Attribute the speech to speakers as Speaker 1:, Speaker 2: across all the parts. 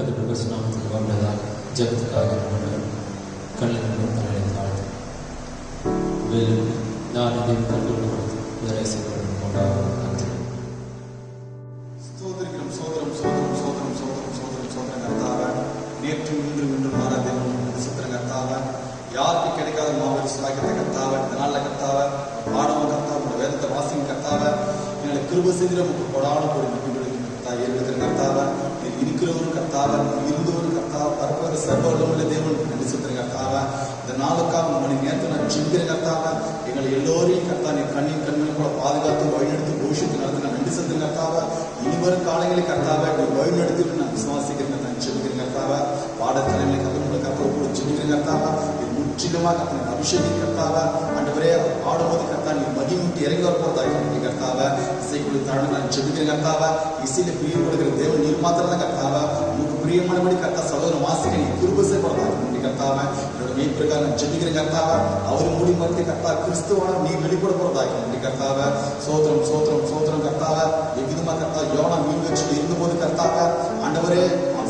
Speaker 1: கர்த்தருடைய பரிசுநாமத்துக்கு வந்ததாக ஜெபத்துக்காக கண்ணில் தலையை தாழ்த்து நான் இதை கற்றுக் கொடுத்து இதனை செய்து கொண்டாகும்.
Speaker 2: ஸ்தோத்திரிக்கிறோம். சோதரம் சோதரம் சோதரம் சோதரம் சோதரம் சோதரம் கர்த்தாவ, நேற்றும் இன்றும் இன்றும் மாறாதே சுத்திரம் கர்த்தாவ, யாருக்கு கிடைக்காத மாபெரும் சாக்கியத்தை கர்த்தாவ, இந்த நாளில் கர்த்தாவ பாடவும் கர்த்தாவ, உங்க வேதத்தை வாசிக்கும் கர்த்தாவ, எங்களை கிருபை செய்கிற உங்களுக்கு கொடான போய் எழுதுகிற கர்த்தாவ, இருக்கிறவரும் கர்த்தாவ, இருந்தவரும் கர்த்தாவ, பரப்பர சர்வம் உள்ள தேவன் நன்றி சுத்திரம் கர்த்தாவ, இந்த நாளுக்காக மணி நேரத்தில் நான் ஜெபிக்கிற கர்த்தாவ, எங்களை எல்லோரையும் கர்த்தா நீ கண்ணின் கண்ணில் கூட பாதுகாத்து வழிநடத்தி போஷித்து நடத்தின நன்றி சுத்திரம் கர்த்தாவ, இனிவரும் காலங்களில் கர்த்தாவ நீ வழிநடத்தி நான் விசுவாசிக்கிறேன் நான் ஜெபிக்கிறேன் கர்த்தாவ, பாடத்தலைமையை கத்தவங்களை கத்தவை கூட ஜெபிக்கிறேன் கர்த்தாவ, முற்றிலுமாக கத்தனை அபிஷேகி கர்த்தாவ, ஆண்டவரே பாடும்போது கர்த்தா நீ மகிமுட்டி இறங்கி வரப்போதாக நன்றி கர்த்தாவ, இசை கொடுத்து தாழ்ந்து நான் ஜெபிக்கிறேன் கர்த்தாவ, இசையில பிரியம் கொடுக்கிற தேவன் நீர் மாத்திரம் தான் கர்த்தாவ, உங்களுக்கு பிரியமானபடி கர்த்தா சகோதர வாசிக்க நீ கிருபை செய்யப்படுறதாக நன்றி கர்த்தாவ, என்னோட மெய்ப்பிற்காக நான் ஜெபிக்கிறேன் கர்த்தாவ, அவர் மூடி மறுத்து கர்த்தா கிறிஸ்துவான நீ வெளிப்பட போறதாக நன்றி கர்த்தாவ, சோத்திரம் சோத்திரம் சோத்திரம் கர்த்தாவ, எவ்விதமா கர்த்தா யோனா மீன் வச்சு இருந்தபோது கர்த்தாவ, ஆண்டவரே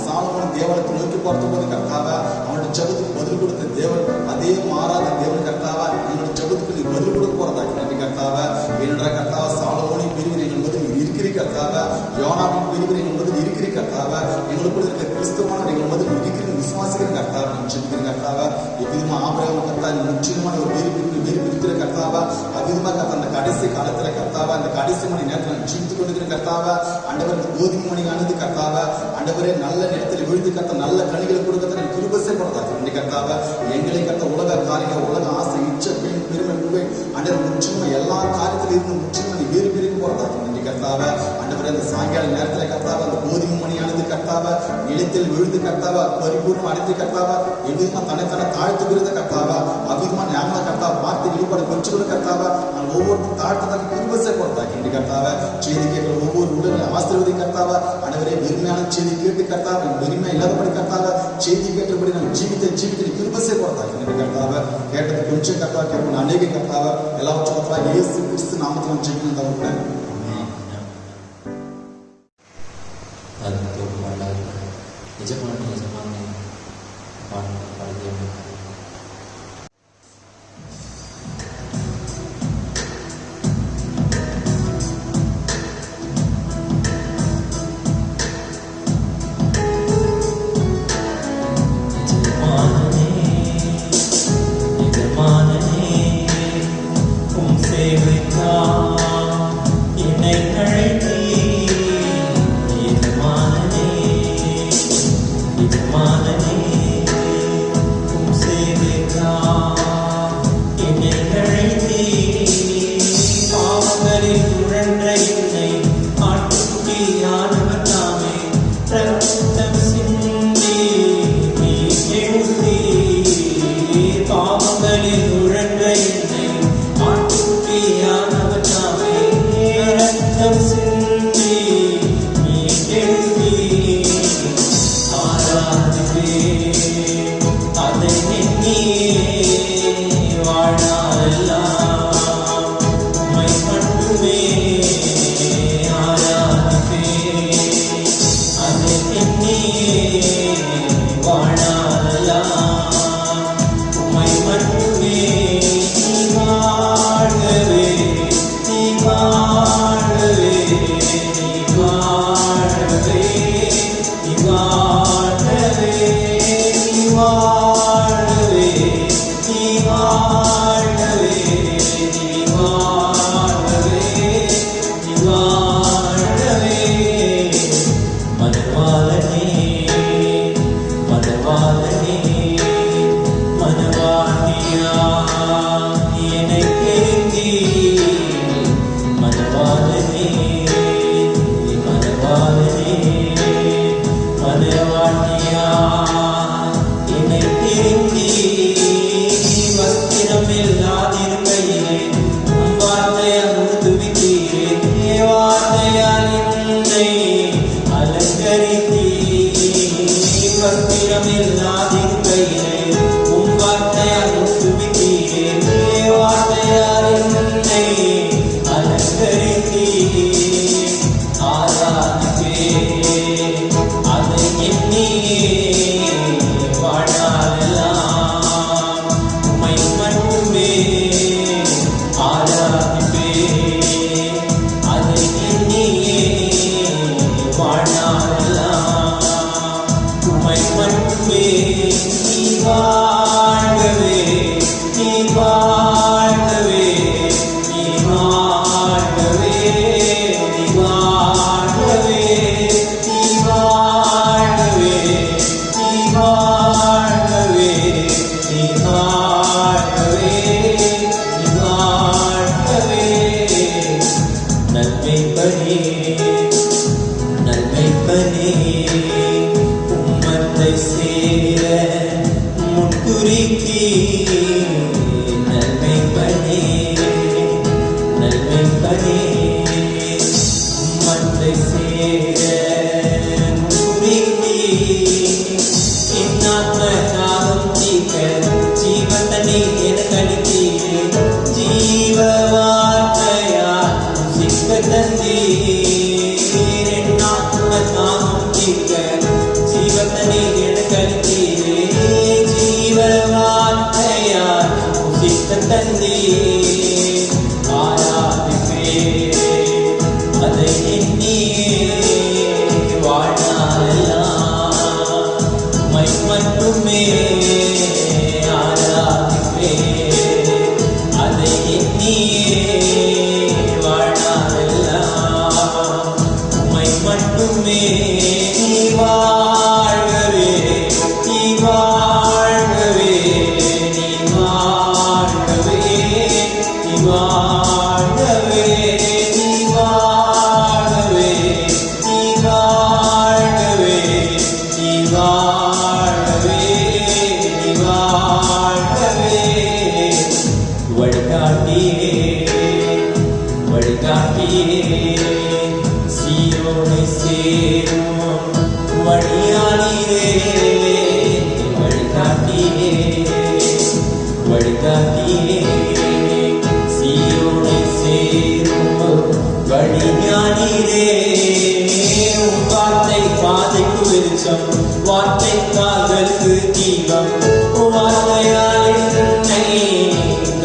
Speaker 2: சாலமோன் தேவனத்தை நோக்கி பார்த்த போது கர்த்தாவ, அவனோட ஜெபத்துக்கு பதில் கொடுத்த தேவன் அதே மாறாத தேவன் கர்த்தாவ, என்னோட ஜெபத்துக்கு நீ பதில் கொடுக்க போறதாக நன்றி கர்த்தாவ, என்னோட கர்த்தாவ சாலமோனின் பிரிவினை என்பது நீ இருக்கிற கர்த்தாவ, யோனாவின் பிரிவினை என்பது நீ இருக்கிற கர்த்தாவ, எங்களுக்கு இருக்கிற கிறிஸ்துவான என்பது நீ இருக்கிற விசுவாசிக்கிற கர்த்தாவ நான் ஜெபிக்கிற கர்த்தாவ, எவ்விதமா ஆபிரகாம் கர்த்தா முற்றிலுமான ஒரு வேறு பிரிக்கிற கர்த்தாவ, அவ்விதமா கர்த்தா அந்த கடைசி காலத்துல கர்த்தாவ, அந்த கடைசி மணி நேரத்தில் நான் ஜீவித்துக் கொண்டிருக்கிற கர்த்தாவ, ஆண்டவர் கோதுமை மணி ஆனது கர்த்தாவ, ஆண்டவரே நல்ல நேரத்தில் விழுந்து கர்த்த நல்ல கனிகளை கொடுக்கறத நான் கிருபை செய்யப்படுறதாக நன்றி கர்த்தாவ, எங்களை கர்த்த உலக காரியம் உலக ஆசை இச்ச பெருமை புகை ஆண்டவர் முற்றிலுமா எல்லா காரியத்திலும் இருந்து முற்றிலுமா நீ வேறு பிரிக்க போறதாக நன்றி கர்த்தாவ, ஆண்டவரே அந்த சாயங்கால நேரத்தில் கர்த்தாவ அந்த கோதுமை மணியானது கர்த்தாவ நிலத்தில் விழுந்து கர்த்தாவ பரிபூர்ணம் அடைந்து கர்த்தாவ, எவ்விதமா தன்னைத்தானே தாழ்த்துகிறது கர்த்தாவ, அவ்விதமா ஞாபக கர்த்தாவ வார்த்தை வெளிப்பாடு கொஞ்சம் கர்த்தாவ, நான் ஒவ்வொருத்தரும் தாழ்த்ததாக கிருபை செய்யப்படுறதாக நன்றி கர்த்தாவ, செய்தி கேட்கிற ஒவ்வொரு உடலை ஆசீர்வதி கர்த்தாவ, ஆண்டவரே வெறுமையான செய்தி கேட்டு கர்த்தாவ வெறுமையா இல்லாதபடி கர்த்தாவ, செய்தி கேட்டபடி நான் ஜீவித்தை கிருபை செய்யப்படுறதாக நன்றி கர்த்தாவ, கேட்டது கொஞ்சம் கர்த்தாவ கேட்கணும் அநேக கர்த்தாவ எல்லாவற்றும் கர்த்தாவ இயேசு கிறிஸ்து நாமத்தில் ஜெபிக்கணும் தவிர
Speaker 1: நிஜமான பாடுகிறேன்.
Speaker 3: அதை எண்ணி தேவனே உம்மத்தை சேர முன்குறித்தீ நன்மை பண்ணே உம்மத்தை சேர முன்குறித்தீ இன்னாத்ம தாகம் தீர்க்க ஜீவத்தனே எனக்களித்தீரே ஜீவ வார்த்தையால் சிக்க தந்தீர் என்னாத்ம தாகம் தீர்க்க ஜீவத்தனே எனக்களித்தீரே ஜீவ வார்த்தையால் சிக்க தந்தீர் ஆராதிப்பேன் அதை எண்ணியே வாழ்நாளெல்லாம் உம்மை மட்டுமே ஆராதிப்பேன் அதை எண்ணியே வாழ்நாளெல்லாம் உம்மை மட்டுமே நீ வாழ்கவே நீ வாழ்கவே நீ வாழ்கவே நீ வாழ்கவே நீ வாழ்கவே நீ வாழ்கவே நீ வாழ்கவே நீ வாழ்கவே வழிகாட்டியே வழிகாட்டியே சீயோனை சேரும் வழியானீரே வழிகாட்டியே வழிகாட்டியே சீயோனை சேரும் வழியானீரே உம் வார்த்தை பாதைக்கு வெளிச்சம் வார்த்தை கால்களுக்கு தீபம் வார்த்தையால் என்னை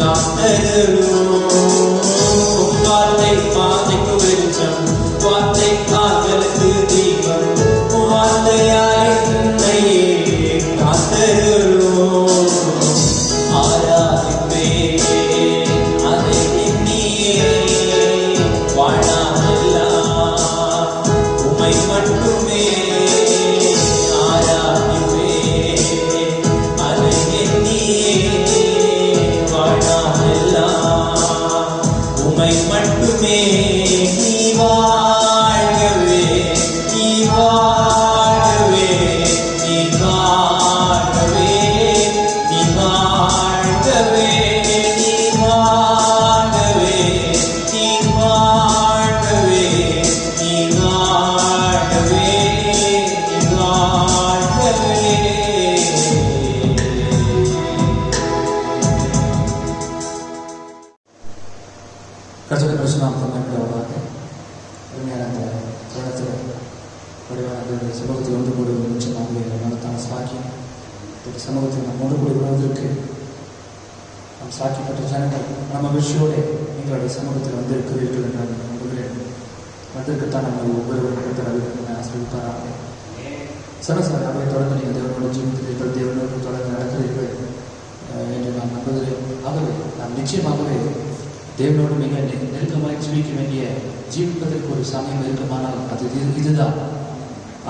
Speaker 3: காத்தருளும் வார்த்தை பாதைக்கு வெளிச்சம் வார்த்தை கால்களுக்கு தீபம் வார்த்தையால் என்னை காத்தருளும் ஆராதிப்பேன் அதை எண்ணியே வாழ்நாளெல்லாம் உம்மை மட்டுமே ஆராதிப்பேன் அதை எண்ணியே வாழ்நாளெல்லாம் உம்மை மட்டுமே நீ வாழ்கவே நீ வாழ்கவே நீ வாழ்கவே நீ வாழ்கவே நீ வாழ்கவே நீ வாழ்கவே நீ வாழ்கவே நீ வாழ்கவே
Speaker 1: கர்த்தருடைய பரிசுத்தநாமத்தை மகிமைப்படுவதாக. அருமையான அந்த தருணத்தில் வடிவான அந்த சமூகத்தில் ஒன்று கூடி நிச்சயமாக மனத்தான சாக்கியம் இந்த சமூகத்தில் நாம் ஒன்று கூடி வருவதற்கு நாம் சாக்கியப்பட்ட ஜனங்கள் நம்ம மகிழ்ச்சியோடு எங்களுடைய சமூகத்தில் வந்து இருக்கிறீர்கள் என்று நான் நம்புகிறேன். வந்திருக்கத்தான் நம்ம ஒவ்வொருவரும் கர்த்தர் ஆசிரியப்பாராக. சரசார் அவை தொடர்ந்து நீங்கள் தேவனோட ஜீவிக்கிறீர்கள், தேவனோடு தொடர்ந்து நடக்கிறீர்கள் என்று நான் நம்புகிறேன். ஆகவே நாம் நிச்சயமாகவே தேவனோடு மிக நெருக்கமாக ஜீவிக்க வேண்டிய ஜீவிப்பதற்கு ஒரு சமயம் இருக்குமானால் அது இதுதான்.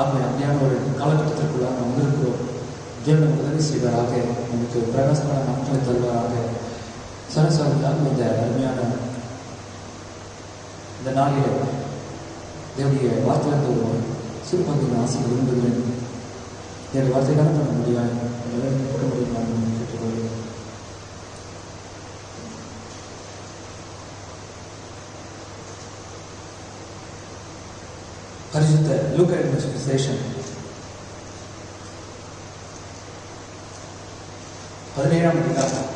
Speaker 1: ஆகவே அப்படியான ஒரு காலகட்டத்திற்குள்ள நாம் வந்திருக்கிறோம். தேவன் உதவி செய்வாராக, நமக்கு பிரகாசமான நாட்களை தருவாராக. சரசாரியாக இந்த அருமையான இந்த நாளில் தேவனுடைய வார்த்தையிலிருந்து ஒரு சிறு பகுதியின் ஆசை விரும்புகிறேன். என்னுடைய வார்த்தை தானே பண்ண முடியாது இருக்க முடியும் நான் கேட்டுக்கொள்கிறேன். பரிசுத்த லூக்கா எழுதின சுவிசேஷம் 17ஆம் அதிகாரம்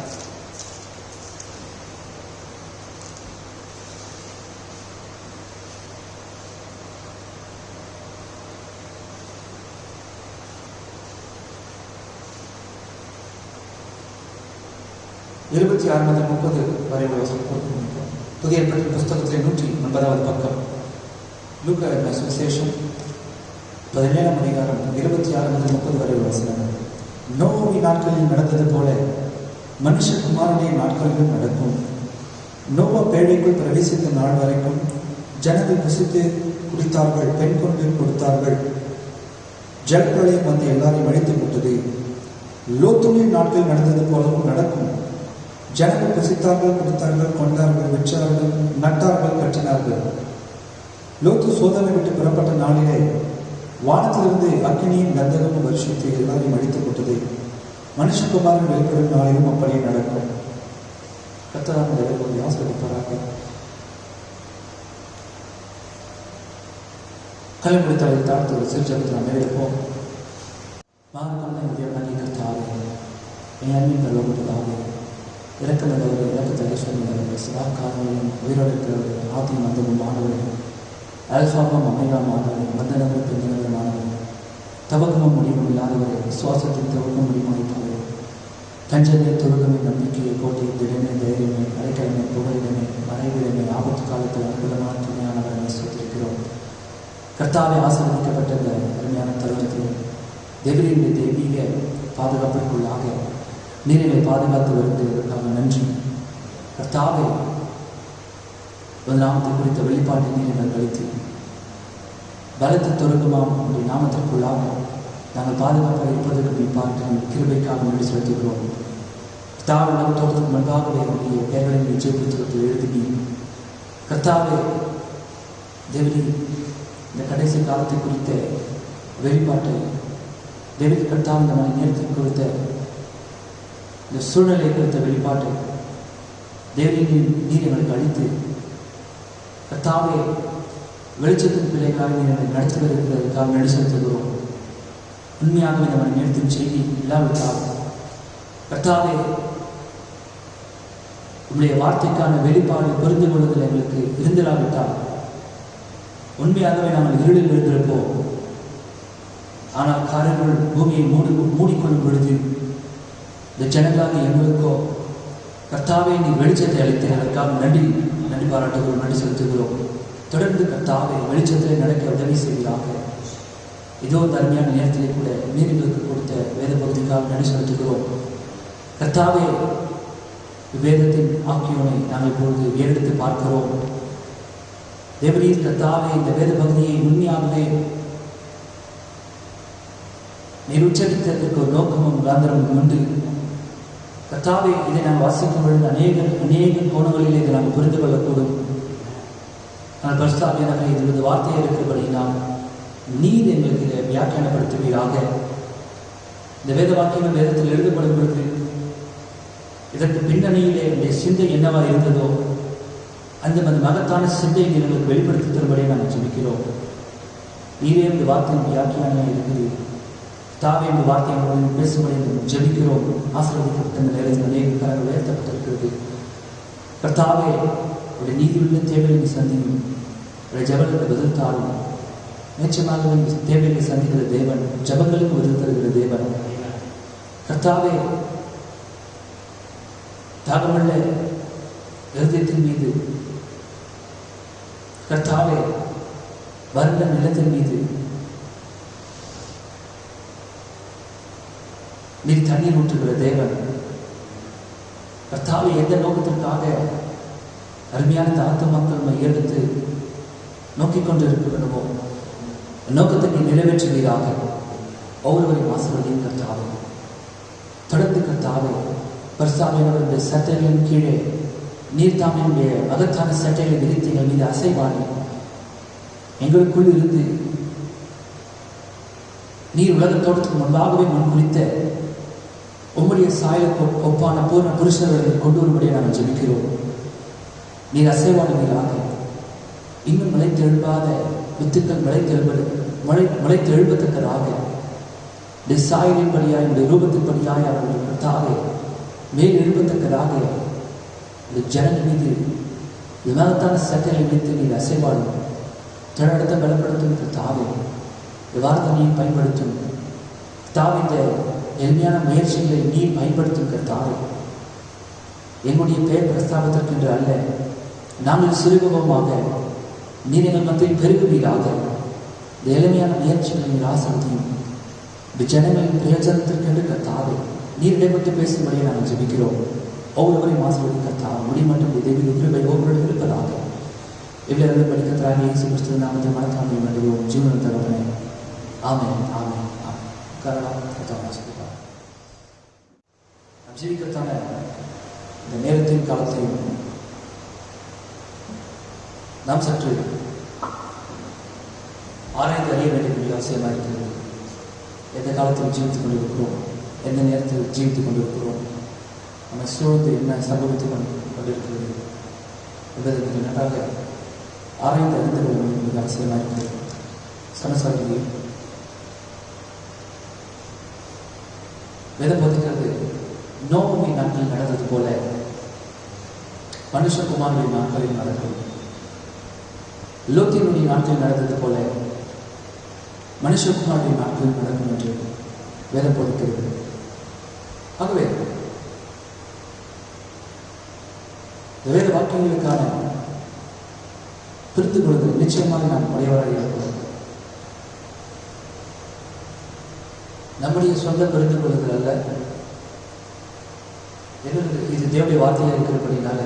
Speaker 1: 26 முதல் 30 வரை உள்ள வசனம். புதிய ஏற்பாட்டின் புஸ்தகத்திலே 109வது பக்கம். லூக்கா எழுதின சுவிசேஷம் 17ஆம் அதிகாரம் 26 முதல் 30 வரை உள்ள வசனங்கள். நோவாவின் நாட்களில் நடந்தது போல மனுஷகுமாரனுடைய நாட்களிலும் நடக்கும். நோவா பேழைக்குள் பிரவேசித்த நாள் வரைக்கும் ஜனங்கள் புசித்து குடித்தார்கள், பெண் கொண்டு கொடுத்தார்கள். ஜலப்பிரளயம் வந்து எல்லாரையும் அழித்து விட்டது. லோத்துவின் நாட்கள் நடந்தது போலவும் நடக்கும். ஜனங்கள் புசித்தார்கள், குடித்தார்கள், கொண்டார்கள், விற்றார்கள், நட்டார்கள், கட்டினார்கள். லோத்து சோதனை விட்டு புறப்பட்ட நாளிலே வானத்திலிருந்து அக்கினியும் கந்தகமும் வருஷித்து எல்லாரையும் அழித்து போட்டது. மனுஷகுமாரன் வெளிப்படும் நாளிலும் அப்படியே நடக்கும். கர்த்தராக இந்த வேலையை ஆசீர்வதிப்பாராக. கலைமுறை தலையை தாழ்த்து ஒரு சிறுஜபத்தில் நாம் மேலிருப்போம். மாறுகால தேவனாகிய கர்த்தாவே, என் அன்பின் பரலோகத்திற்காக இறக்கமில்லவரை இறக்கத்தை ஐஸ்வர்யமில்லவரை சதா காரணங்களும் உயிரோடு இருக்கிறவரை ஆதியும் அந்தமும் ஆனவரை அல்பாவும் அமையாம் ஆனவரை வந்தனமும் பெருந்தனவரமானவரை தவக்கமும் முடிவும் இல்லாதவரை விசுவாசத்தின் துவக்கம் முடிவாய்ப்பவரை தஞ்சமே துவக்கமே நம்பிக்கையை கோட்டை திடமே தைரியமே அடைக்கலமே புகழிடமே மறைவிடமே ஆபத்து காலத்தில் அற்புதமான துணையானவரை சொத்திருக்கிறோம். கர்த்தாவை ஆசீர்வதிக்கப்பட்ட இந்த அருமையான தருணத்தில் தேவனுடைய தெய்வீக பாதுகாப்பிற்குள்ளாக நீரினை பாதுகாத்து வருவதற்காக நன்றி. கர்த்தாவை நாமத்தை குறித்த வெளிப்பாட்டை நீரினால் கழித்து பலத்து தொடங்குமாம் உடைய நாமத்திற்குள்ளாக நாங்கள் பாதுகாப்பாக இருப்பதற்கு பார்த்து கிருபைக்காக நன்றி செலுத்துகிறோம். கர்த்தாவை உலகத்தோட்டத்துக்கு முன்பாகவே உடைய பெயர்களை நிச்சய புத்தகத்தில் எழுதி கர்த்தாவை தேவனி இந்த கடைசி காலத்தை குறித்த வெளிப்பாட்டை தேவதி கர்த்தாவை இந்த மணி நேரத்தை குறித்த இந்த சூழ்நிலை குறித்த வெளிப்பாட்டை தேவனின் நீர் எங்களுக்கு அளித்து கர்த்தாவை வெளிச்சத்தின் பிள்ளைகளாக நீர் எங்களை நடத்தி வருகிறதுக்காக நடி செலுத்துகிறோம். உண்மையாக இந்த மணி நேரத்தின் செய்தி இல்லாவிட்டால் கர்த்தாவை உங்களுடைய வார்த்தைக்கான வெளிப்பாடு புரிந்து கொள்வதில் எங்களுக்கு இருந்திராவிட்டால் உண்மையாகவே நாங்கள் இருளில் இருந்திருப்போம். ஆனால் காரியங்கள் பூமியை மூடிக்கொள்ளும் பொழுது இந்த ஜனங்களாக எங்களுக்கோ கர்த்தாவை நீ வெளிச்சத்தை அளித்து அதற்காக நன்றி பாராட்டுகிறோம், நன்றி செலுத்துகிறோம். தொடர்ந்து கர்த்தாவை வெளிச்சத்தில் நடக்க உதவி செய்வதாக. இதோ இந்த அருமையான நேரத்திலே கூட நீர்களுக்கு கொடுத்த வேத பகுதிக்காக நன்றி செலுத்துகிறோம். கர்த்தாவே வேதத்தின் ஆக்கியோனை நாங்கள் இப்பொழுது ஏறெடுத்து பார்க்கிறோம். தேவரீர் கர்த்தாவே இந்த வேத பகுதியை உண்மையாகவே நீர் உச்சரித்ததற்கு ஒரு நோக்கமும் காந்தரமும் உண்டு. கர்த்தாவே இதை நாம் வாசிக்கும் பொழுது அநேக கோணங்களில் இதை நாம் புரிந்து கொள்ளக்கூடும். ஆனால் பரிசுத்தாவியானவரே இது வார்த்தையாக இருக்கிறபடினால் நீர் எங்களுக்கு இதை வியாக்கியானப்படுத்துவீராக. இந்த வேத வாக்கியம் வேதத்தில் எழுதப்படும் பொழுது இதற்கு பின்னணியிலே என்னுடைய சிந்தை என்னவா இருந்ததோ அந்த மகத்தான சிந்தையை எங்களுக்கு வெளிப்படுத்தி தரும்படியே நாங்கள் ஜெபிக்கிறோம். நீரே இந்த வார்த்தையின் வியாக்கியானமாக இருக்குது. தாவே இந்த வார்த்தையை பேசும்படி ஜெபிக்கிறோம். ஆசீர்வதிக்கப்பட்ட இந்த நேரத்தில் அநேக கரங்கள் உயர்த்தப்பட்டிருக்கிறது. கர்த்தாவே உடைய நீதியுள்ள தேவையை சந்திக்கும் உடைய ஜபங்களுக்கு பதில் தாரும். நிச்சயமாக தேவையை சந்திக்கிற தேவன், ஜபங்களுக்கு பதில் தருகிற தேவன். கர்த்தாவே தாகமுள்ள இருதயத்தின் மீது, கர்த்தாவே வறண்ட நிலத்தின் மீது நீர் தண்ணீர் ஊற்றுகிற தேவன். கர்த்தாவை எந்த நோக்கத்திற்காக அருமையான தாத்த மக்கள் எடுத்து நோக்கிக் கொண்டு இருக்கிறோமோ நோக்கத்தை நீ நிறைவேற்றுவீராக. ஒவ்வொருவரையும் ஆசீர்வதியும் கர்த்தாவே. தொடர்ந்து கர்த்தாவே பரிசுத்தவான்களுடைய சட்டைகளின் கீழே நீர் தாமினுடைய மகத்தான சட்டைகளை விரித்து எங்கள் மீது அசைவாடி எங்களுக்குள் இருந்து நீர் உலகத்தோட்டத்துக்கு முன்பாகவே முன்குறித்த உம்முடைய சாயல ஒப்பான பூர்ண புருஷர்களை கொண்டு வரும்படியே நாங்கள் ஜெபிக்கிறோம். நீர் அசைவாடுவீராக. இன்னும் முளைத்தெழும்பாத வித்துக்கள் முளைத்தெழும்பத்தக்கதாக சாயலின் படியாய் என்னுடைய ரூபத்தின்படியாய் அவர்கள் கர்த்தாவே மேல் எழுப்பத்தக்கதாக இந்த ஜனங்கள் மீது விவாதத்தான சட்டங்களை வைத்து நீர் அசைவாடும். தன்னடத்தை பலப்படுத்தும் கர்த்தாவே இந்த வார்த்தை நீ பயன்படுத்தும் கர்த்தாவே. இந்த எளிமையான முயற்சிகளை நீ பயன்படுத்தும் கர்த்தாவே. எங்களுடைய பெயர் பிரஸ்தாபத்திற்கு என்று அல்ல, நாங்கள் சுரூபமாக நீர் எங்கள் மத்தியில் பெருகுவீராக. இந்த எளிமையான முயற்சிகளை நீர் ஆசீர்வதியும். இந்த ஜனங்களின் பிரயோஜனத்திற்கென்று கர்த்தாவே நீர் இடைப்பட்டு பேசும்படியே நாங்கள் ஜெபிக்கிறோம். ஒவ்வொருவரையும் ஆசீர்வதி கர்த்தாவே. முடிமட்டும் தெய்வீக கிருபை ஒவ்வொருவரும் இருப்பதாக. எவ்வளவு படிக்கத்தாக இயேசு கிறிஸ்துவின் நாமத்தை மனத்தாமை வேண்டுவோம். ஜீவன தகவலை ஆமென் ஆமென் ஆமென். காரணம் கர்த்தாவே ஜீவிக்கத்தான இந்த நேரத்தின் காலத்தையும் நாம் சற்று ஆராய்ந்து அறிய வேண்டிய அவசியமாக இருக்கிறது. எந்த காலத்தில் ஜீவித்துக் கொண்டிருக்கிறோம், எந்த நேரத்தில் ஜீவித்துக் கொண்டிருக்கிறோம், நம்ம சூழ்ந்து என்ன சம்பவித்துக் கொண்டிருக்கிறது என்பதை நீங்கள் நன்றாக ஆராய்ந்து அறிந்து கொள்ள வேண்டியது அவசியமாக இருக்கிறது. சனசாரியை வேதம் போதிக்கிறது, நோவாவின் நாட்களில் நடந்தது போல மனுஷகுமாரனுடைய நாட்களில் நடக்கும். லோத்தினுடைய நாட்களில் நடந்தது போல மனுஷகுமாரனுடைய நாட்களில் நடக்கும் என்று வேதம் போதிக்கிறது. ஆகவே வேத வாக்கியங்களுக்கான பிரித்து கொள்வது நிச்சயமாக நாம் உடையவராக இருக்கிறோம். நம்முடைய சொந்த பிரித்து கொள்ளுதல் அல்ல, இது தேவனுடைய வார்த்தையாக இருக்கிறபடினால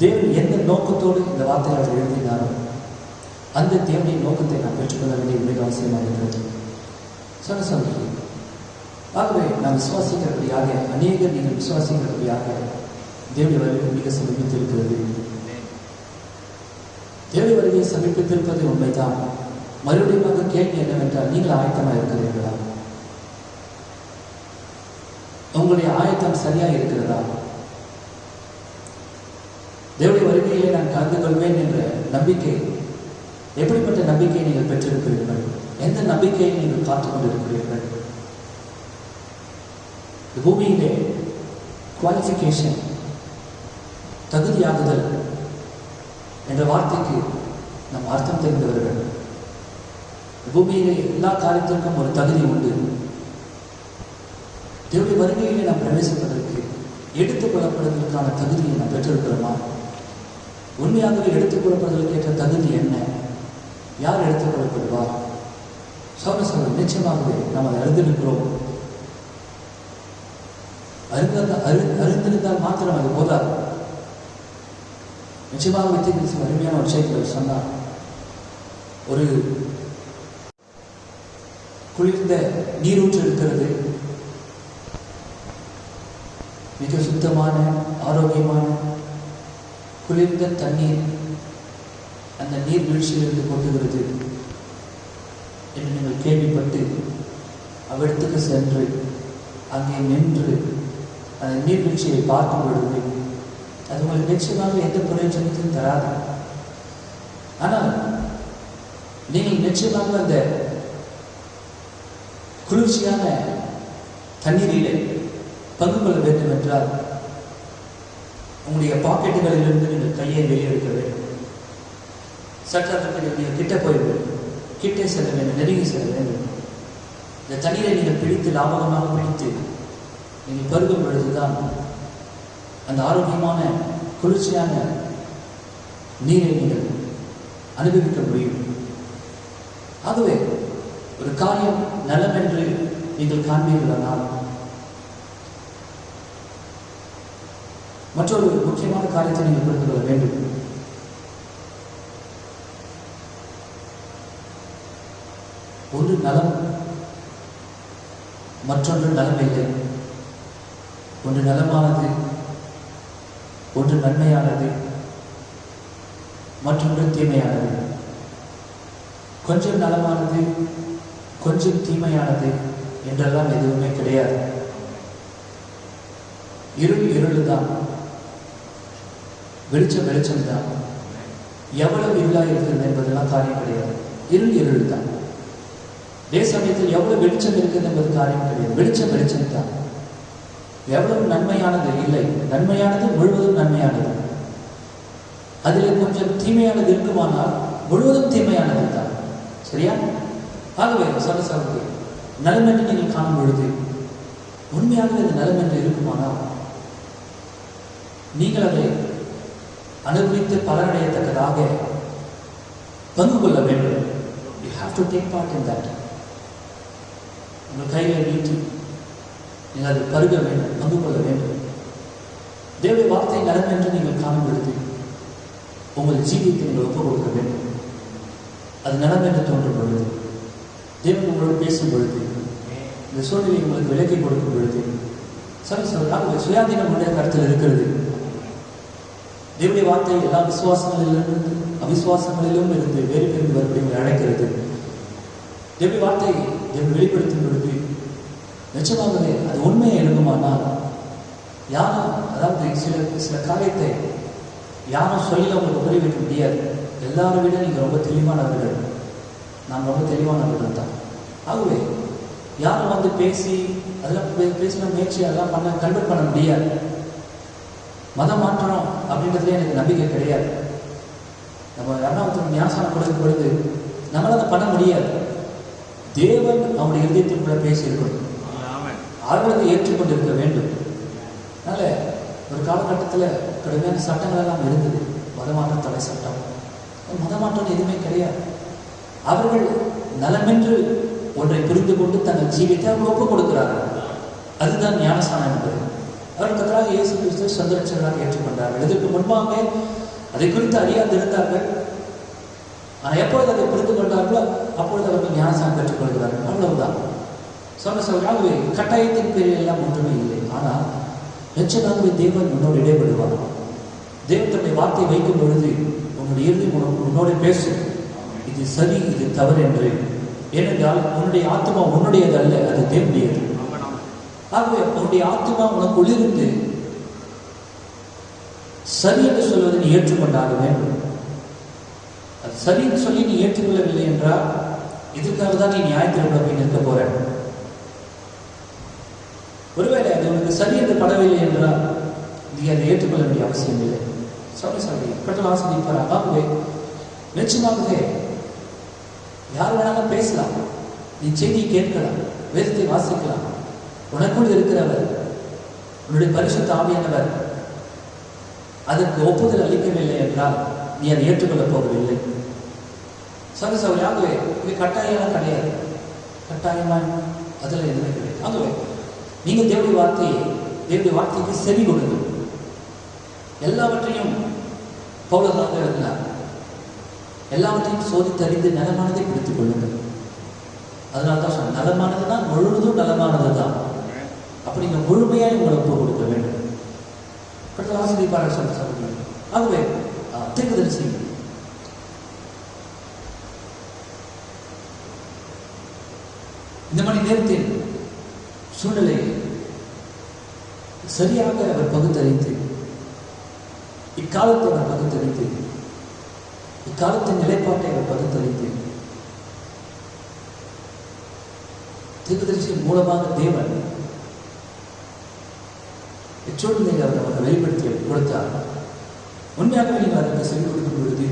Speaker 1: தேவன் எந்த நோக்கத்தோடு இந்த வார்த்தையை அவர் எழுதினாரோ அந்த தேவனுடைய நோக்கத்தை நாம் பெற்றுக்கொள்ள வேண்டிய மிக அவசியமாக இருக்கிறது. சொன்ன சமயம் ஆகவே நாம் விசுவாசிக்கிறபடியாக, அநேகர் நீங்கள் விசுவாசிக்கிறபடியாக தேவனுடைய வருகை மிக சமீபித்திருக்கிறது. தேவனுடைய வருகையை சமீபித்திருப்பது உண்மைதான். மறுபடியும் கேள்வி என்னவென்றால், நீங்கள் ஆயத்தமாக இருக்கிறீர்களா? உங்களுடைய ஆயத்தம் சரியாக இருக்கிறதா? தேவனுடைய வருகையிலே நான் கலந்து கொள்வேன் என்ற நம்பிக்கை, எப்படிப்பட்ட நம்பிக்கையை நீங்கள் பெற்றிருக்கிறீர்கள்? எந்த நம்பிக்கையை நீங்கள் காத்துக் கொண்டிருக்கிறீர்கள்? பூமியிலே குவாலிஃபிகேஷன், தகுதியாகுதல் என்ற வார்த்தைக்கு நம் அர்த்தம் தெரிந்தவர்கள். பூமியிலே எல்லா காரியத்திற்கும் ஒரு தகுதி உண்டு. தேவனுடைய வருகையிலே நாம் பிரவேசிப்பதற்கு, எடுத்துக் கொள்ளப்படுவதற்கான தகுதியை நாம் பெற்றிருக்கிறோமா? உண்மையாகவே எடுத்துக் கொள்ளப்படுவதற்கு ஏற்ற தகுதி என்ன? யார் எடுத்துக் கொள்ளப்படுவார்? சோழ நிச்சயமாகவே நாம் அதை அறிந்திருக்கிறோம். அறிந்திருந்தால் மாத்திரம் அது போதாது. நிச்சயமாக வித்தியாச அருமையான ஒரு விஷயத்தை சொன்னார். ஒரு குளிர்ந்த நீரூற்று இருக்கிறது, மிக சுத்தமான ஆரோக்கியமான குளிர்ந்த தண்ணீர் அந்த நீர் வீழ்ச்சியிலிருந்து கொண்டுகிறது என்று நீங்கள் கேள்விப்பட்டு அவ்விடத்துக்கு சென்று அங்கே நின்று அந்த நீர்வீழ்ச்சியை பார்க்கும் பொழுது அது உங்களுக்கு நிச்சயமாக எந்த பிரயோஜனத்தையும் தராது. ஆனால் நீங்கள் நிச்சயமாக அந்த குளிர்ச்சியான தண்ணீரிலே பங்கு கொள்ள வேண்டும் என்றால் உங்களுடைய பாக்கெட்டுகளிலிருந்து நீங்கள் கையை வெளியெடுக்க வேண்டும். சற்று அதற்கு நீங்கள் கிட்ட போய் கிட்டே செல்ல வேண்டும், நெருங்கி செல்ல வேண்டும். இந்த தண்ணீரை நீங்கள் பிடித்து லாபகமாக பிடித்து நீங்கள் பருகும் பொழுதுதான் அந்த ஆரோக்கியமான குளிர்ச்சியான நீரை நீங்கள் அனுபவிக்க முடியும். ஆகவே ஒரு காரியம் நலம் என்று நீங்கள் காண்பீர்களானால் மற்றொரு முக்கியமான காரியத்தை நீங்கள் புரிந்து கொள்ள வேண்டும். ஒன்று நலம், மற்றொன்று நலமில்லை. ஒன்று நலமானது, ஒன்று நன்மையானது, மற்றொன்று தீமையானது. கொஞ்சம் நலமானது, கொஞ்சம் தீமையானது என்றெல்லாம் எதுவுமே கிடையாது. இருள் இருள்தான், வெளிச்சம் வெளிச்சம்தான். எவ்வளவு இருளாக இருக்கிறது என்பதெல்லாம் காரியம் கிடையாது. இருள் இருள் தான். அதே சமயத்தில் எவ்வளவு வெளிச்சம் இருக்குது என்பது காரியம் கிடையாது. வெளிச்சம் வெளிச்சம் தான். எவ்வளவு நன்மையானது இல்லை, நன்மையானது முழுவதும் நன்மையானது. அதில் கொஞ்சம் தீமையானது இருக்குமானால் முழுவதும் தீமையானது தான். சரியா? ஆகவே சரசரது நலம் என்று நீங்கள் காணும் பொழுது உண்மையாகவே இந்த நலம் என்று இருக்குமானால் நீங்கள் அதை அனுபவித்து பலனடையத்தக்கதாக பங்கு கொள்ள வேண்டும். You have to take part in that. உங்கள் கைகளை நீட்டி நீங்கள் அதை பருக வேண்டும், பங்கு கொள்ள வேண்டும். தேவனுடைய வார்த்தை நலம் என்று நீங்கள் காணும் பொழுது உங்கள் ஜீவியத்தை நீங்கள் ஒப்புக் கொடுக்க வேண்டும். அது நலம் என்று தோன்றும் பொழுது, தேவன் உங்களோடு பேசும் பொழுது, இந்த சூழ்நிலை உங்களுக்கு விலக்கி கொடுக்கும் பொழுது சொல்றாங்க சுயாதீனம் உடைய கருத்தில் இருக்கிறது. தேவனுடைய வார்த்தை எல்லா விசுவாசங்களிலிருந்து அவிசுவாசங்களிலும் இருந்து வேறு பிரிந்து வரும்படி அழைக்கிறது. தேவனுடைய வார்த்தை தேவன் வெளிப்படுத்தும் பொழுது நிச்சயமாகவே அது உண்மையை இருக்குமானால் யாரும், அதாவது சில காரியத்தை யாரும் சொல்லி உங்களுக்கு புரிய வைக்க முடியாது. எல்லாரும் விட நீங்கள் ரொம்ப தெளிவானவர்கள், நாம் ரொம்ப தெளிவானவர்கள் தான். ஆகவே யாரும் வந்து பேசி அதெல்லாம் பேசின முயற்சி அதெல்லாம் கன்வெர்ட் பண்ண முடியாது. மதம் மாற்றணும் அப்படின்றதுல எனக்கு நம்பிக்கை கிடையாது. நம்ம யாராவது ஞானஸ்நானம் கொடுக்கும் பொழுது நம்மளால் அதை பண்ண முடியாது. தேவன் அவனுடைய இதயத்திற்குள்ள பேசி இருக்கணும், அவர்களுக்கு ஏற்றுக்கொண்டிருக்க வேண்டும். அதனால ஒரு காலகட்டத்தில் கடுமையான சட்டங்கள் எல்லாம் இருந்தது, மதமாற்றம் தடை சட்டம். மதமாற்றம் எதுவுமே கிடையாது. அவர்கள் நலமென்று ஒன்றை புரிந்து கொண்டு தங்கள் ஜீவித்தை அவர்கள் ஒப்புக் கொடுக்கிறார்கள். அதுதான் ஞானஸ்நானம் என்பது. அவர்கள் கர்த்தராகிய இயேசு கிறிஸ்துவை சொந்த ரட்சகராக ஏற்றுக்கொண்டார்கள். இதற்கு முன்பாக அதை குறித்து அறியாது இருந்தார்கள். ஆனால் எப்பொழுது அதை புரிந்து கொண்டார்களோ அப்பொழுது அவர்கள் ஞானஸ்நானம் பெற்றுக்கொள்கிறார்கள். அவ்வளவுதான். ஆகவே கட்டாயத்தின் பேரில் எல்லாம் ஒன்றுமே இல்லை. ஆனால் நிச்சயமாகவே தேவன் உன்னோடு இடைபடுவார். தேவன் தன்னுடைய வார்த்தை வைக்கும் பொழுது உன்னுடைய இறுதி உன்னோடு பேசும், இது சரி இது தவறு என்று. ஏனென்றால் உன்னுடைய ஆத்மா உன்னுடையது அல்ல, அது தேவனுடையது. ஆகவே உன்னுடைய ஆத்மா உனக்கு உள்ளிருந்து சரி என்று சொல்வதை நீ ஏற்றுக்கொண்டாக வேண்டும். அது சரின்னு சொல்லி நீ ஏற்றுக்கொள்ளவில்லை என்றால் இதுக்காக தான் நீ நியாயத்திற்கு போய் நிற்க போற. ஒருவேளை அது உனக்கு சரி என்று படவில்லை என்றால் நீ அதை ஏற்றுக்கொள்ள வேண்டிய அவசியம் இல்லை. சொல்லி கட்டளை ஆசிரியப்பார். ஆகவே நிச்சயமாகவே யார் வேணாலும் பேசலாம், நீ செய்தியை கேட்கலாம், வேதத்தை வாசிக்கலாம். உனக்குள் இருக்கிறவர் உன்னுடைய பரிசுத்த ஆவியானவர் அதற்கு ஒப்புதல் அளிக்கவில்லை என்றால் நீ அதை ஏற்றுக்கொள்ளப் போவதில்லை. ஆகவே இது கட்டாயமாக கிடையாது. கட்டாயமாக அதில் எதுவுமே கிடையாது. ஆகவே நீங்கள் தேவனுடைய வார்த்தைக்கு செவி கொடுங்கள். எல்லாவற்றையும் பவுலராக இருந்தார். எல்லாவற்றையும் சோதித்தறிந்து நலமானதை பிடித்துக் கொள்ளுங்கள். அதனால்தான் சொன்ன நலமானது தான் முழுவதும் நலமானது தான். அப்படி நீங்கள் முழுமையாக உங்களை ஒப்பு கொடுக்க வேண்டும். ஆசிரியப்பாளர் சொல்ல. ஆகவே தீர்க்கதரிசி இந்த மணி நேரத்தில் சூழ்நிலை சரியாக அவர் பகுத்தறிந்து இக்காலத்தை அவர் பகுத்தறிந்து இக்காலத்தின் நிலைப்பாட்டை அவர் பகுத்தறிந்து தீர்க்கதரிசியின் மூலமாக தேவன் இச்சூழ்நிலை அவர் வெளிப்படுத்தி கொடுத்தார். உண்மையாகவே நீங்கள் அதற்கு செவி கொடுக்கும் பொழுது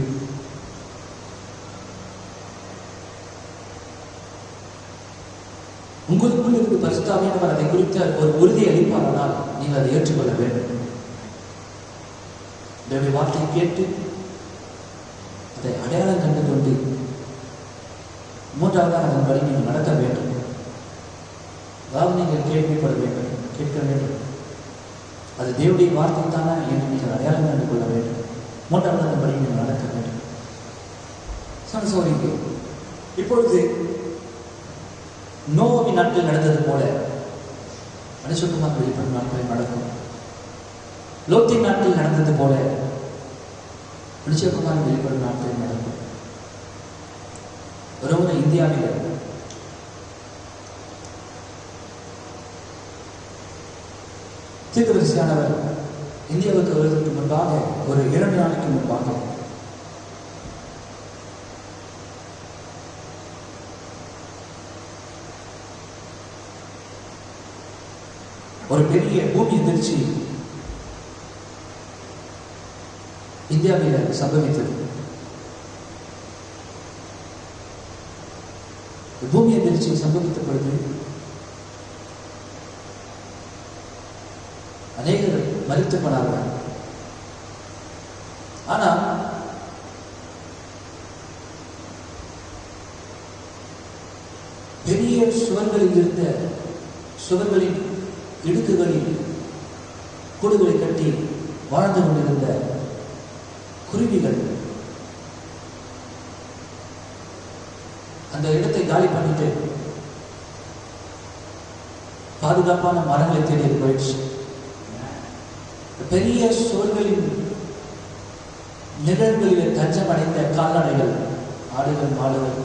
Speaker 1: உங்களுக்குள் இருந்து பரிசுத்த ஆவியானவர் அதை குறித்த ஒரு உறுதியை அளிப்பாரானால் நீங்கள் அதை ஏற்றுக்கொள்ள வேண்டும். தேவனுடைய வார்த்தையை கேட்டு அதை அடையாளம் கண்டு கொண்டு மூன்றாவதாக அதன்படி நீங்கள் நடக்க வேண்டும். அதாவது நீங்கள் கேள்விப்பட வேண்டும், கேட்க வேண்டும். அது தேவனுடைய வார்த்தை தானே என்று நீங்கள் அடையாளம் கண்டு கொள்ள வேண்டும். மூன்றாவது அதன்படி நீங்கள் நடக்க வேண்டும். சோரிக்கு இப்பொழுது நோவாவின் நாட்கள் நடந்தது போல மனுஷகுமார் வெளிப்படும் நாட்களில் நடக்கும். லோத்தின் நாட்கள் நடந்தது போல மனுஷகுமார் வெளிப்படும் நாட்களில் நடக்கும். ஒருமுறை இந்தியாவில் தீர்க்கதரிசியானவர் இந்தியாவுக்கு வருவதற்கு முன்பாக ஒரு 2 நாளைக்கு முன்பாக ஒரு பெரிய பூமி எதிர்ச்சி இந்தியாவில் சம்பவித்தது. பூமி எதிர்ச்சி சம்பவித்த பொழுது அநேகர் மரித்து போனார்கள். ஆனால் பெரிய சுவர்களில் இருந்த சுவர்களின் இடுக்குகளில் கூடுகளை கட்டி வாழ்ந்து கொண்டிருந்த குருவிகள் அந்த இடத்தை காலி பண்ணிட்டு பாதுகாப்பான மரங்களை தேடி போயிடுச்சு. பெரிய சோர்களின் நிழல்களில் தஞ்சம் அடைந்த கால்நடைகள், ஆடுகள், மாடுகள்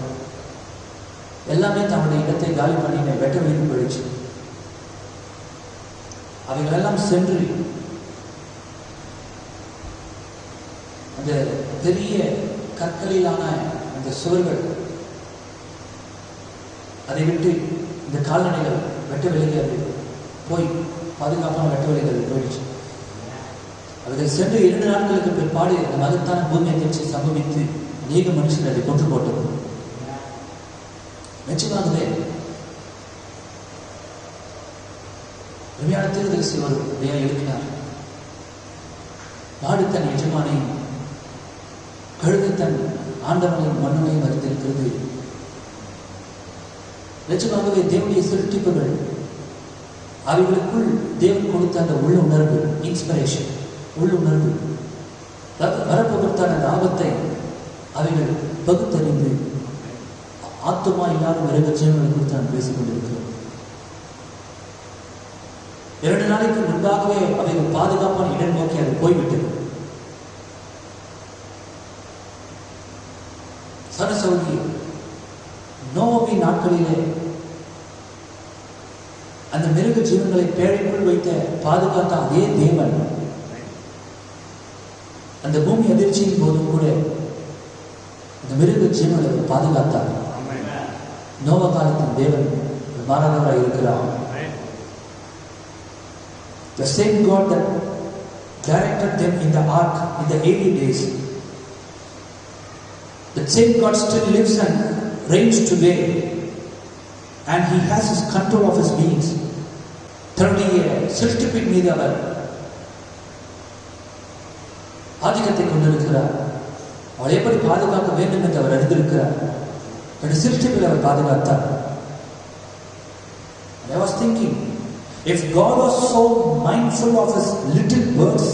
Speaker 1: எல்லாமே தன்னுடைய இடத்தை காலி பண்ணின வெட்ட வெளியில் போயிடுச்சு. அவைகளெல்லாம் சென்று அந்த பெரிய கற்களிலான அந்த சுவர்கள், அதை விட்டு இந்த கால்நடைகள் வெட்ட வெளிகள் போய் பாதுகாப்பான வெட்ட வெளிகள் போயிடுச்சு. அவர்கள் சென்று 2 நாட்களுக்கு பிற்பாடு இந்த மகத்தான பூமி அதிர்ச்சி சம்பவித்து அநேக மனுஷர்கள் அதை கொன்று போட்டது. நிச்சயமாகவே உண்மையான தீர்க்கதரிசி ஒரு எழுப்பினார். மாடு தன் எஜமானையும் கழுகு தன் ஆண்டவனையும் மன்னனையும் அறிந்திருக்கிறது. நிச்சயமாகவே தேவனுடைய சிருஷ்டிப்புகள் அவைகளுக்குள் தேவன் கொடுத்த அந்த உள்ள உணர்வு, இன்ஸ்பிரேஷன், உள்ளுணர்வு, வரப்போகிறதான அந்த ஆபத்தை அவைகள் பகுத்தறிந்து ஆத்துமா இல்லாத மிருக ஜீவன்களை குறித்து நான் பேசிக் கொண்டிருக்கிறோம். 2 நாளைக்கு முன்பாகவே அவைகள் பாதுகாப்பான இடம் நோக்கி அது போய்விட்டது. சனசௌகி நோவாவின் நாட்களிலே அந்த மிருக ஜீவன்களை பேழைக்குள் வைத்த பாதுகாத்த அதே தேவன் அந்த பூமி அதிர்ச்சியின் போதும் கூட இந்த மிருக ஜீவன்களை பாதுகாத்தார். நோவா காலத்தின் தேவன் மாறாதவராய் இருக்கிறார். The same God that directed them in the ark in the early days, that same God still lives and reigns today, and He has His control of His beings. தன்னுடைய சிருஷ்டிப்பின் மீது அவர் ஆதிக்கத்தை கொண்டிருக்கிறார். அவளை எப்படி பாதுகாக்க வேண்டும் என்று அவர் அறிந்திருக்கிறார். தன்னுடைய சிருஷ்டிப்பில் அவர் பாதுகாத்தார். I was thinking, if God was so mindful of His little birds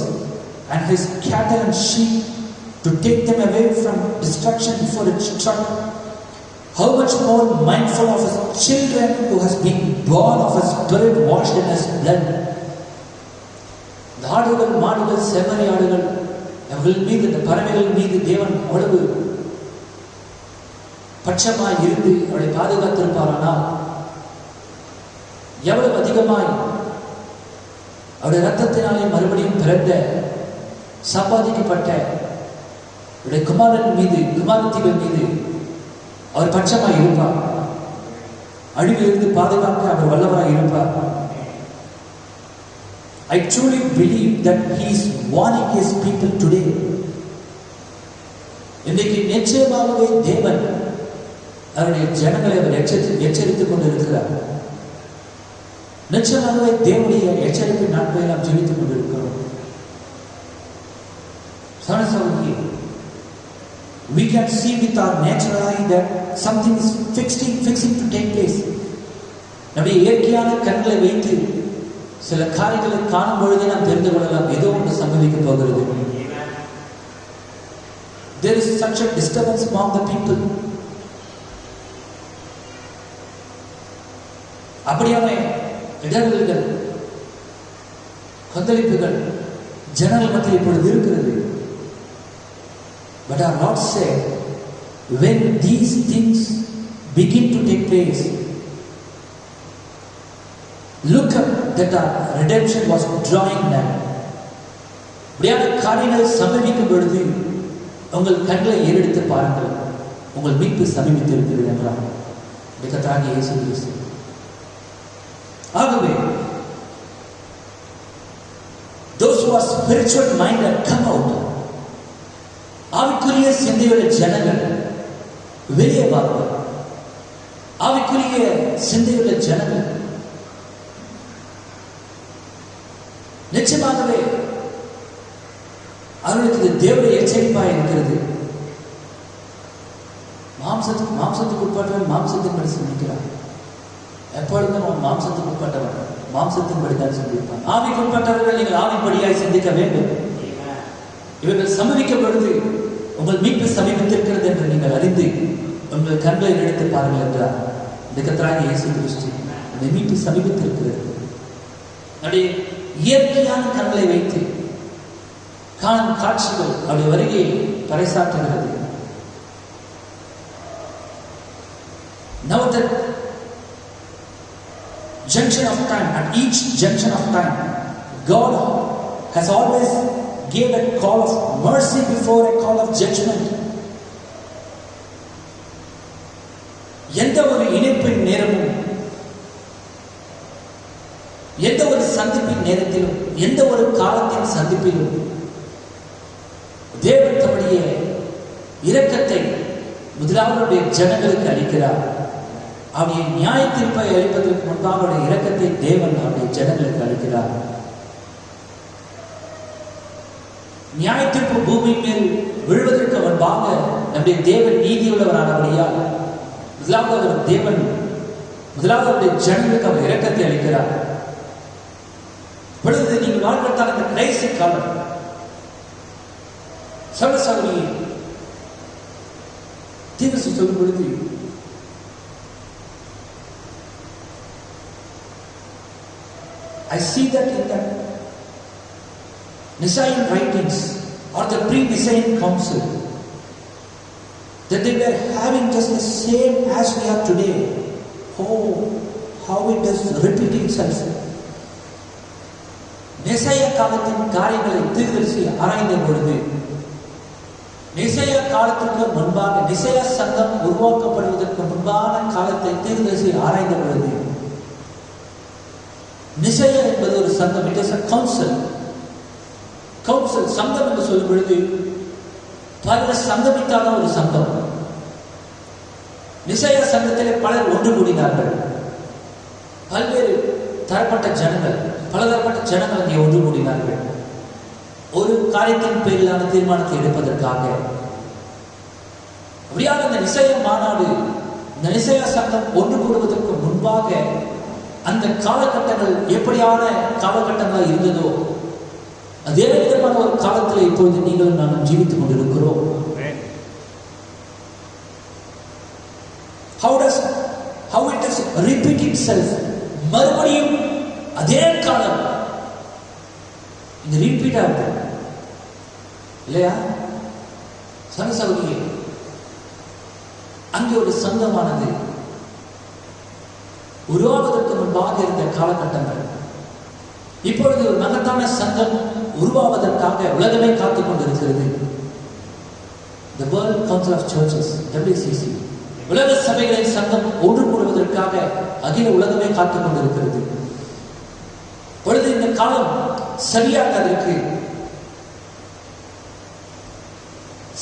Speaker 1: and His cattle and sheep to take them away from destruction before it struck, how much more mindful of His children who has been born of His Spirit washed in His blood. இந்த ஆடுகள், மாடுகள், செம்மறி ஆடுகள், அவர்கள் மீது, இந்த பறவைகள் மீது தேவன் அவ்வளவு பட்சமாய் இருந்து அவளை பாதுகாத்திருப்பாரானால் எவ்வளவு அதிகமாய் அவருடைய ரத்தத்தினாலே மறுபடியும் பிறந்த சம்பாதிக்கப்பட்ட அவருடைய குமாரன் மீது, குமாரத்திகள் மீது அவர் பட்சமாய் இருப்பார். அழிவிலிருந்து பாதுகாக்க அவர் வல்லவராய் இருப்பார். I truly believe that He is warning His people today. இன்றைக்கு நிச்சயமாகவே தேவன் அவருடைய ஜனங்களை அவர் எச்சரித்துக் கொண்டிருக்கிறார். நிச்சயமாகவே தேவனுடைய எச்சரிக்கை நாட்களை நாம் ஜெபித்துக் கொண்டிருக்கிறோம். சனசௌகி, we can see with our natural eye that something is fixing to take place. நம்முடைய இயற்கையான கண்களை வைத்து சில காரியங்களை காணும் பொழுதே நாம் தெரிந்து கொள்ளலாம், ஏதோ ஒன்று சம்பவிக்க போகிறது. There is such a disturbance among the people. அப்படியான இடர்கள், கொந்தளிப்புகள் ஜனங்கள் மத்தியில் இப்பொழுது இருக்கிறது. But our Lord said, when these things begin to take place, look up that our redemption was drawing near. இப்படியான காரியங்கள் சம்பவிக்கும் பொழுது உங்கள் கண்களை ஏறெடுத்து பாருங்கள், உங்கள் மீட்பு சமீபித்து இருக்கிறது என்றார் கர்த்தராகிய இயேசு கிறிஸ்து. ஆகவே those who are spiritual minded come out. ஆவிக்குரிய சிந்தையுள்ள ஜனங்கள் வெளியே வாருங்கள். ஆவிக்குரிய சிந்தையுள்ள ஜனங்கள் நிச்சயமாகவே அவர்களுக்கு இது தேவனுடைய எச்சரிப்பாக இருக்கிறது. மாம்சத்துக்கு உட்பட்டவன் மாம்சத்தின்படி சிந்திக்கிறான். எப்பொழுதும் அவன் மாம்சத்துக்கு உட்பட்டவன் மாம்சத்தின்படி தான் சிந்திப்பான். ஆவிக்கு உட்பட்டவர்கள் நீங்கள் ஆவிப்படியாய் சிந்திக்க வேண்டும். இவர்கள் சம்பவிக்கும் பொழுது உங்கள் மீட்பு சமீபத்திருக்கிறது என்று நீங்கள் அறிந்து உங்கள் கண்களை எடுத்து பாருங்கள் என்றார் இந்த கர்த்தராகிய இயேசு கிறிஸ்து. அந்த மீட்பு சமீபத்திருக்கிறது. நம்முடைய இயற்கையான கண்களை வைத்து காணும் காட்சிகள் அவருடைய வருகையை பறைசாற்றுகிறது. Now the junction of time, at each junction of time, God has always gave a call of mercy before a call of judgment. எந்த ஒரு இணைப்பின் நேரமும், எந்த ஒரு சந்திப்பின் நேரத்திலும், எந்த ஒரு காலத்தின் சந்திப்பிலும் தேவன் தம்முடைய இரக்கத்தை முதலாவது ஜனங்களுக்கு அளிக்கிறார். அவருடைய நியாய தீர்ப்பை அளிப்பதற்கு முன்பாக அவருடைய இரக்கத்தை தேவன் அவருடைய ஜனங்களுக்கு அளிக்கிறார். நியாய தீர்ப்பு பூமி மேல் விழுவதற்கு முன்பாக நம்முடைய தேவன் நீதியுள்ளவரானபடியால் முதலாவது அவர் தேவன் முதலாவது அவருடைய ஜனங்களுக்கு அவர் இரக்கத்தை அளிக்கிறார். பொழுது நீங்கள் வாழ்க்கைத்தான் இந்த கடைசி காலம் சகோதரி தீர்வு சொல்லும் பொழுது I see that in the Nicene writings or the pre-Nicene council that they were having just the same as we are today. Oh, how it does repeat itself. நிசைய காலத்தின் காரியங்களை தீர்க்கதரிசி ஆராய்ந்த பொழுது நிசைய காலத்திற்கு முன்பாக நிசைய சங்கம் உருவாக்கப்படுவதற்கு முன்பான காலத்தை தீர்க்கதரிசி ஆராய்ந்த பொழுது நிசைய என்பது ஒரு சங்கம். It is a council. சங்கம் என்று சொல்லும் பொழுது பலர் சங்கமித்தான ஒரு சங்கம். நிசைய சங்கத்திலே பலர் ஒன்று கூடினார்கள். பல்வேறு தரப்பட்ட ஜனங்கள், பலதரப்பட்ட ஜனங்கள் அங்கே ஒன்று கூடினார்கள் ஒரு காரியத்தின் பேரிலான தீர்மானத்தை எடுப்பதற்காக. அப்படியாக இந்த நிசைய மாநாடு, இந்த நிசைய சங்கம் ஒன்று கூடுவதற்கு முன்பாக அந்த காலகட்டங்கள் எப்படியான காலகட்டங்களாக இருந்ததோ அதே விதமான ஒரு காலத்தில் இப்பொழுது நீங்களும் நானும் ஜீவித்துக் கொண்டிருக்கிறோம். How it does repeat itself. மறுபடியும் அதே காலம் இந்த ரிப்பீட் ஆகுது இல்லையா? சகோதரியே, அங்கே ஒரு சங்கமானது உருவாவதற்கு முன்பாக இருந்த காலகட்டங்கள் இப்பொழுது ஒரு மகத்தான சங்கம் உருவாவதற்காக உலகமே காத்துக் கொண்டிருக்கிறது. The World Council of Churches, WCC, உலக சபைகளின் சங்கம் ஒன்று கூடுவதற்காக அகில உலகமே காத்துக் கொண்டிருக்கிறது. பொழுது இந்த காலம் சரியாக அதற்கு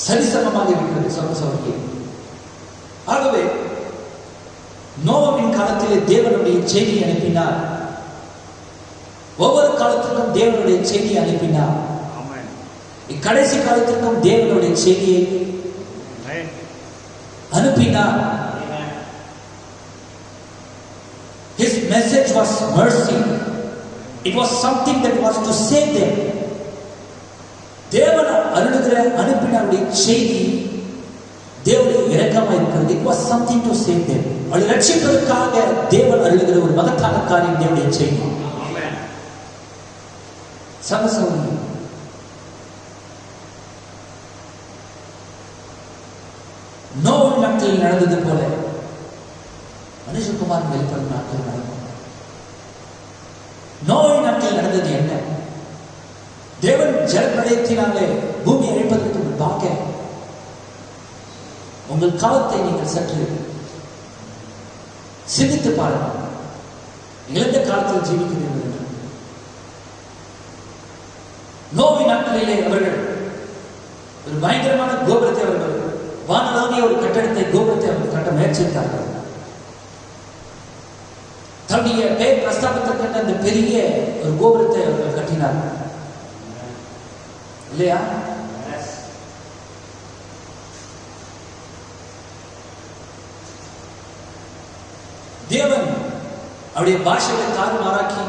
Speaker 1: சரிசமமாக இருக்கிறது சகோதரியே. ஆகவே நோவாவின் காலத்திலே தேவனுடைய செய்தி அனுப்பினார். ஒவ்வொரு காலத்திற்கும் தேவனுடைய செய்தியை அனுப்பினார். இக்கடைசி காலத்திற்கும் தேவனுடைய செய்தியை அனுப்பினார். His message was mercy. It was something that was to save them. தேவன் அருளுகிற அனுப்பினாருடைய செய்தி தேவனுடைய இரக்கமாக இருக்கிறது. It was something to save them. அவளை ரட்சிப்பதற்காக தேவன் அருளுகிற ஒரு மகத்தான காரியம் தேவனுடைய செய்தி. சகோதரி, நோவின் நாட்களில் நடந்தது போல மனுஷகுமார் வெளிப்படும் நாட்கள் நடக்கும். நோவின் நாட்களில் நடந்தது என்ன? தேவன் ஜலப்பிரளயத்தினாலே பூமி அழிப்பதற்கு முன்பாக உங்கள் காலத்தை நீங்கள் சற்று சிந்தித்து பாருங்கள். இழந்த காலத்தில் ஜீவிக்கிறீர்கள் என்று. நோவின் நாட்களிலே அவர்கள் ஒரு பயங்கரமான கோபுரத்தை அவர்கள் வானலாகிய ஒரு கட்டடத்தை கோபுரத்தை அவர்கள் கட்ட முயற்சித்தார்கள். தன்னுடைய பெயர் பிரஸ்தாபத்திற்கு அந்த பெரிய ஒரு கோபுரத்தை அவர்கள் கட்டினார்கள் இல்லையா? தேவன் அவருடைய பாஷையை தாறுமாறாக்கி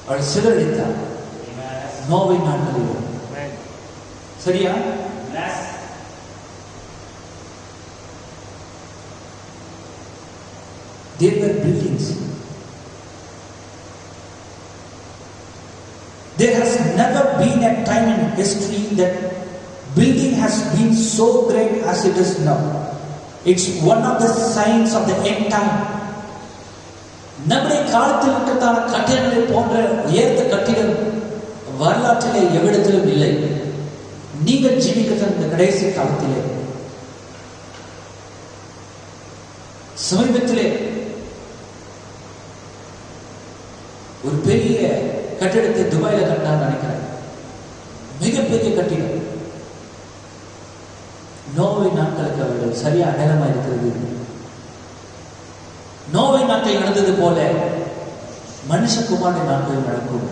Speaker 1: அவரை சிதறடித்தார் நோவின் நாட்களில். சரியா? There were buildings. There has never been a time in history that building has been so great as it is now. It's one of the signs of the end time. நம்முடைய காலத்தில் இருக்கிறதான கட்டிடங்களை போன்ற உயர்ந்த கட்டிடம் வரலாற்றிலே எவ்விடத்திலும் இல்லை. நீங்கள் ஜீவிக்கிற இந்த கடைசி காலத்திலே சமீபத்திலே ஒரு பெரிய கட்டிடத்தை துபாயில கட்டினான்னு நினைக்கிறேன். மிகப்பெரிய கட்டிடம். நோவை நாட்களுக்கு அவர்கள் சரியா அடையாளமா இருக்கிறது. நோவை நாட்கள் நடந்தது போல மனுஷகுமாரனுடைய நாட்கள் நடக்கும்.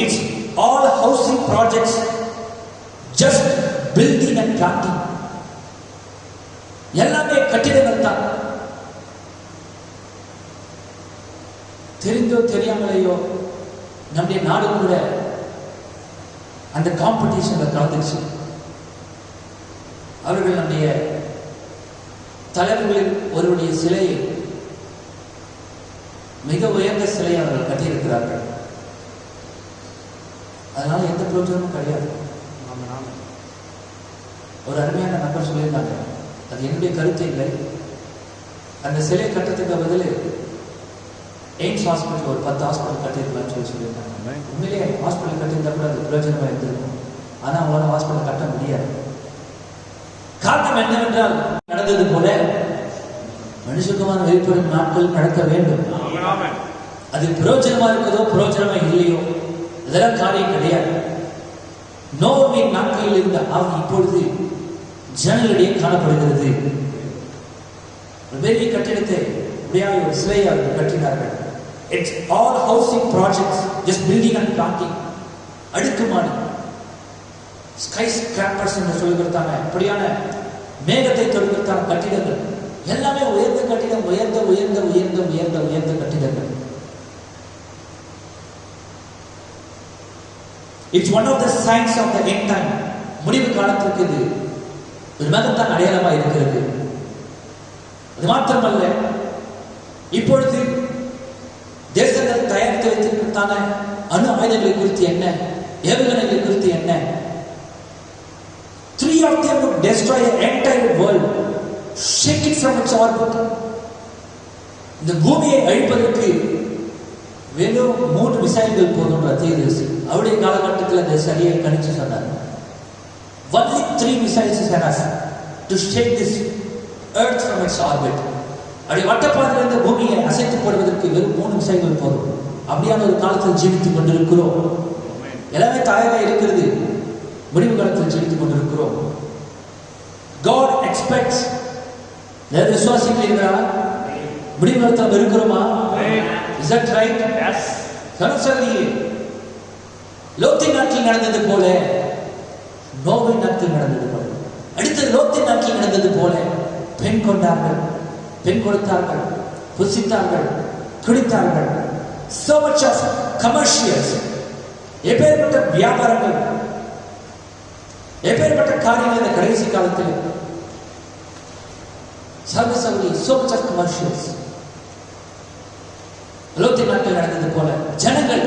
Speaker 1: It's all housing projects, just building and planting. எல்லாமே கட்டிடங்கள் தான். தெரிந்தோ தெரியாமலேயோ நம்முடைய நாடு கூட அந்த காம்படிஷன்ல கலந்துச்சு. அவர்கள் நம்முடைய தலைவர்களில் ஒருவருடைய சிலையை, மிக உயர்ந்த சிலையை அவர்கள் கட்டியிருக்கிறார்கள். அதனால எந்த பிரயோஜனமும் கிடையாது. ஒரு அருமையான நபர் சொல்லியிருந்தாங்க, அது என்னுடைய கருத்து இல்லை, அந்த சிலை கட்டத்துக்கு பதில் எய்ம்ஸ் ஹாஸ்பிட்டல் ஒரு 10 ஹாஸ்பிட்டல் கட்டியிருக்கலாம்னு சொல்லியிருந்தாங்க. உண்மையிலேயே ஹாஸ்பிட்டல் கட்டியிருந்தா கூட அது பிரயோஜனமாக இருந்திருக்கும். ஆனால் அவங்களால ஹாஸ்பிட்டல் கட்ட முடியாது. காரணம் என்னவென்றால், நடந்தது போல மனுஷகுமாரன் வெளிப்படும் நாட்கள் நடக்க வேண்டும். அது பிரயோஜனமா இருக்கிறதோ பிரயோஜனமா இல்லையோ இதெல்லாம் காரியம் கிடையாது. நோவின் நாட்களில் இருந்த ஆவி இப்பொழுது ஜனங்களிடையே காணப்படுகிறது. பெரிய கட்டிடத்தை ஒரு சிலையை அவர்கள் கட்டினார்கள். It's all housing projects, just building and planting. அடுக்குமாடி ஸ்கை ஸ்கிராப்பர்ஸ் என்று சொல்லுகிறதான அப்படியான மேகத்தை தொடுகிறதான கட்டிடங்கள் எல்லாமே உயர்ந்த கட்டிடம், உயர்ந்த உயர்ந்த உயர்ந்த உயர்ந்த உயர்ந்த கட்டிடங்கள். It's one of the signs of the end time. முடிவு காலத்திற்கு இது ஒரு மகத்தான் அடையாளமாக இருக்கிறது. அது மாத்திரமல்ல, இப்பொழுது தேசங்கள் தயாரித்து வைத்திருக்கிறதான அணு ஆயுதங்களை குறித்து என்ன, ஏவுகணைகளை குறித்து என்ன, 3 of them would destroy the entire world, shake it from its orbit. இந்த பூமியை அழிப்பதற்கு வெறும் 3 மிசைல்கள் போதும். தீர்வு அவருடைய காலகட்டத்தில் அதை சரியாக கணிச்சு சொன்னார். Only 3 missiles is enough to shake this earth from its orbit. அப்படி வட்டப்பாதையில் இருந்த பூமியை அசைத்து போடுவதற்கு வெறும் 3 மிசைல்கள் போதும். அப்படியான ஒரு காலத்தில் ஜீவித்துக் கொண்டிருக்கிறோம். எல்லாமே தயாராக இருக்கிறது. முடிவு காலத்தில் ஜீவித்துக் கொண்டிருக்கிறோம். God expects. விசுவாசிக்கிறீர்களா? முடிவு காலத்தில் இருக்கிறோமா? Is that right? Yes. கனசரியே லோத்தின் நாட்கள் நடந்தது போல நோவின் நாட்கள் நடந்தது போல, அடுத்து லோத்தின் நாட்கள் நடந்தது போல பெண் கொண்டார்கள், பெண் கொடுத்தார்கள், புசித்தார்கள், குடித்தார்கள். So much of commercials. எப்பேற்பட்ட வியாபாரங்கள், எப்பேற்பட்ட காரியங்கள் இந்த கடைசி காலத்தில். சர்வசவரி so much of commercials. லோத்தின் நாட்கள் நடந்தது போல ஜனங்கள்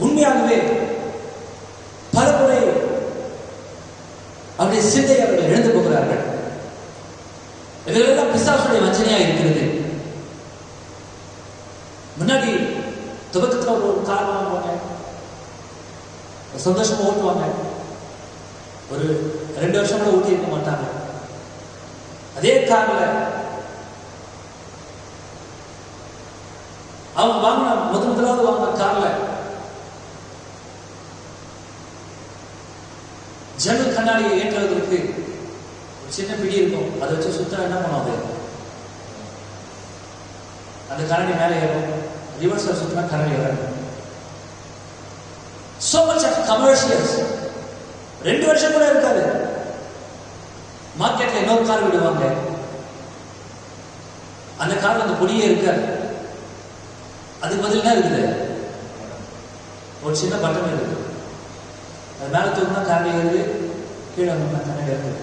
Speaker 1: உண்மையாகவே பலமுறை அவருடைய சிந்தை அவர்கள் எழுந்து போகிறார்கள். இவைகளெல்லாம் பிசாசுடைய வஞ்சனையா இருக்கிறது. முன்னாடி துவக்கத்தில் ஒரு கார் வாங்குவாங்க, சந்தோஷமா ஓட்டுவாங்க, ஒரு 2 வருஷம் கூட ஓட்டி இருக்க மாட்டாங்க. அதே கார்ல அவங்க வாங்கின முதலாவது வாங்கின கார்ல ஜன்னல் கண்ணாடியை ஏற்றுவதற்கு ஒரு சின்ன பிடி இருக்கும். அதை வச்சு சுத்தம் என்ன பண்ணுவாங்க, அந்த கண்ணாடி மேலே ஏறும், ரிவர்ஸ்ல சுத்தினா கண்ணாடி வரும். So much of commercials. 2 வருஷம் கூட இருக்காது, மார்க்கெட்ல இன்னொரு கார் விடுவாங்க. அந்த கார் அந்த பொடியே இருக்காது. அதுக்கு பதில் என்ன இருக்குது, ஒரு சின்ன பட்டன் இருக்குது. அது மேலே தூக்கினா கண்ணாடி ஏறுது, கீழே கண்ணாடி இருக்குது.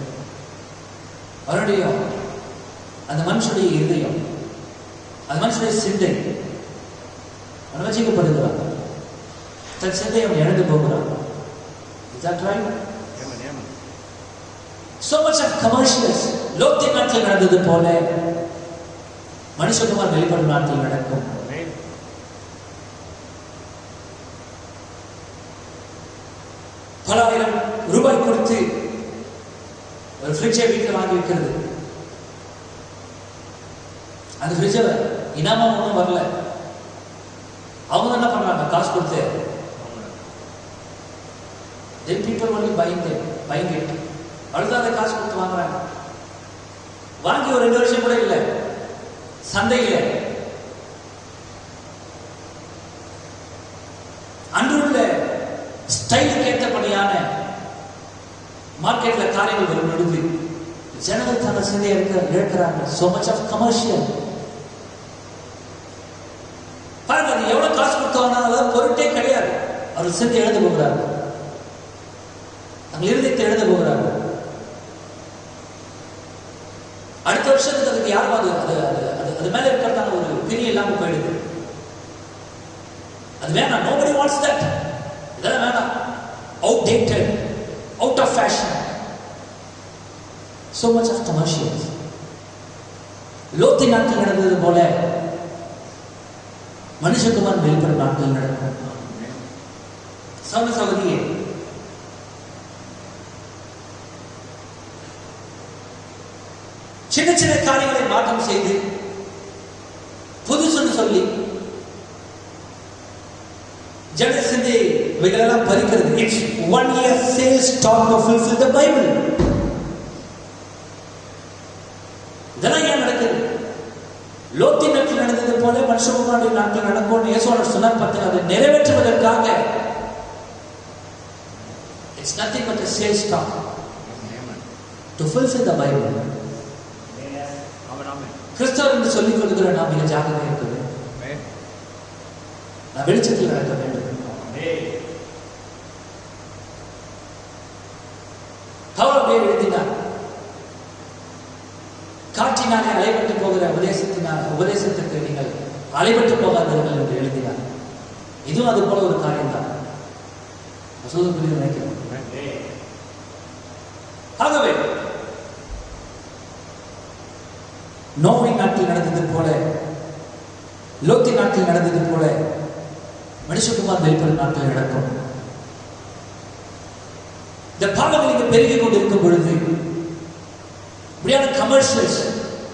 Speaker 1: மறுபடியும் அந்த மனுஷனுடைய இதயம், அந்த மனுஷனுடைய சிந்தை அனுமதிக்கப்படுகிறாங்க. தன் சிந்தையை அவன் இழந்து போகிறான். Is that right? So much of commercials. லோத்தின் நாட்டில் நடந்தது போல மனுஷகுமார் வெளிப்படும் நாட்டில் நடக்கும். பல ஆயிரம் ரூபாய் கொடுத்து ஒரு ஃப்ரிட்ஜை வீட்டில் வாங்கி வைக்கிறது. அந்த ஃப்ரிட்ஜை இனாமா ஒன்றும் வரல. அவங்க என்ன பண்றாங்க? காசு கொடுத்து then people only buying it. அழுதாத காசு கொடுத்து வாங்குறாங்க. வாங்கி ஒரு 2 வருஷம் கூட இல்லை, சந்தையில் அன்றுள்ள ஸ்டைலுக்கு ஏற்றபடியான மார்க்கெட்ல காரியங்கள் வரும் பொழுது ஜனங்கள் தன்னை சிந்தையை இழக்கிறாங்க. so much of commercial. பாருங்க, அது எவ்வளவு காசு கொடுத்தவனால பொருட்டே கிடையாது. அவர் சிந்தை எழுத போகிறார், தங்கள் இருதயத்தை எழுத போகிறார். அடுத்த வருஷத்துக்கு அதுக்கு யாரும் அது மேல இருக்கிறதான ஒரு பிரிய இல்லாம போயிடுது. அது வேணாம். nobody wants that. இதெல்லாம் வேணாம். outdated, out of fashion. so much of commercials. லோத்தின் நாட்டில் நடந்தது போல மனுஷகுமார் வெளிப்படும் நாட்கள் நடக்கும். சகோதர சகோதரியே, சின்ன சின்ன காரியங்களை மாற்றம் செய்து புதுசுன்னு சொல்லி ஜன சிந்தை இவைகளெல்லாம் பறிக்கிறது. It's 1 year sales talk to fulfill the Bible. இதெல்லாம் ஏன் நடக்குது? லோத்தின் நாட்டில் நடந்தது போல மனுஷகுமாருடைய நாட்டில் நடக்கும் இயேசுவானவர் சொன்னார். பார்த்தீங்கன்னா அதை நிறைவேற்றுவதற்காக it's nothing but a sales talk to fulfill the Bible. கிறிஸ்தவர் என்று சொல்லிக் கொள்கிற நாம் மிக ஜாக்கிரதையாக இருக்க வேண்டும். நான் வெளிச்சத்தில் நடக்க வேண்டும். பவுல் எழுதினார், காற்றினாலே அலைபட்டு போகிற உபதேசத்திற்கு நீங்கள் அலைபட்டு போகாதீர்கள் என்று எழுதினார். இதுவும் அது போல ஒரு காரியம் தான். நினைக்கிறேன். ஆகவே நோவின் நாட்டில் நடந்தது போல லோத்தின் நாட்டில் நடந்தது போல மனுஷகுமார் வெளிப்படும் நாட்டில் நடக்கும். இந்த பாவங்கள் இங்கு பெருகிக் கொண்டிருக்கும் பொழுது இப்படியான கமர்ஷியல்ஸ்,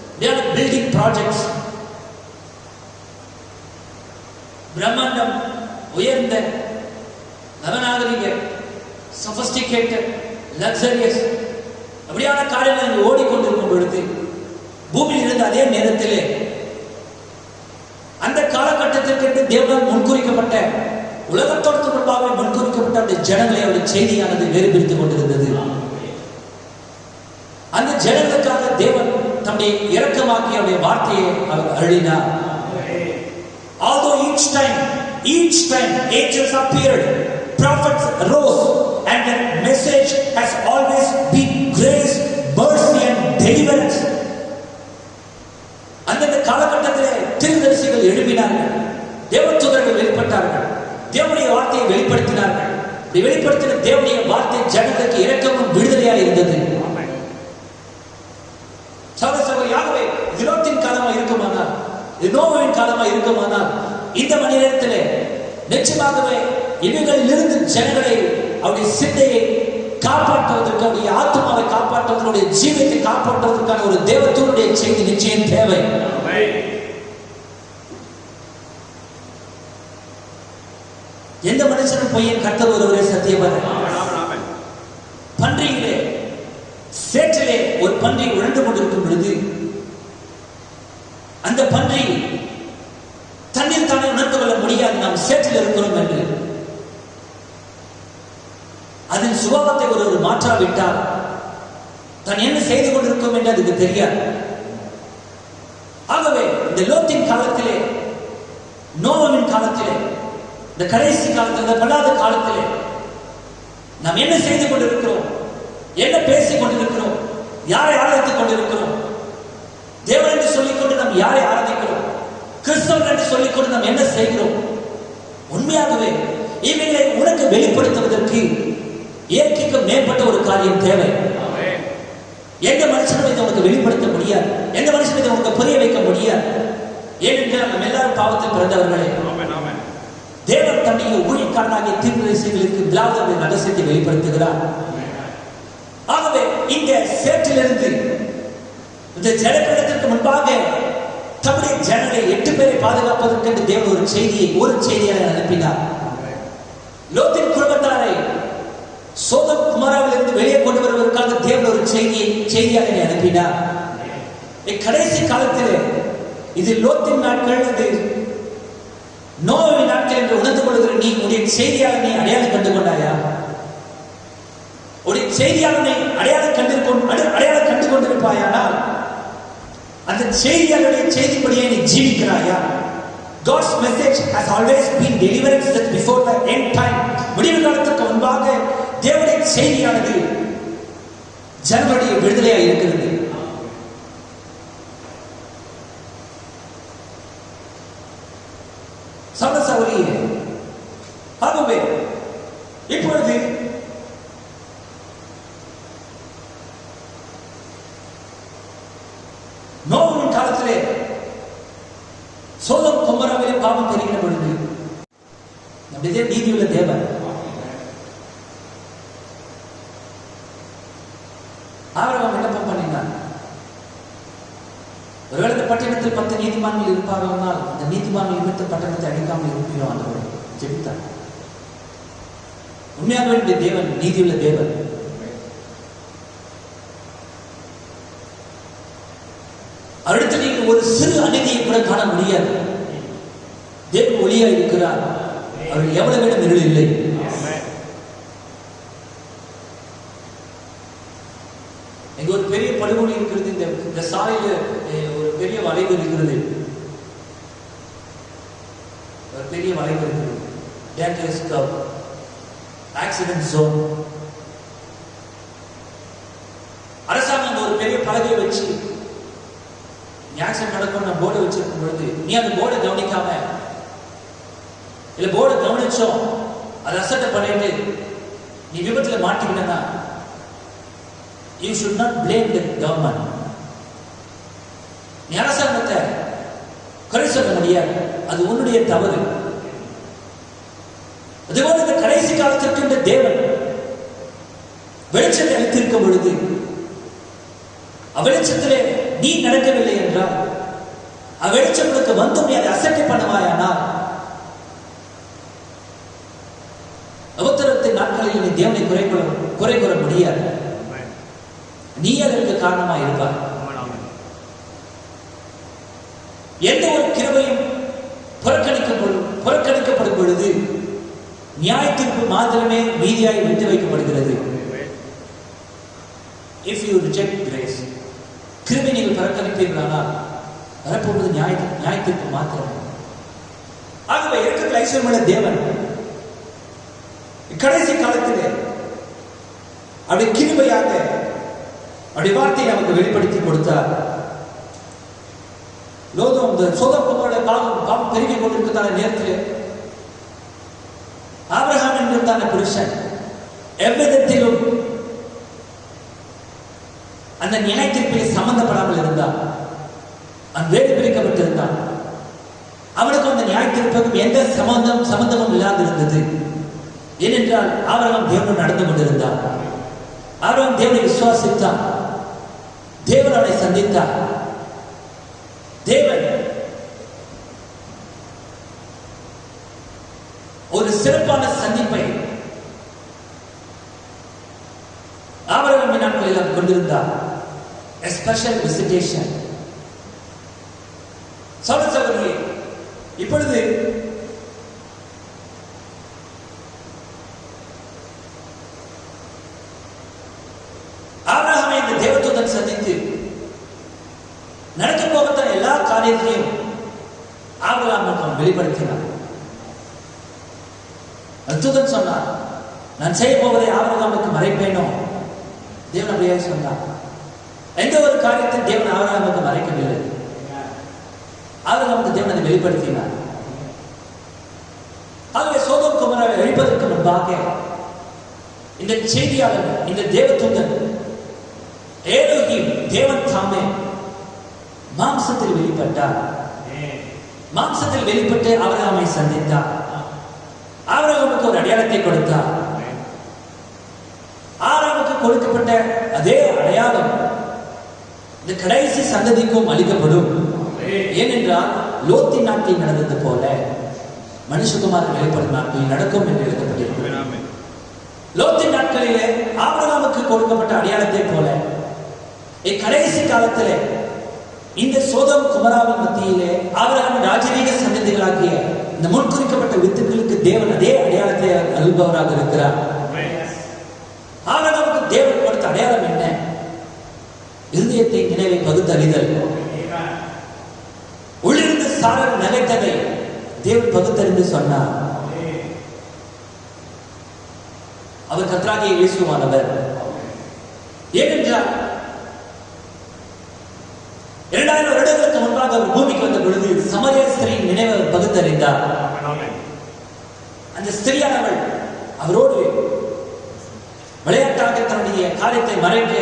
Speaker 1: இப்படியான பில்டிங் ப்ராஜெக்ட்ஸ், பிரம்மாண்டம், உயர்ந்த நவநாகரிக, சொபிஸ்டிகேட்டட், லக்ஸரியஸ் அப்படியான காரியங்கள் இங்கு ஓடிக்கொண்டிருக்கும் பொழுது பூமியில் இருந்த அதே நேரத்திலே அந்த காலகட்டத்திற்கு தேவனால் முன்குறிக்கப்பட்ட, உலகத்தோடு முன்பாக முன்குறிக்கப்பட்ட அந்த ஜனங்களை அவருடைய செய்தியானது வேறு பிரித்துக் கொண்டிருந்தது. அந்த ஜனங்களுக்காக தேவன் தம்முடைய இரக்கமாக்கி அவருடைய வார்த்தையை அவர் அருளினார். Although each time angels appeared, prophets rose, and the message has always been grace, mercy and deliverance. அந்த காலகட்டத்திலே தீர்க்கதரிசிகள் எழுப்பினார்கள், தேவதூதர்கள் வெளிப்பட்டார்கள், தேவனுடைய வார்த்தையை வெளிப்படுத்தினார்கள். வெளிப்படுத்தின தேவனுடைய வார்த்தை ஜனங்களுக்கு இரக்கமும் விடுதலையாக இருந்தது. சகோதரர்களே, விரோத்தின் காலமா இருக்குமானால், நோவின் காலமா இருக்குமானால், இந்த மணி நேரத்திலே நிச்சயமாகவே இவைகளில் இருந்து ஜனங்களை அவருடைய சிந்தையை காப்பாற்றுவதற்கு, அவருடைய ஆத்மாவை காப்பாற்றுவதற்குடைய ஜீவத்தை காப்பாற்றுவதற்கான ஒரு தேவதூதனுடைய செய்தி நிச்சயம் தேவை. எந்த மனுஷனும் பொய்யன் கர்த்தர் ஒருவரே சத்தியவர். பன்றியிலே சேற்றிலே ஒரு பன்றி உழண்டு கொண்டிருக்கும் பொழுது அந்த பன்றி தண்ணீர் தானே உணர்ந்து கொள்ள முடியாது நாம் சேற்றில் இருக்கிறோம் என்று. அதன் சுபாவத்தை ஒரு மாற்றாவிட்டால் தான் என்ன செய்து கொண்டிருக்கும் என்று அதுக்கு தெரியாது. ஆகவே இந்த லோத்தின் காலத்திலே, நோவாவின் காலத்திலே, இந்த கடைசி காலத்தில், இந்த படாத காலத்திலே நாம் என்ன செய்து கொண்டிருக்கிறோம், என்ன பேசிக் கொண்டிருக்கிறோம், யாரை ஆராதித்துக் கொண்டிருக்கிறோம், தேவன் என்று சொல்லிக்கொண்டு நாம் யாரை ஆராதிக்கிறோம், கிறிஸ்தவன் என்று சொல்லிக்கொண்டு நாம் என்ன செய்கிறோம்? உண்மையாகவே
Speaker 4: இவைகளை உனக்கு வெளிப்படுத்துவதற்கு இயற்கைக்கு மேம்பட்ட ஒரு காரியம் தேவை. எந்த மனுஷனும் இதை உனக்கு வெளிப்படுத்த முடியாது, எந்த மனுஷனும் இதை உனக்கு புரிய வைக்க முடியாது. ஏனென்றால் நம்ம எல்லாரும் பாவத்தில் பிறந்தவர்களே. தேவன் தன்னுடைய ஊழியக்காரனாகிய தீர்க்கதரிசிகளுக்கு விலாவுடைய ரகசியத்தை வெளிப்படுத்துகிறார். ஆகவே இந்த சேற்றிலிருந்து இந்த ஜனப்பீடத்திற்கு முன்பாக தம்முடைய ஜனங்களை 8 பேரை பாதுகாப்பதற்கு என்று தேவன் ஒரு செய்தியை அனுப்பினார். லோத்தின் குடும்பத்தாரை சோதம் குமாராவிலிருந்து வெளியே கொண்டு வருவதற்காக தேவன் ஒரு செய்தியாக அனுப்பினார். கடைசி காலத்தில் இது லோத்தின் நாட்கள், இது நோவின் நாட்கள் என்று உணர்ந்து கொள்கிற நீ உடைய செய்தியாக நீ அடையாளம் கண்டு கொண்டாயா? உடைய செய்தியாளனை அடையாளம் கண்டு கொண்டிருப்பாயானால் அந்த செய்தியாளருடைய செய்திப்படியே நீ ஜீவிக்கிறாயா? God's message has always been deliverance that before the end time. முடிவு காலத்துக்கு முன்பாக தேவனுடைய செய்தியானது ஜனங்களுடைய விடுதலையாக இருக்கிறது. சமசவரியே. ஆகவே இப்பொழுது நோவின் காலத்திலே சோதம் குமாராவிலே பாவம் பெருகின பொழுது நம்முடைய நீதியுள்ள தேவன் ஆபிரகாம் விண்ணப்பம் பண்ணினார். ஒருவேளை இந்த பட்டணத்தில் 10 நீதிமான்கள் இருப்பார்கள், அந்த நீதிமான்கள் நிமித்த பட்டணத்தை அழிக்காமல் இருப்பீரோ ஆண்டவரே ஜெபித்தார். உண்மையாகவே தேவன் நீதியுள்ள தேவன். அவரிடத்தில் நீங்கள் ஒரு சிறு அநீதியை கூட காண முடியாது. தேவன் ஒளியா இருக்கிறார். அவர் எவ்வளவு விட இருள் இல்லை. இங்க ஒரு பெரிய படுகொலை இருக்கிறது. இந்த சாலையில ஒரு பெரிய வளைவு இருக்கிறது. ஒரு பெரிய வளைவு இருக்கிறது. Dangerous curve, accident zone. அரசாங்கம் ஒரு பெரிய பலகை வச்சு ஆக்சிடென்ட் நடக்கும் போர்டை வச்சிருக்கும் பொழுது நீ அந்த போர்டை கவனிக்காம இல்ல போர்டை கவனிச்சோம் அதை அசட்டை பண்ணிட்டு நீ விபத்துல மாட்டிக்கிட்டா you should not blame the government. நீ அரசாங்கத்தை குறை சொல்ல முடியாது, அது உன்னுடைய தவறு. அதுபோல இந்த கடைசி காலத்திற்கு இந்த தேவன் வெளிச்சத்தை அளித்திருக்கும் பொழுது அவ்வெளிச்சத்திலே நீ நடக்கவில்லை என்றால் அவ்வெளிச்சங்களுக்கு வந்து நீ அதை அசட்டை பண்ணுவாயானால் அவசரத்தின் நாட்களில் நீ தேவனை குறை கூற முடியாது. நீ அதற்கு காரணமாக இருப்பார். எந்த ஒரு கிருபையும் புறக்கணிக்கப்படும் பொழுது நியாய தீர்ப்பு மாத்திரமே மீதியாய் விட்டு வைக்கப்படுகிறது. If you reject grace, கிருபை நீங்கள் புறக்கணிப்பீர்களானால் வரப்போவது நியாய தீர்ப்பு மாத்திரமே. ஆகவே இருக்கிற ஐஸ்வர்யமுள்ள தேவன் கடைசி காலத்திலே அப்படி கிருபையாக அப்படி வார்த்தையை நமக்கு வெளிப்படுத்தி கொடுத்தார். சோதோமுடைய பாவம் பெருகிக் கொண்டிருக்கிற நேரத்தில் ஆபிரகாம் என்கிற புருஷன் எவ்விதத்திலும் அந்த நியாய தீர்ப்பில் சம்பந்தப்படாமல் இருந்தான். அவன் வேறு பிரிக்கப்பட்டிருந்தான். அவனுக்கும் அந்த நியாய தீர்ப்புக்கும் எந்த சம்பந்தமும் இல்லாது இருந்தது. ஏனென்றால் ஆபிரகாம் தேவனோடு நடந்து கொண்டிருந்தான். ஆபிரகாம் தேவனை விசுவாசித்தான். தேவன் அவனை சந்தித்தார். தேவன் ஒரு சிறப்பான சந்திப்பை ஆபிரகாமின் நாட்களில் கொண்டிருந்தார். A special visitation. சகோதரர்களே, இப்பொழுது ஆபிரகாமை இந்த தேவதூதன் சந்தித்து நடக்க போகிற எல்லா காரியத்தையும் ஆபிரகாமுக்கு வெளிப்படுத்தினார். தூதன் சொன்னார், நான் செய்ய போவதை ஆபிரகாமுக்கு மறைப்பேனோ? தேவன் அப்படியே சொன்னார். எந்த ஒரு காரியத்தை தேவன் ஆபிரகாமுக்கு மறைக்கவில்லை. ஆபிரகாமுக்கு தேவன் அதை வெளிப்படுத்தினார். ஆகவே சோதோம் குமாராவை முன்பாக இந்த செய்தியாளர், இந்த தேவதூதன் ஏலோகிம் தேவன் தாமே மாம்சத்தில் வெளிப்பட்டார். மாம்சத்தில் வெளிப்பட்டு ஆபிரகாமை சந்தித்தார். ஆபிரகாமுக்கு ஒரு அடையாளத்தை கொடுத்தார். ஆபிரகாமுக்கு கொடுக்கப்பட்ட அதே அடையாளம் இந்த கடைசி சந்ததிக்கும் அளிக்கப்படும். ஏனென்றால் லோத்தின் நாட்டில் நடந்தது போல மனுஷகுமாரன் வெளிப்படும் நாட்களில் நடக்கும் என்று எழுதப்பட்டிருக்கிறது. லோத்தின் நாட்களிலே ஆபிரகாமுக்கு கொடுக்கப்பட்ட அடையாளத்தை போல கடைசி காலத்திலே இந்த சோதோம் குமராவின் மத்தியிலே ஆபிரகாமின் ராஜரீக சந்ததிகளாகிய இந்த முன்குறிக்கப்பட்ட வித்துக்களுக்கு தேவன் அதே அடையாளத்தை அல்பவராக இருக்கிறார். ஆபிரகாமுக்கு தேவன் கொடுத்த அடையாளம் என்ன? இருதயத்தை நினைவை பகுத்தறிதல். உள்ளிருந்து சாரல் நகைத்ததை தேவன் பகுத்தறிந்து சொன்னார். அவர் கர்த்தராகிய இயேசுவானவர். ஏனென்றால் 2000 வருடங்களுக்கு முன்பாக அவர் பூமிக்கு வந்த பொழுது சமரிய ஸ்திரீயின் நினைவை பகுத்தறிந்தார். அந்த ஸ்திரீயானவள் அவரோடு விளையாட்டாக தன்னுடைய காரியத்தை மறைக்க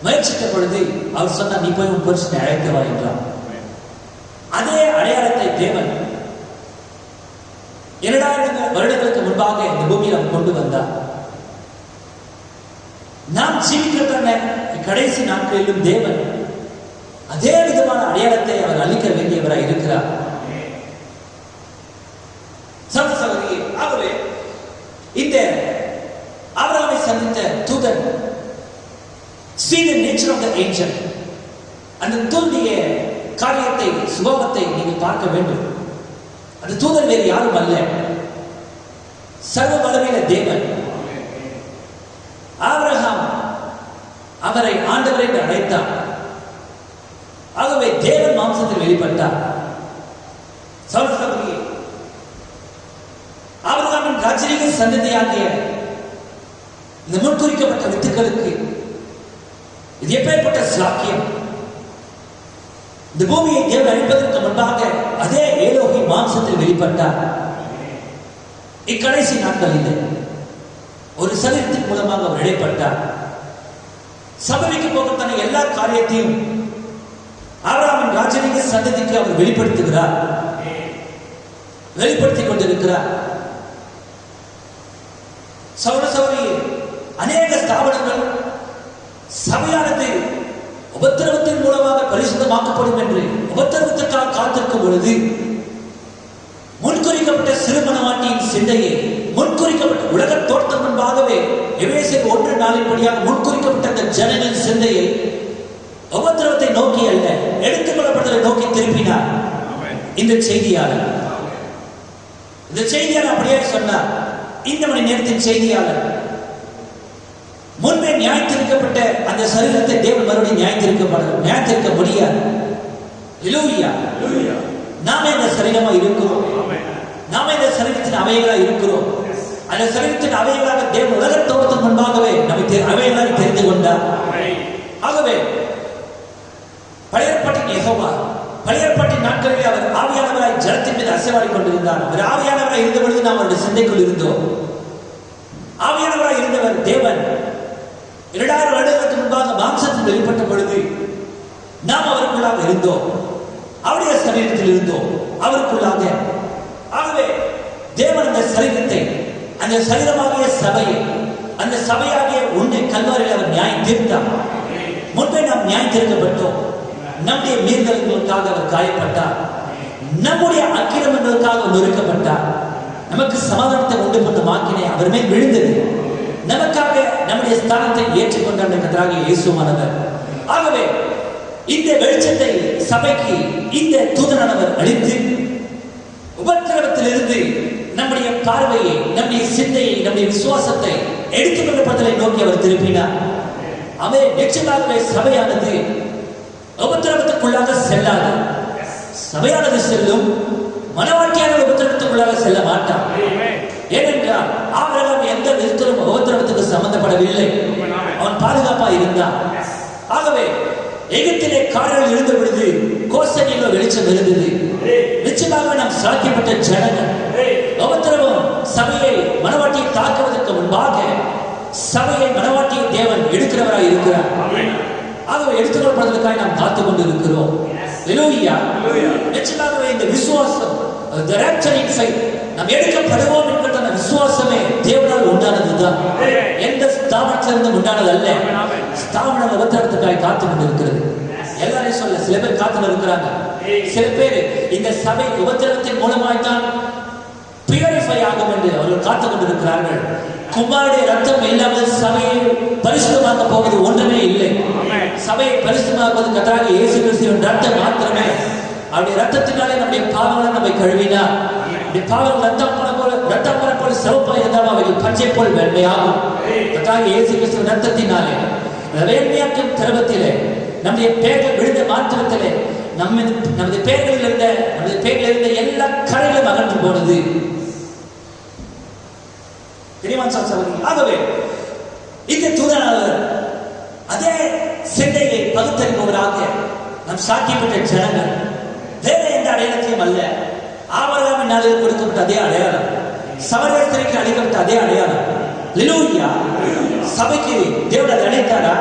Speaker 4: முயற்சித்த பொழுது அவர் சொன்னார், நீ போய் உன் புருஷனை அழைத்து வா என்றார். அதே அடையாளத்தை தேவன் 2000 வருடங்களுக்கு முன்பாக இந்த பூமியில் அவர் கொண்டு வந்தார். நாம் ஜீவிக்கிற கடைசி நாட்களிலும் தேவன் அதே விதமான அடையாளத்தை அவர் அளிக்க வேண்டியவராய் இருக்கிறார். சகோதரி, ஆகவே இந்த ஆபிரகாமை சந்தித்த தூதன் see the nature of the angel, அந்த தூதனுடைய காரியத்தை, சுபாவத்தை நீங்கள் பார்க்க வேண்டும். அந்த தூதன் வேறு யாரும் அல்ல, சர்வ வல்லமையுள்ள தேவன். ஆபிரகாம் அவரை ஆண்டவர் என்று அழைத்தார். ஆகவே தேவன் மாம்சத்தில் வெளிப்பட்டார். சகோதரி, ஆபிரகாமின் ராஜரீக சந்ததியாகிய இந்த முன்குறிக்கப்பட்ட வித்துக்களுக்கு இது எப்பேற்பட்ட சாக்கியம்! இந்த பூமியை தேவன் அழிப்பதற்கு முன்பாக அதே ஏலோகி மாம்சத்தில் வெளிப்பட்டார். இக்கடைசி நாட்களில் ஒரு சரீரத்தின் மூலமாக அவர் இடைப்பட்டார். சபைக்கு போகத்தான எல்லா காரியத்தையும் ஆபிரகாமின் ராஜரீக சந்ததிக்கு அவர் வெளிப்படுத்துகிறார், வெளிப்படுத்திக் கொண்டிருக்கிறார். சகோதரி, அநேக ஸ்தாபனங்கள் சபையானது உபத்திரவத்தின் மூலமாக பரிசுத்தமாக்கப்படும் என்று உபத்திரவத்திற்காக காத்திருக்கும் பொழுது முன்குறிக்கப்பட்ட சிறுமணவாட்டியின் சிந்தையை, முன்குறிக்கப்பட்ட உலக தோற்றம் முன்பாகவே எபேசியர் 1:4 படியாக முன்குறிக்கப்பட்ட அந்த ஜனங்களின் சிந்தையை உபத்திரவத்தை நோக்கி அல்ல, எடுத்துக் கொள்ளப்பட்டதை நோக்கி திருப்பினார். இந்த செய்தியாளர் அப்படியே சொன்னார். இந்த மணி நேரத்தின் செய்தியாளர் முன்பே நியாயத்திருக்கப்பட்ட அந்த சரீரத்தை தேவன் மறுபடியும் நியாயத்திருக்க முடியாது. நாம இந்த சரீரமா இருக்கிறோம், நாம இந்த சரீரத்தின் அவைகளா இருக்கிறோம். அந்த சரீரத்தின் அவைகளாக தேவன் உலக தோற்றத்தின் முன்பாகவே நம்மை அவைகளாக தெரிந்து கொண்டார். ஆகவே பழைய ஏற்பாட்டின் யெகோவா, பழைய ஏற்பாட்டின் நாட்களில் அவர் ஆவியானவராய் ஜலத்தின் மீது அசைவாடிக் கொண்டிருந்தார். அவர் ஆவியானவராய் இருந்த பொழுது நாம் அவருடைய சிந்தைக்குள் இருந்தோம். ஆவியானவராய் இருந்தவர் தேவன் 2000 வருடங்களுக்கு முன்பாக மாம்சத்தில் வெளிப்பட்ட பொழுது நாம் அவருக்குள்ளாக இருந்தோம், அவருடைய சரீரத்தில் இருந்தோம், அவருக்குள்ளாக. ஆகவே தேவன் அந்த சரீரத்தை, அந்த சரீரமாகிய சபையை, அந்த சபையாகிய உன்னை கல்வாரில் அவர் நியாயம் தீர்த்தார். முன்பே நாம் நியாயம் தீர்க்கப்பட்டோம். நம்முடைய மீறுதல்களுக்காக அவர் காயப்பட்டார், நம்முடைய அக்கிரமங்களுக்காக நொறுக்கப்பட்டார். நமக்கு சமாதானத்தை உண்டு பண்ண மாக்கினை அவர் மேல் விழுந்தது. நமக்காக நம்முடைய ஸ்தானத்தை ஏற்றுக்கொண்ட கர்த்தராகிய இயேசுவானவர். ஆகவே இந்த வெளிச்சத்தை சபைக்கு இந்த தூதனானவர் அளித்து உபத்திரவத்திலிருந்து நம்முடைய பார்வையை, நம்முடைய சிந்தையை, நம்முடைய விசுவாசத்தை எடுத்துக்கொள்ளப்பட்டதை நோக்கி அவர் திருப்பினார். அவை நிச்சயமாகவே சபையானது உபத்திரவத்துக்குள்ளாக செல்லாது. சபையானது செல்லும், மனவாட்டியான உபத்திரவத்துக்குள்ளாக செல்ல மாட்டார். ஏனென்றால் ஆபிரகாம் எந்த விதத்திலும் உபத்திரவத்துக்கு சம்பந்தப்படவில்லை, அவன் பாதுகாப்பா இருந்தான். ஆகவே எகிப்திலே காடுகள் இருந்த பொழுது கோசனிலோ வெளிச்சம் இருந்தது. நிச்சயமாக நாம் சாத்தியப்பட்ட ஜனங்கள். உபத்திரவம் சபையை, மனவாட்டியை தாக்குவதற்கு முன்பாக சபையை மனவாட்டியை தேவன் எடுக்கிறவராய் இருக்கிறார். ஆகவே எடுத்துக்கொள்வதற்காக நாம் காத்துக் கொண்டு இருக்கிறோம். நிச்சயமாகவே இந்த விசுவாசம், the rapturing faith, நாம் எடுக்கப்படுவோம் என்கிற அந்த விசுவாசமே தேவனால் உண்டானதுதான். எந்த ஸ்தாபனத்திலிருந்து உண்டானது அல்ல. ஸ்தாபனம் உபத்திரவத்துக்காக காத்துக் கொண்டு இருக்கிறது. எல்லாரையும் சொல்ல, சில பேர் காத்துல இருக்கிறாங்க. சில பேர் இந்த சபை உபத்திரவத்தின் மூலமாய்தான் பியூரிஃபை ஆகும் என்று அவர்கள் காத்துக் கொண்டிருக்கிறார்கள். குமாரனுடைய ரத்தம் இல்லாமல் சபையை பரிசுத்தமாக்க போவது ஒன்றுமே இல்லை. சபையை பரிசுத்தமாக்குவது கர்த்தராகிய இயேசு கிறிஸ்துவின் ரத்தம் மாத்திரமே. அவருடைய ரத்தத்தினாலே நம்முடைய பாவங்களை நம்மை கழுவினார். நம்முடைய பாவங்கள் ரத்தம் போல சிவப்பாக இருந்தாலும் அவைகள் பச்சை போல் வெண்மையாகும். கர்த்தராகிய இயேசு கிறிஸ்துவின் ரத்தத்தினாலே வெண்மையாக்கும் திரவத்திலே நம்முடைய பெயர்கள் விழுந்த மாத்திரத்திலே நமது பெயர்களில் இருந்த எல்லா கரைகளும் அகன்று போனது. ஆகவே இந்த தூதனாளர் அதே சிந்தையை பகுத்தறிபவராக நம் சாட்சியப்பட்ட ஜனங்கள் வேற எந்த அடையாளத்தையும் அல்ல. ஆபிரகாமின் நாளில் கொடுக்கப்பட்ட அதே அடையாளம், சமரஸ்தரிக்கு அளிக்கப்பட்ட அதே அடையாளம். ஹல்லேலூயா. சபைக்கு தேவன் அதை அளித்தாரா?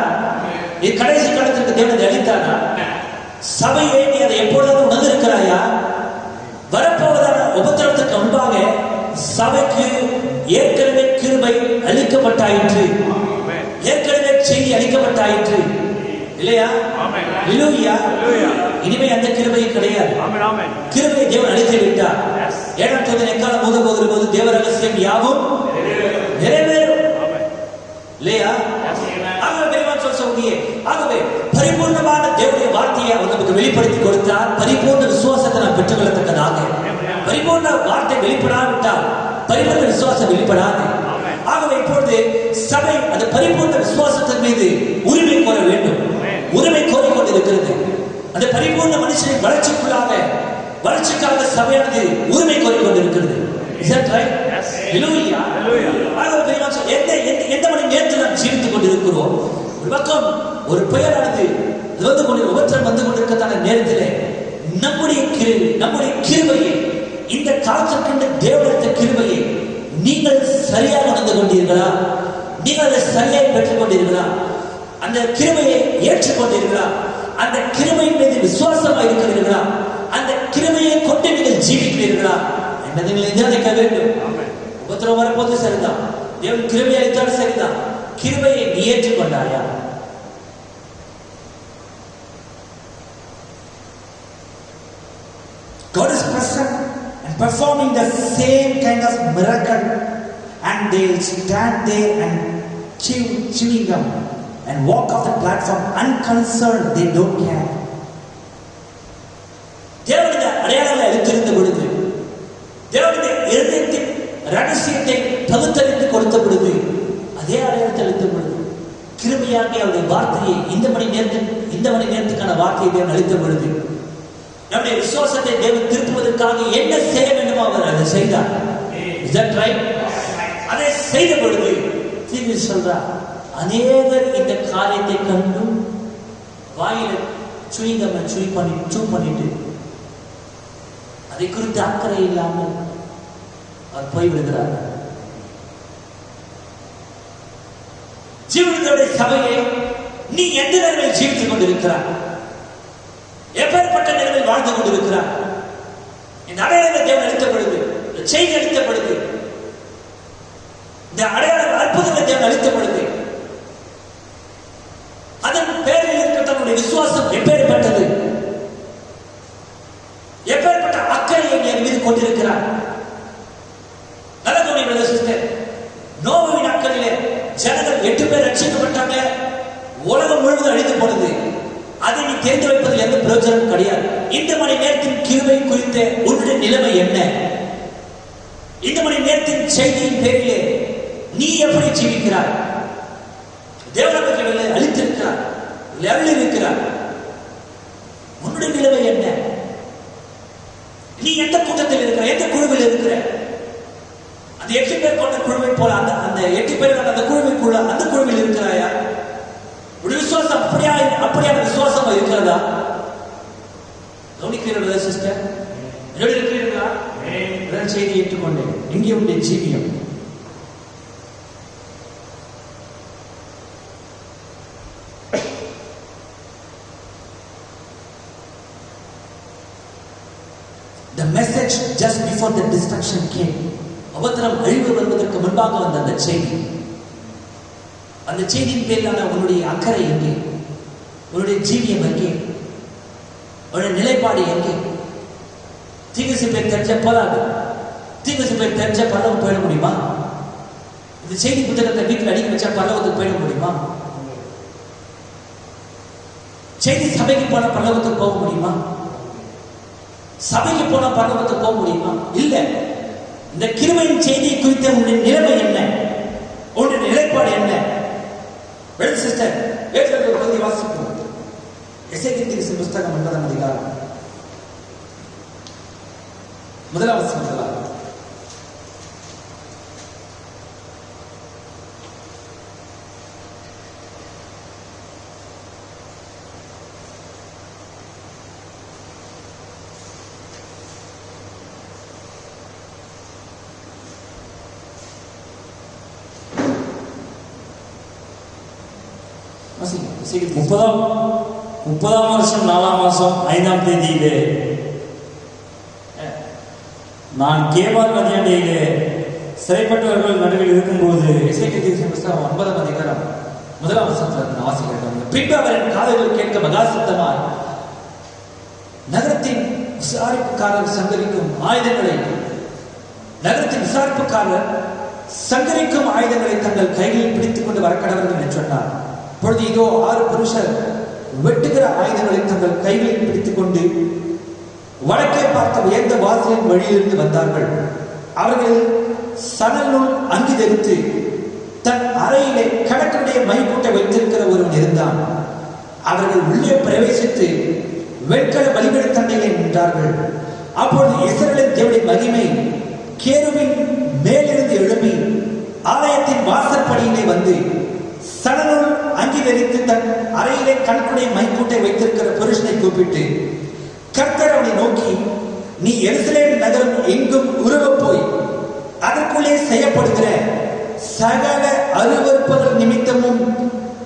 Speaker 4: கடைசி காலத்திற்கு தேவன் அதை அளித்தாரா? சபையை நீ அதை எப்பொழுதும் உணர்ந்திருக்கிறாயா? வரப்போவதான உபத்திரவத்துக்கு முன்பாக சபைக்கு ஏற்கனவே கிருபை அளிக்கப்பட்டாயிற்று, ஏற்கனவே செய்தி அளிக்கப்பட்டாயிற்று இல்லையா? ஹல்லேலூயா. இனிமே அந்த கிருபை கிடையாது. கிருபை தேவன் அளித்து விட்டார். 7ஆம் தூதன் எக்காலம் ஊத போது தேவ ரகசியம் யாவும் நிறைவேறும் இல்லையா? ஆகவே பரிபூர்ணமான தேவனுடைய வார்த்தையை அவர் நமக்கு வெளிப்படுத்தி கொடுத்தார். பரிபூர்ண விசுவாசத்தை நாம் பெற்றுக்கொள்ளத்தக்கதாக. பரிபூர்ண வார்த்தை வெளிப்படாவிட்டால் பரிபூர்ண விசுவாசம் வெளிப்படாது. ஆகவே இப்பொழுது சபை அந்த பரிபூர்ண விசுவாசத்தின் மீது உரிமை கோர வேண்டும். உரிமை கோரிக்கொண்டிருக்கிறது. அந்த பரிபூர்ண மனுஷனின் வளர்ச்சிக்காக சபையானது உரிமை கோரிக்கொண்டிருக்கிறது. எந்த மணி நேரத்தில் நாம் ஜீவித்துக் கொண்டிருக்கிறோம்? ஒரு பக்கம் ஒரு பெயரானது உபத்திரம் வந்து கொண்டிருக்கிறதான நேரத்திலே நம்முடைய கிருபையை, இந்த காலத்திற்கென்று தேவனுடைய கிருபையை நீங்கள் சரியாக உணர்ந்து கொண்டீர்களா? நீங்கள் அதை சரியாக பெற்றுக் கொண்டீர்களா? அந்த கிருபையை ஏற்றுக்கொண்டீர்களா? அந்த கிருபையின் மீது விசுவாசமாக இருக்கிறீர்களா? அந்த கிருபையை கொண்டு நீங்கள் ஜீவிக்கிறீர்களா என்பதை நீங்கள் நிர்ணயிக்க வேண்டும். உபத்திரம் வரப்போது சரிதான், தேவன் கிருபை அளித்தால் சரிதான். கிருபையை நீ ஏற்றுக்கொண்டாயா?
Speaker 5: God is present and performing the same kind of miracle, and they will stand there and chewing gum and walk off the platform unconcerned. They don't care.
Speaker 4: தேவனுடைய அடையாளங்களை அளித்திருந்த பொழுது, தேவனுடைய இருதயத்தின் ரகசியத்தை பகுத்தறிந்து கொடுத்த பொழுது, அதே அடையாளத்தை அளித்த பொழுது, கிருபையாக அவருடைய வார்த்தையை இந்த மணி நேரத்துக்கான வார்த்தையை தேவன் அளித்த பொழுது, நம்முடைய விசுவாசத்தை தேவன் திருப்புவதற்காக என்ன செய்ய வேண்டுமோ அவர் அதை செய்தார். அதை செய்த பொழுது சொல்றார், அநேகர் இந்த காரியத்தை கண்டு வாயில சூ பண்ணிட்டு அதை குறித்து அக்கறை இல்லாமல் அவர் போய்விடுகிறார். ஜீவனுடைய சபையை நீ எந்த நிலையில் ஜீவித்துக் கொண்டிருக்கிறார்? எப்பேற்பட்ட நிலையில் வாழ்ந்து கொண்டிருக்கிறார்? இந்த அடையாளத்தை தேவன் அளித்த பொழுது, செய்தி அளித்த பொழுது, இந்த அடையாள அற்புதங்களை தேவன் அளித்த பொழுது, அதன் பேரில் இருக்கிற தன்னுடைய விசுவாசம் எப்பேற்பட்டது, எப்பேற்பட்ட அக்கறையை என் மீது கொண்டிருக்கிறார். நல்ல சிஸ்டர், நோவின் அக்கறையிலே ஜனங்கள் 8 பேர் ரட்சிக்கப்பட்டாங்க, உலகம் முழுவதும் அழிந்து போனது. அதை நீ தெரிந்து வைப்பதில் எந்த பிரயோஜனம் கிடையாது. இந்த மணி நேரத்தின் கிருபை குறித்த உன்னுடைய நிலைமை என்ன? இந்த மணி நேரத்தின் செய்தியின் பேரிலே நீ எப்படி ஜீவிக்கிறாய்? தேவனுக்கு அளித்திருக்கிறார், அருள் இருக்கிறார். உன்னுடைய நிலைமை என்ன? நீ எந்த கூட்டத்தில் இருக்கிற, எந்த குழுவில் இருக்கிற? அந்த 8 பேர் கொண்ட குழுவை போல அந்த 8 பேர் அந்த குழுவைக்குள்ள அந்த குழுவில் இருக்கிறாயா? ஒரு விசுவாசம் அப்படியான விசுவாசம் இருக்கிறதா? கவனிக்கிறீர்களா சிஸ்டர்? என்னோட இருக்கிறீர்களா? செய்தி ஏற்றுக்கொண்டேன். இங்கே உடைய ஜீவியம் The message just before the destruction came. அவதாரம் அழிவு வருவதற்கு முன்பாக வந்த அந்த செய்தி, அந்த செய்தியின் பேரிலான உன்னுடைய அக்கறை எங்கே? உன்னுடைய ஜீவியம் எங்கே? உன்னுடைய நிலைப்பாடு எங்கே? தீர்க்கதரிசி பேர் தெரிஞ்ச போதாது, தீர்க்கதரிசி பேர் தெரிஞ்ச பரலோகம் போயிட முடியுமா? இந்த செய்தி புத்தகத்தை வீட்டில் அடிக்க வச்சா பரலோகத்துக்கு போயிட முடியுமா? செய்தி சபைக்கு போன பரலோகத்துக்கு போக முடியுமா? சபைக்கு போன பரலோகத்துக்கு போக முடியுமா? இல்ல. இந்த கிருபையின் செய்தியை குறித்த உன்னுடைய நிலைமை என்ன? உன்னுடைய நிலைப்பாடு என்ன? சிஸ்டர் வேதத்தில் ஒரு பகுதி வாசிப்போம். எசேக்கியேல் தீர்க்கதரிசி புத்தகம் 9ஆம் அதிகாரம் 1ஆம் வசனம்.
Speaker 3: முப்பதாம் வருஷம் 4ஆம் மாசம் 5ஆம் தேதியிலே நான் கேபார் நதியண்டையிலே சிறைப்பட்டவர்கள் நடுவில் இருக்கும்போது,
Speaker 4: எசேக்கியேல் தீர்க்கதரிசி புத்தகம் 9ஆம் அதிகாரம் 1ஆம் வசனத்தில் வாசிக்கிறோம். பின்பு அவரின் காதுகள் கேட்க மகா சத்தமாய் நகரத்தின் விசாரிப்புக்காரர் சங்கரிக்கும் ஆயுதங்களை தங்கள் கைகளில் பிடித்துக் கொண்டு வரக்கடவர்கள் என்று சொன்னார். இப்பொழுது இதோ 6 புருஷர் வெட்டுகிற ஆயுதங்களை தங்கள் கைகளில் பிடித்துக் கொண்டு வடக்கே பார்த்த உயர்ந்த வாசலின் வழியிலிருந்து வந்தார்கள். அவர்கள் சணல் அங்கி தரித்து தன் அறையிலே கடற்கரைய மைக்கூட்டை வைத்திருக்கிற ஒருவன் இருந்தான். அவர்கள் உள்ளே பிரவேசித்து வெண்கல பலிபீட தண்டையிலே நின்றார்கள். அப்பொழுது இஸ்ரவேலின் தேவனுடைய மகிமை கேருபின் மேலிருந்து எழும்பி ஆலயத்தின் வாசற்படியிலே வந்து சணல் அங்கி தரித்து தன் அறையிலே கணக்குடைய மைக்கூட்டை வைத்திருக்கிற புருஷனை கூப்பிட்டு, கர்த்தர் அவனை நோக்கி, நீ எருசலேம் நகரம் எங்கும் உருவ போய் அதற்குள்ளே செய்யப்படுகிற சகல அருவருப்புகள் நிமித்தமும்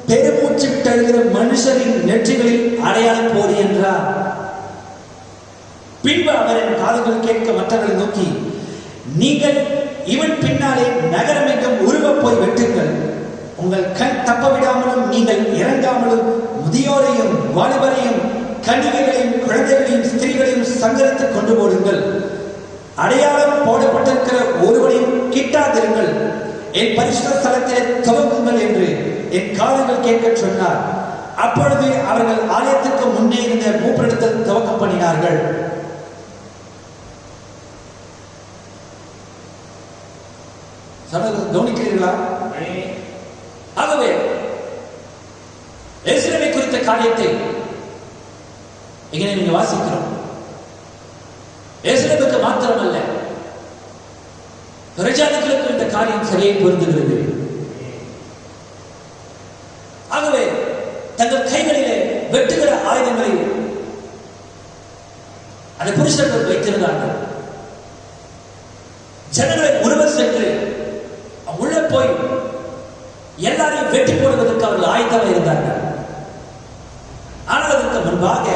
Speaker 4: பெருமூச்சு விட்டழுகிற மனுஷரின் நெற்றிகளில் அடையாளம் போடு என்றார். பின்பு அவரின் காதுகள் கேட்க மற்றவர்களை நோக்கி, நீங்கள் இவன் பின்னாலே நகரம் எங்கும் உருவ போய் வெட்டுங்கள். உங்கள் கண் தப்ப விடாமலும் நீங்கள் இறங்காமலும் முதியோரையும் வாலிபரையும் கன்னிகைகளையும் குழந்தைகளையும் ஸ்திரீகளையும் சங்கரித்து கொண்டு போடுங்கள். அடையாளம் போடப்பட்டிருக்கிற ஒருவனையும் கிட்டாதிருங்கள். என் பரிசுத்த ஸ்தலத்திலே துவங்குங்கள் என்று என் காதுகள் கேட்க சொன்னார். அப்பொழுது அவர்கள் ஆலயத்திற்கு முன்னே இருந்த மூப்பரிடத்தில் துவக்கம் பண்ணினார்கள். கவனிக்கிறீர்களா? ஆகவே எருசலேமை குறித்த காரியத்தை இங்கே நீங்க வாசிக்கிறோம். எருசலேமுக்கு மாத்திரமல்ல, பிரஜாதிகளுக்கு இந்த காரியம் சரியாக பொருந்துகிறது. ஆகவே தங்கள் கைகளிலே வெட்டுகிற ஆயுதங்களை அந்த புருஷர்கள் வைத்திருந்தார்கள். ஜனங்களை ஒருவர் சென்று உள்ள போய் எல்லாரையும் வெட்டி போடுவதற்கு அவர்கள் ஆயத்தமாக இருந்தார்கள். ஆனால் அதற்கு முன்பாக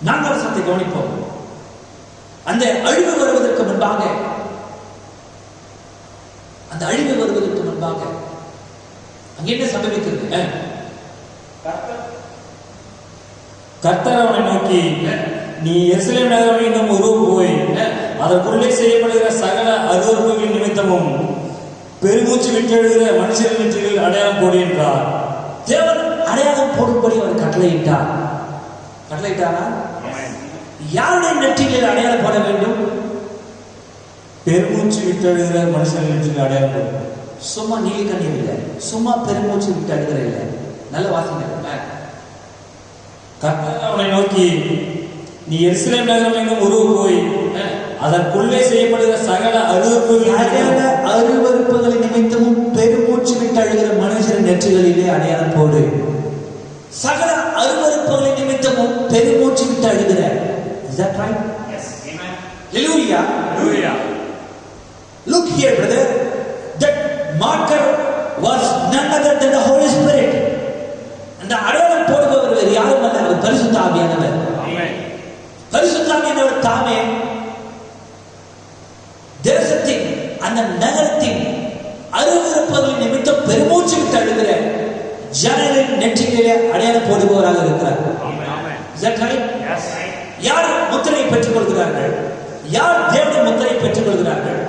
Speaker 4: 4ஆம் வசனத்தை கவனிப்போம். அந்த அழிவு வருவதற்கு முன்பாக அங்க என்ன சம்பவிக்கிறது?
Speaker 3: கர்த்தர் அவனை நோக்கி, நீ எருசலேம் நகரம் என்னும் உருவ போய் அதற்குள்ளே செய்யப்படுகிற சகல அருவருப்புகளின் நிமித்தமும் பெருமூச்சு விட்டெழுகிற மனுஷரின் நெற்றிகளில் அடையாளம் போடு என்றார்.
Speaker 4: தேவன் அடையாளம் போடும்படி அவர் கட்டளையிட்டாரா? யாருடைய நெற்றிகளில் அடையாளம் போட வேண்டும்?
Speaker 3: பெருமூச்சு விட்டெழுகிற மனுஷரின் நெற்றிகளில் அடையாளம் போடும்.
Speaker 4: சும்மா நீலி கண்ணீர் இல்லை, சும்மா பெருமூச்சு விட்டு அழுகிற இல்லை. நல்ல வாசிங்க.
Speaker 3: கர்த்தர் அவனை நோக்கி, நீ எருசலேம் நகரம் எங்கும் உருவ போய் அதற்குள்ளே செய்யப்படுகிற சகல
Speaker 4: அருவருப்புகளின் நிமித்தமும் பெருமூச்சு விட்டு அழுகிற மனுஷரின் நெற்றிகளிலே அடையாளம் போடு. சகல அருவருப்புகளின் நிமித்தமும் பெருமூச்சு விட்டு அழுகிற. Is that right?
Speaker 3: Yes. Amen.
Speaker 4: Hallelujah.
Speaker 3: Hallelujah.
Speaker 4: Look here, brother. That marker was none other than the Holy Spirit. அந்த அடையாளம் போடுபவர் வேறு யாரும் அல்ல, அவர் பரிசுத்த ஆவியானவர். பரிசுத்த ஆவியானவர் தாமே தேசத்தின் அந்த நகரத்தின் அருவருப்பவர்களின் நிமித்தம் பெருமூச்சு விட்டு அழுகிற ஜனங்களின் நெற்றிகளிலே அடையாளம் போடுபவராக இருக்கிறார். யார் முத்திரை பெற்றுக் கொள்கிறார்கள்? யார் தேவனுடைய முத்திரை பெற்றுக் கொள்கிறார்கள்?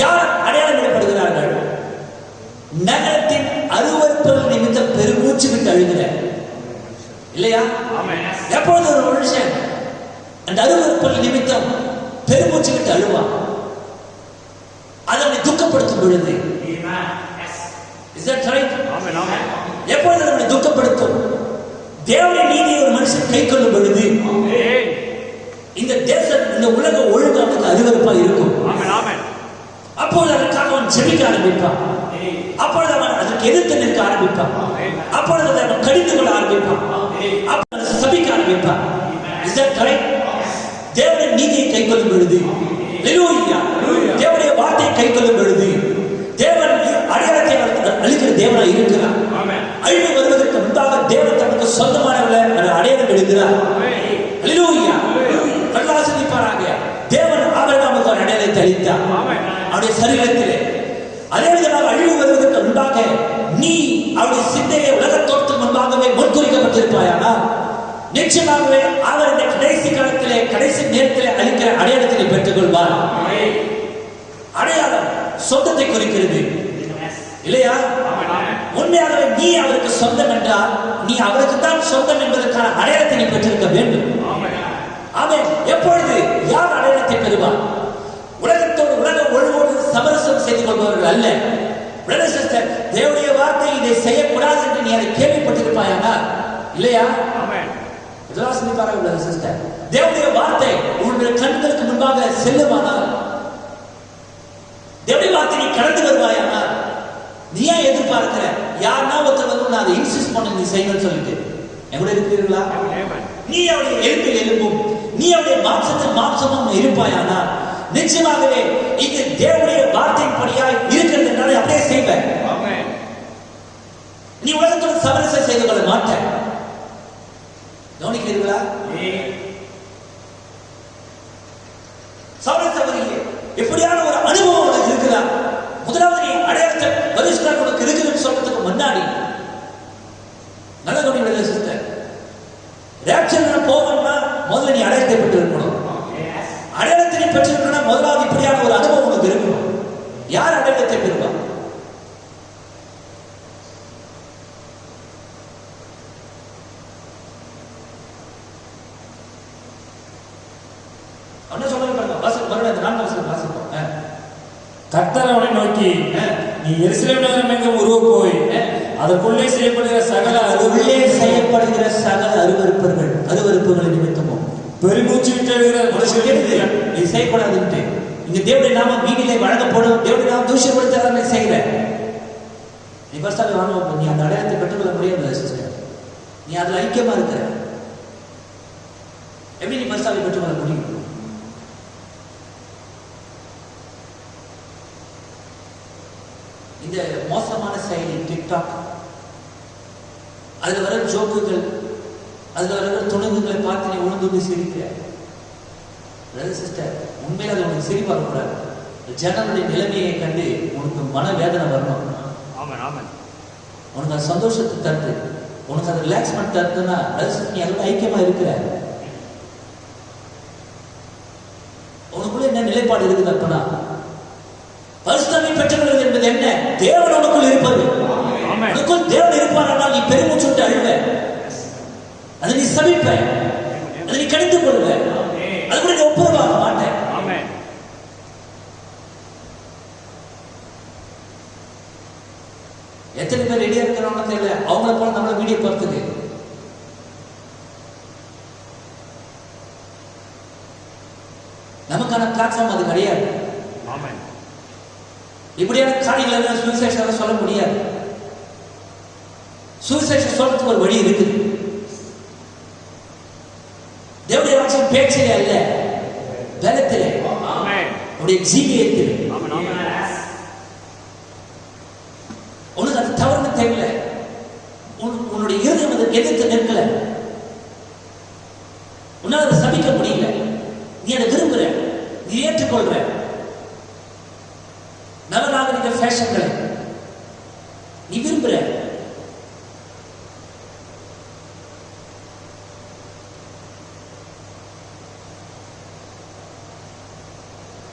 Speaker 4: யார் அடையாளம் விடப்படுகிறார்கள்? நகரத்தின் அருவருப்பவர்கள் நிமித்தம் பெருமூச்சு விட்டு அழுகிற, இல்லையா? எப்பொழுது ஒரு மனுஷன் அந்த அருவருப்பவர்கள் நிமித்தம் பெருமூச்சு விட்டு அழுவான், அதனை துக்கப்படுத்தும் பொழுது, எப்பொழுது நம்மை துக்கப்படுத்தும்? தேவனுடைய நீதியை ஒரு மனுஷன் கை கொள்ளும் பொழுது இந்த தேசம், இந்த உலக ஒழுங்கு அவனுக்கு அருவருப்பா இருக்கும். அப்பொழுது அதற்காக அவன் ஜெபிக்க ஆரம்பிப்பான். அப்பொழுது அவன் அதற்கு எதிர்த்து நிற்க ஆரம்பிப்பான். அப்பொழுது அவன் கடிந்து கொள்ள ஆரம்பிப்பான். அப்பொழுது சபிக்க ஆரம்பிப்பான். தேவனுடைய நீதியை கை கொள்ளும் பொழுது, தேவனுடைய வார்த்தையை கை கொள்ளும் பொழுது, தேவன் அடையாளத்தை அளிக்கிற தேவனாய் இருக்கிறார். அழிவு வருவதற்கு முன்பாக தேவன் தனக்கு சொந்தமானவர்களை அடையாளம் எடுக்கிறார். பிரகாசிப்பாராக. தேவன் ஆபிரகாமுக்கு ஒரு அடையாளத்தை அளித்தார் அவருடைய சரீரத்திலே. அதே விதமாக அழிவு வருவதற்கு முன்பாக நீ அவருடைய சிந்தையை உலக தோற்றத்துக்கு முன்பாகவே முன்குறிக்கப்பட்டிருப்பாயானா நிச்சயமாகவே அவர் இந்த கடைசி காலத்திலே, கடைசி நேரத்திலே அளிக்கிற அடையாளத்தை பெற்றுக் கொள்வார். அடையாளம் சொந்தத்தை குறிக்கிறது, இல்லையா? உண்மையாகவே நீ அவருக்கு சொந்தம் என்றால் நீ அவருக்கு தான் சொந்தம் என்பதற்கான அடையாளத்தை நீ பெற்றிருக்க வேண்டும். அவன் எப்பொழுது யார் அடையாளத்தை பெறுவார்? உலகத்தோடு, உலக ஒழுங்கோடு சமரசம் செய்து கொள்பவர்கள் அல்ல. தேவனுடைய வார்த்தை இதை செய்யக்கூடாது என்று நீ அதை கேள்விப்பட்டிருப்பாயானா, இல்லையா? தேவனுடைய வார்த்தை உன்னுடைய கண்களுக்கு முன்பாக செல்லுமானால், தேவனுடைய வார்த்தை நீ கடந்து வருவாயானால், நீ ஏன் எதிர்பார்க்கிற? யாருன்னா ஒருத்தர் வந்து நான் அதை இன்சிஸ்ட் பண்ண நீ செய்யணும்னு சொல்லிட்டு எவ்வளவு இருக்கிறீர்களா? நீ அவருடைய எலும்பில் எலும்பும், நீ அவருடைய மாம்சத்தில் மாம்சமும் இருப்பாயானா நிச்சயமாகவே இங்கு தேவனுடைய வார்த்தையின் படியாய் இருக்கிறது என்றால் அப்படியே செய்வேன். நீ உலகத்தோடு சமரசம் செய்து கொள்ள மாட்டேன். கவனிக்கிறீர்களா? சமரசம் எப்படியான ஒரு அனுபவம் உனக்கு இருக்குதா? முதலாவது நீ அடையாளத்தை பரிசுத்தம் உனக்கு இருக்குதுன்னு சொல்றதுக்கு முன்னாடி நல்ல கவனிக்க சிஸ்டர், ரேப்சர் போகணும்னா முதல்ல நீ அடையாளத்தை பெற்று இருக்கணும். அடையாளத்தை நீ பெற்றிருக்கணும்னா முதலாவது இப்படியான ஒரு அனுபவம் உனக்கு இருக்கணும். யார் அடையாளத்தை பெறுவா?
Speaker 3: கர்த்தர் அவனை நோக்கி, நீ எருசலேம் நகரம் எங்கும் உருவ போய் அதற்குள்ளே செய்யப்படுகிற சகல அருவருப்புகள் நிமித்தமும் பெருமூச்சு விட்டு
Speaker 4: இது செய்யக்கூடாதுன்ட்டு இங்க தேவனுடைய நாமம் வீதியிலே வழங்கப்படும், தேவனுடைய நாமம் தூஷப்படுத்த செய்யற நீ பஸ்டாக வாங்க, நீ அந்த அடையாளத்தை பெற்றுக்கொள்ள முடியாது சிஸ்டர். நீ அதுல ஐக்கியமா இருக்கிற, எப்படி நீ பஸ்டாக பெற்றுக்கொள்ள முடியும்? இந்த மோசமான செயலி டிக்டாக், அதுல வர ஜோக்குகள், அதுல வர துணுக்குகளை பார்த்து நீ உணர்ந்து சிரிக்கிற சிஸ்டர், உண்மையில அது உனக்கு சிரிப்பு வரக்கூடாது. ஜனங்களுடைய நிலைமையை கண்டு உனக்கு மன வேதனை வரணும். உனக்கு அது சந்தோஷத்தை தருது, உனக்கு அது ரிலாக்ஸ்மெண்ட் தருதுன்னா நீ அதோட ஐக்கியமா இருக்கிற. உனக்குள்ள என்ன நிலைப்பாடு இருக்குது? அப்பனா பரிசுத்தத்தை பெற்றுக்கொள்வது என்பது என்ன? தேவன் உனக்குள் இருப்பது. உனக்குள் தேவன் இருப்பாரானால் நீ பெருமூச்சு விட்டு அழுவ, அதை நீ சபிப்ப, அதை நீ கடிந்து கொள்வ, அது கூட நீ ஒப்புரவாக மாட்டேன். எத்தனை பேர் ரெடியா இருக்கிறவங்க தெரியல, அவங்கள போல நம்மள வீடியோ பார்த்துக்கு. நமக்கான பிளாட்ஃபார்ம் அது கிடையாது. இப்படியான காரியங்களை சுவிசேஷம் சொல்ல முடியாது. சுவிசேஷம் சொல்றதுக்கு ஒரு வழி இருக்குது. தேவனுடைய வார்த்தை பேச்சிலே அல்ல, பலத்திலே, அவருடைய ஜீவியத்திலே. உனக்கு அது தவறுன்னு தெரியல, உன்னுடைய இருதயம் எதிர்த்து நிற்கல, சபிக்க முடியல. நீ அதை விரும்புற, நீ ஏற்றுக்கொள்ற நவநாகரிக ஃபேஷன்களை நீ விரும்புற.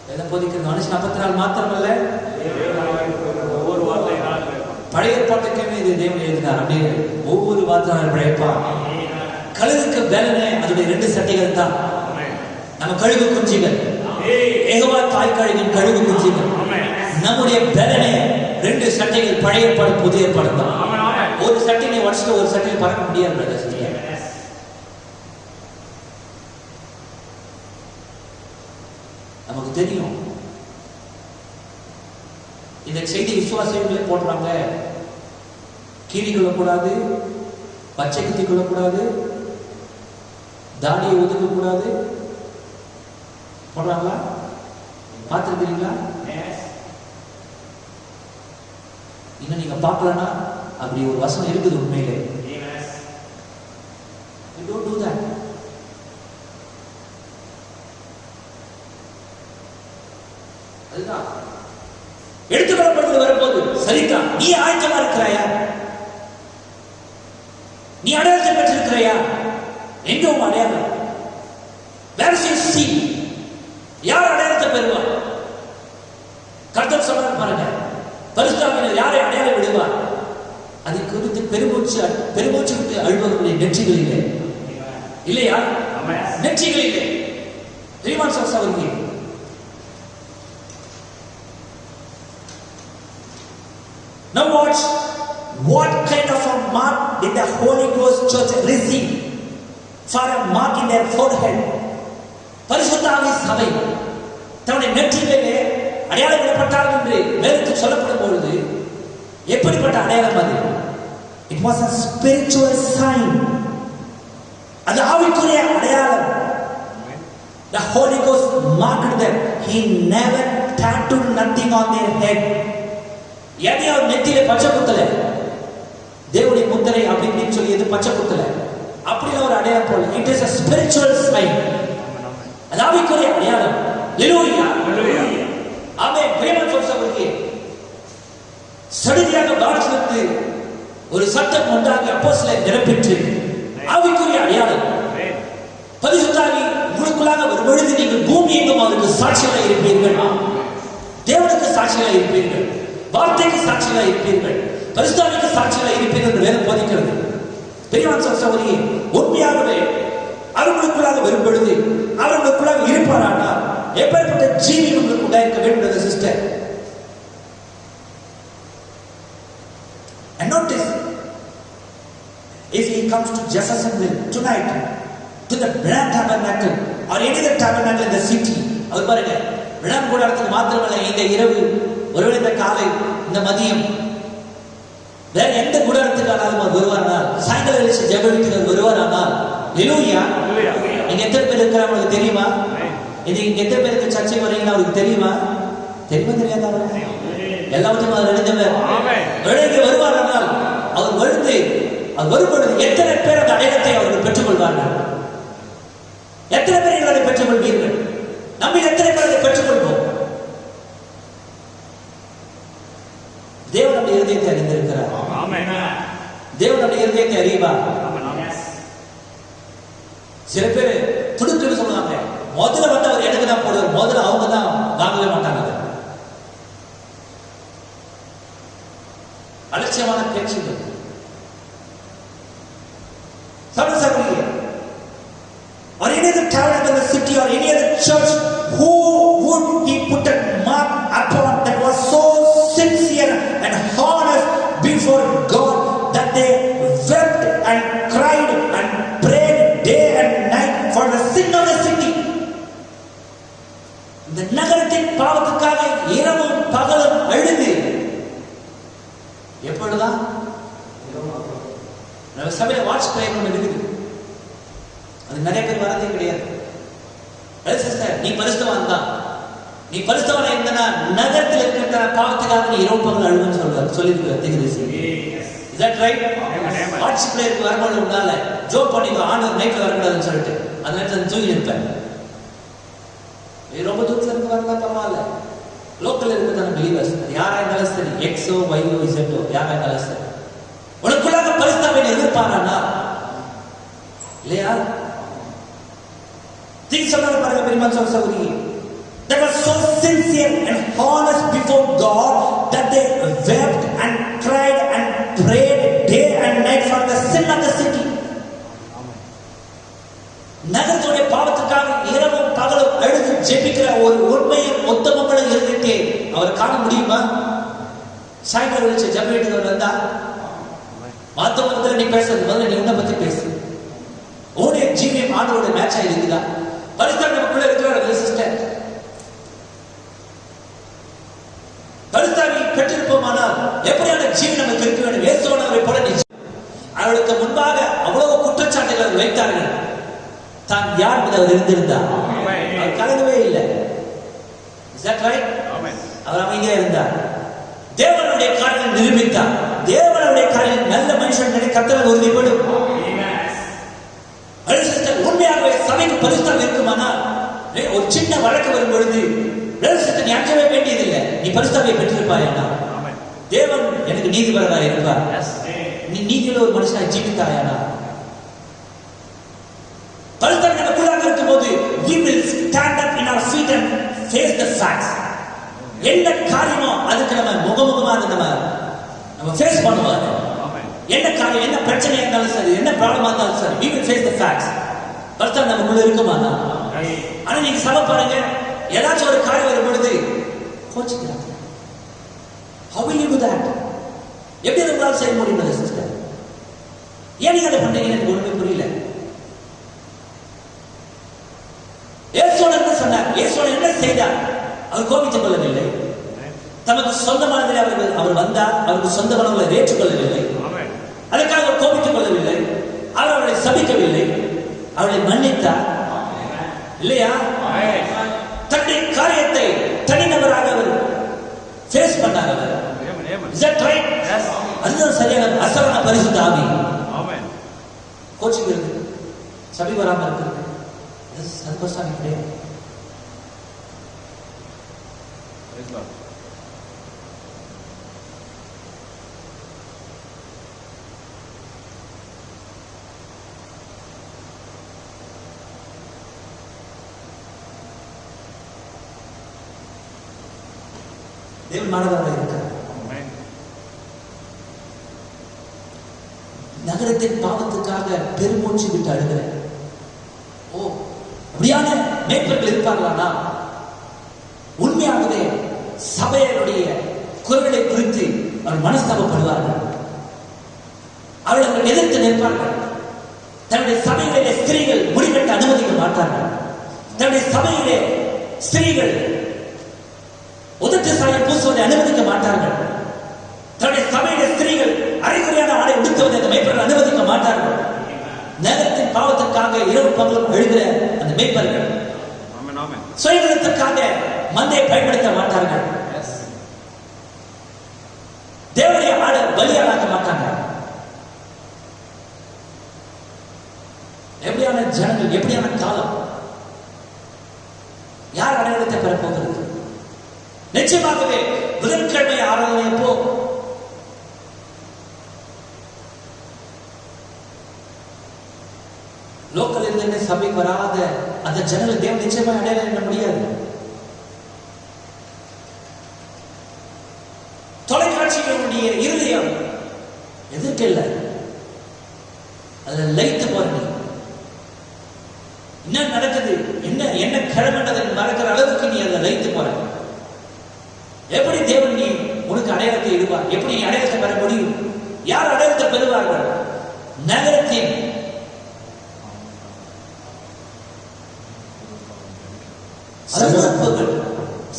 Speaker 4: வேதம் போதிக்கிற மனுஷன் அப்பத்தினால் மாத்திரமல்ல
Speaker 3: ஒவ்வொரு வார்த்தை
Speaker 4: பழைய ஏற்பாட்டுக்குமே இது தேவன் எழுதினார். அப்படியே ஒவ்வொரு வார்த்தையும் பழையப்பா. கழுகுக்கு பேலனே அதோடைய 2 சட்டைகள் தான். நம்ம கழுகு குஞ்சுகள், ஏகவா தாய் கழுகின் கழுகு குஞ்சுகள். நம்முடைய பேலனே 2 சட்டைகள், பழைய ஏற்பாடு புதிய ஏற்பாடு தான். ஒரு சட்டையை உடச்சிட்டு ஒரு சட்டையை பறக்க முடியாது. நமக்கு தெரியும். இந்த செய்தி விசுவாசிகளே போடுறாங்க. கீழி கொள்ளக்கூடாது, பச்சை குத்தி கொள்ளக்கூடாது, தாடியை ஒதுக்க கூடாது போடுறாங்களா? பார்த்துருக்கிறீங்களா? இன்னும் நீங்க பார்க்கலன்னா அப்படி ஒரு வசனம் இருக்குது உண்மையிலே. You don't do that. அதுதான் எடுத்துக்கொள்ளப்படுவது வரும்போது சரிதான். நீ ஆயத்தமா இருக்கிறாயா? நீ அடையாளத்தை பெற்றிருக்கிறாயா? எங்க உன் அடையாளம்? Where is your seed? யார் அடையாளத்தை பெறுவார்? கர்த்தர் சொல்றார் பாருங்க, பரிசுத்தாவினர் யாரை அடையாளம் விடுவார்? அதை குறித்து பெருமூச்சு விட்டு அழுபவர்களுடைய நெற்றிகளிலே இல்லையா? நெற்றிகளிலே ரீமான் சகோதரர்களே, now watch what kind of a mark did the Holy Ghost Church receive for a mark in their forehead? பரிசுத்த ஆவி சபை தன்னுடைய நெற்றிகளிலே அடையாளம் விடப்பட்டார்கள் என்று வேதத்தில் சொல்லப்படும் பொழுது எப்படிப்பட்ட அடையாளம் அது? It was a spiritual sign. அது ஆவிக்குரிய அடையாளம். The Holy Ghost marked them. He never tattooed nothing on their head. எதையாவது நெத்தியில பச்சை குத்தல, தேவனுடைய முத்திரை அப்படின்னு சொல்லியது பச்சை குத்தல, அப்படியே ஒரு அடையாளம் போல. It is a spiritual sign. அது ஆவிக்குரிய அடையாளம். ஹalleluya, ஆமென். பிரேமன் சொல்றவருக்கு சடுதியாக காட்சிக்கு ஒரு சத்தம் உண்டாகி அப்போஸ்தலரை நிரப்பிற்று. ஆவிக்குரிய அடையாளம். பரிசுத்த ஆவி உங்களுக்குள்ளாக வரும்பொழுது நீங்கள் பூமி எங்கும் அவருக்கு சாட்சியாக இருப்பீர்கள். தேவனுக்கு சாட்சியாக இருப்பீர்கள், வார்த்தைக்கு சாட்சியாக இருப்பீர்கள், பரிசுத்த ஆவிக்கு சாட்சியாக இருப்பீர்கள் என்று வேதம் போதிக்கிறது. பெரியவன் சகோதரியே, உண்மையாகவே அவர்களுக்குள்ளாக வரும்பொழுது அவர்களுக்குள்ளாக இருப்பாரானால் எப்பேற்பட்ட ஜீவி உங்களுக்கு உண்டாயிருக்க வேண்டும் sister. And notice, if he comes to Jeffersonville tonight, to the Branham Tabernacle or any other tabernacle in the city, அவர் பாருங்க, பிரணாம் கூடாரத்துக்கு மாத்திரமல்ல, இந்த இரவு, ஒருவேளை இந்த காலை, இந்த மதியம், வேற எந்த கூடாரத்துக்கானாலும் அவர் வருவாரானால், சாயங்கால வேளை ஜெப வீட்டுக்கு வருவாரானால், ஹalleluya, நீங்க எத்தனை பேர் இருக்கிறாங்க உங்களுக்கு தெரியுமா? இங்க எத்தனை பேருக்கு சர்ச்சை வரீங்களா அவருக்கு தெரியுமா? தெரியுமா தெரியாதா? எல்லாவற்றையும் அவர் அறிந்தவர். இங்கே வருவாரானால் அவர் வரும்பொழுது எத்தனை பேர் அந்த அடையாளத்தை அவர்கள் பெற்றுக் கொள்வார்கள்? எத்தனை பேர் அதை பெற்றுக் கொள்வீர்கள்? நம்ம எத்தனை பேர் அதை பெற்றுக் கொள்வோம்? தேவனுடைய இருதயத்தை அறிந்திருக்கிறார். தேவனுடைய இருதயத்தை அறிவார். சில பேர் துடுக்குன்னு சொல்லுவாங்க, முதல்ல வந்து அவர் எனக்கு தான் போடுவார், முதல்ல அவங்க தான் வாங்கவே மாட்டாங்க. அலட்சியமான பேச்சுகள். Or any other tabernacle in the city or any other church, who would he put a mark upon that was so sincere and honest before God that they wept and cried and prayed day and night for the sin of the city? இந்த நகரத்தின் பாவத்துக்காக இரவும் பகலும் அழுது எப்பொழுதுதான் நம்ம சபையில watch prayer ஒன்று இருக்குது. அது நிறைய பேர் வரதே கிடையாது. சிஸ்டர், நீ பரிசுத்தவான் தான், நீ பரிசுத்தவானா இருந்தா நகரத்தில் இருக்கிற பாவத்துக்காக நீ இரவு பகல் அழுதுன்னு சொல்லியிருக்கிற தீர்க்கதரிசி. Is that right? வாட்ச் பிரேயருக்கு வரும்போது உன்னால ஜோக் பண்ணிக்கோ, ஆண்டவர் நைட்ல வரக்கூடாதுன்னு சொல்லிட்டு அந்த நேரத்தில் தூங்கி இருப்பேன். ரொம்ப தூரத்தில் இருந்து வரலாம் பரவாயில்ல, லோக்கல் இருக்கிறதான பிலீவர்ஸ், அது யாரா இருந்தாலும் சரி, எக்ஸோ ஒய்யோ இசட்டோ யாரா இருந்தாலும் சரி, உனக்குள்ளாக பரிசுத்தாவியை எதிர்பாரானா இல்லையா? திங்க் சொன்னாங்க பாருங்க பெரியமா சகோதரி, they were so sincere and honest before God that they wept and cried and prayed day and night for the sin of the city. நகரத்துடைய பாவத்துக்காக இரவும் பகலும் அழுது ஜெபிக்கிற ஒரு உண்மையும் உத்தமங்களும் இருந்துட்டே அவர் காண முடியுமா? சாயங்காலம் வச்சு ஜெபிட்டு வந்தா மத்தவங்க நீ பேசுறது முதல்ல நீ உன்னை பத்தி பேசு. உன்னுடைய ஜீவியம் ஆண்டோட மேட்ச் ஆயிருக்குதா? பரிசுத்தம் நமக்குள்ள இருக்கிற சிஸ்டர் பரிசுத்தாவி பெற்றிருப்போமானால் எப்படியான ஜீவன் நமக்கு இருக்க வேண்டும்? இயேசுவை போல நிச்சயம். அவளுக்கு முன்பாக அவ்வளவு குற்றச்சாட்டுகள் வைத்தார்கள். தான் யார் மீது அவர் இருந்திருந்தார், அவர் கலங்கவே இல்லை. அவர் அமைதியா இருந்தார். தேவனுடைய காரியம் நிரூபித்தார். தேவனுடைய காரியம் நல்ல மனுஷன் கர்த்தர் உறுதிப்படும். உண்மையாகவே சபைக்கு பரிசுத்தம் இருக்குமானால் ஒரு சின்ன வழக்கு வரும் பொழுது நீ அஞ்சவே வேண்டியதில்லை, நீ பரிசுத்தாவியை பெற்றிருப்பாயானா, தேவன் எனக்கு நீதிபரராக இருப்பார், நீ நீதியில ஒரு மனுஷனாக ஜீவித்தாயானா, பரிசுத்தம் நமக்குள்ளாக இருக்கும் போது we will stand up in our feet and face the facts. என்ன காரியமோ அதுக்கு நம்ம முகமுகமா நம்ம ஃபேஸ் பண்ணுவாங்க. என்ன காரியம், என்ன பிரச்சனையா இருந்தாலும் சரி, என்ன ப்ராப்ளமா இருந்தாலும் சரி, we will face the facts. பரிசுத்தம் நமக்குள்ள இருக்குமானா? ஆனா நீங்க சபை பாருங்க, ஏதாச்சும் ஒரு காரியம் வரும் பொழுது கோச்சிக்கிறாங்க. How will you do that? எப்படி உங்களால் செய்ய முடியும் சிஸ்டர்? ஏன் நீங்க அதை பண்றீங்க? எனக்கு ஒண்ணுமே புரியல. இயேசுவோட என்ன சொன்னார்? இயேசுவோட என்ன செய்தார்? அவர் கோபித்துக் கொள்ளவில்லை. தமக்கு சொந்தமானதில் அவர் வந்தார். அவருக்கு சொந்தமானவர்களை ஏற்றுக்கொள்ளவில்லை. அதற்காக அவர் கோபித்துக் கொள்ளவில்லை. அவர் அவளை சபிக்கவில்லை. அவளை மன்னித்தார் இல்லையா? தன்னுடைய காரியத்தை தனிநபராக அவர் ஃபேஸ் பண்ணார். அவர் is that right? அதுதான் சரியான அசரான பரிசுத்த ஆவி. ஆமென். கோச்சிங் இருக்கு, சபை வராம இருக்கு, அது சந்தோஷம் கிடையாது. தேவன் மாணவராக இருக்கிறார். நகரத்தின் பாவத்துக்காக பெருமூச்சு விட்டு அழுகிறேன். ஓ, அப்படியான மேய்ப்பர்கள் இருப்பார்களா? உண்மையாகவே சபையருடைய குரலை குறித்து அவர் மனஸ்தாபப்படுவார்கள். அவர்கள் எதிர்த்து நிற்பார்கள். தன்னுடைய சபைகளிலே ஸ்திரீகள் முடிவெட்ட அனுமதிக்க மாட்டார்கள். தன்னுடைய சபையிலே ஸ்திரீகள் உதட்டு சாயம் பூசுவதை அனுமதிக்க மாட்டார்கள். தன்னுடைய சபையிலே ஸ்திரீகள் அரைகுறையான ஆடை உடுத்துவதை அந்த மேய்ப்பர்கள் அனுமதிக்க மாட்டார்கள். நகரத்தின் பாவத்திற்காக இரவு பகலும் அழுகிற அந்த மேய்ப்பர்கள் சுயநலத்திற்காக மந்தையை பயன்படுத்த மாட்டார்கள். தேவனுடைய ஆடை பலியாக்க மாட்டாங்க. எப்படியான ஜனங்கள், எப்படியான காலம், யார் அடையாளத்தை பெறப்போகிறது? நிச்சயமாகவே புதன்கிழமை ஆராதனை போ லோக்கல் இருந்து சபைக்கு வராத அந்த ஜனங்கள் தேவன் நிச்சயமா அடையாளம் என்ன முடியாது. தொலைக்காட்சிகளுடைய இருதயம் எதிர்க்கல்ல, அதுல லைத்து போறீங்க. என்ன நடக்குது, என்ன கிழமைன்றதை மறக்கிற அளவுக்கு நீ அதை லைத்து போற. எப்படி தேவன் நீ உனக்கு அடையாளத்தை எடுப்பார்? எப்படி நீ அடையாளத்தை பெற முடியும்? யார் அடையாளத்தை பெறுவார்கள்? நகரத்தின் அருவருப்புகள்,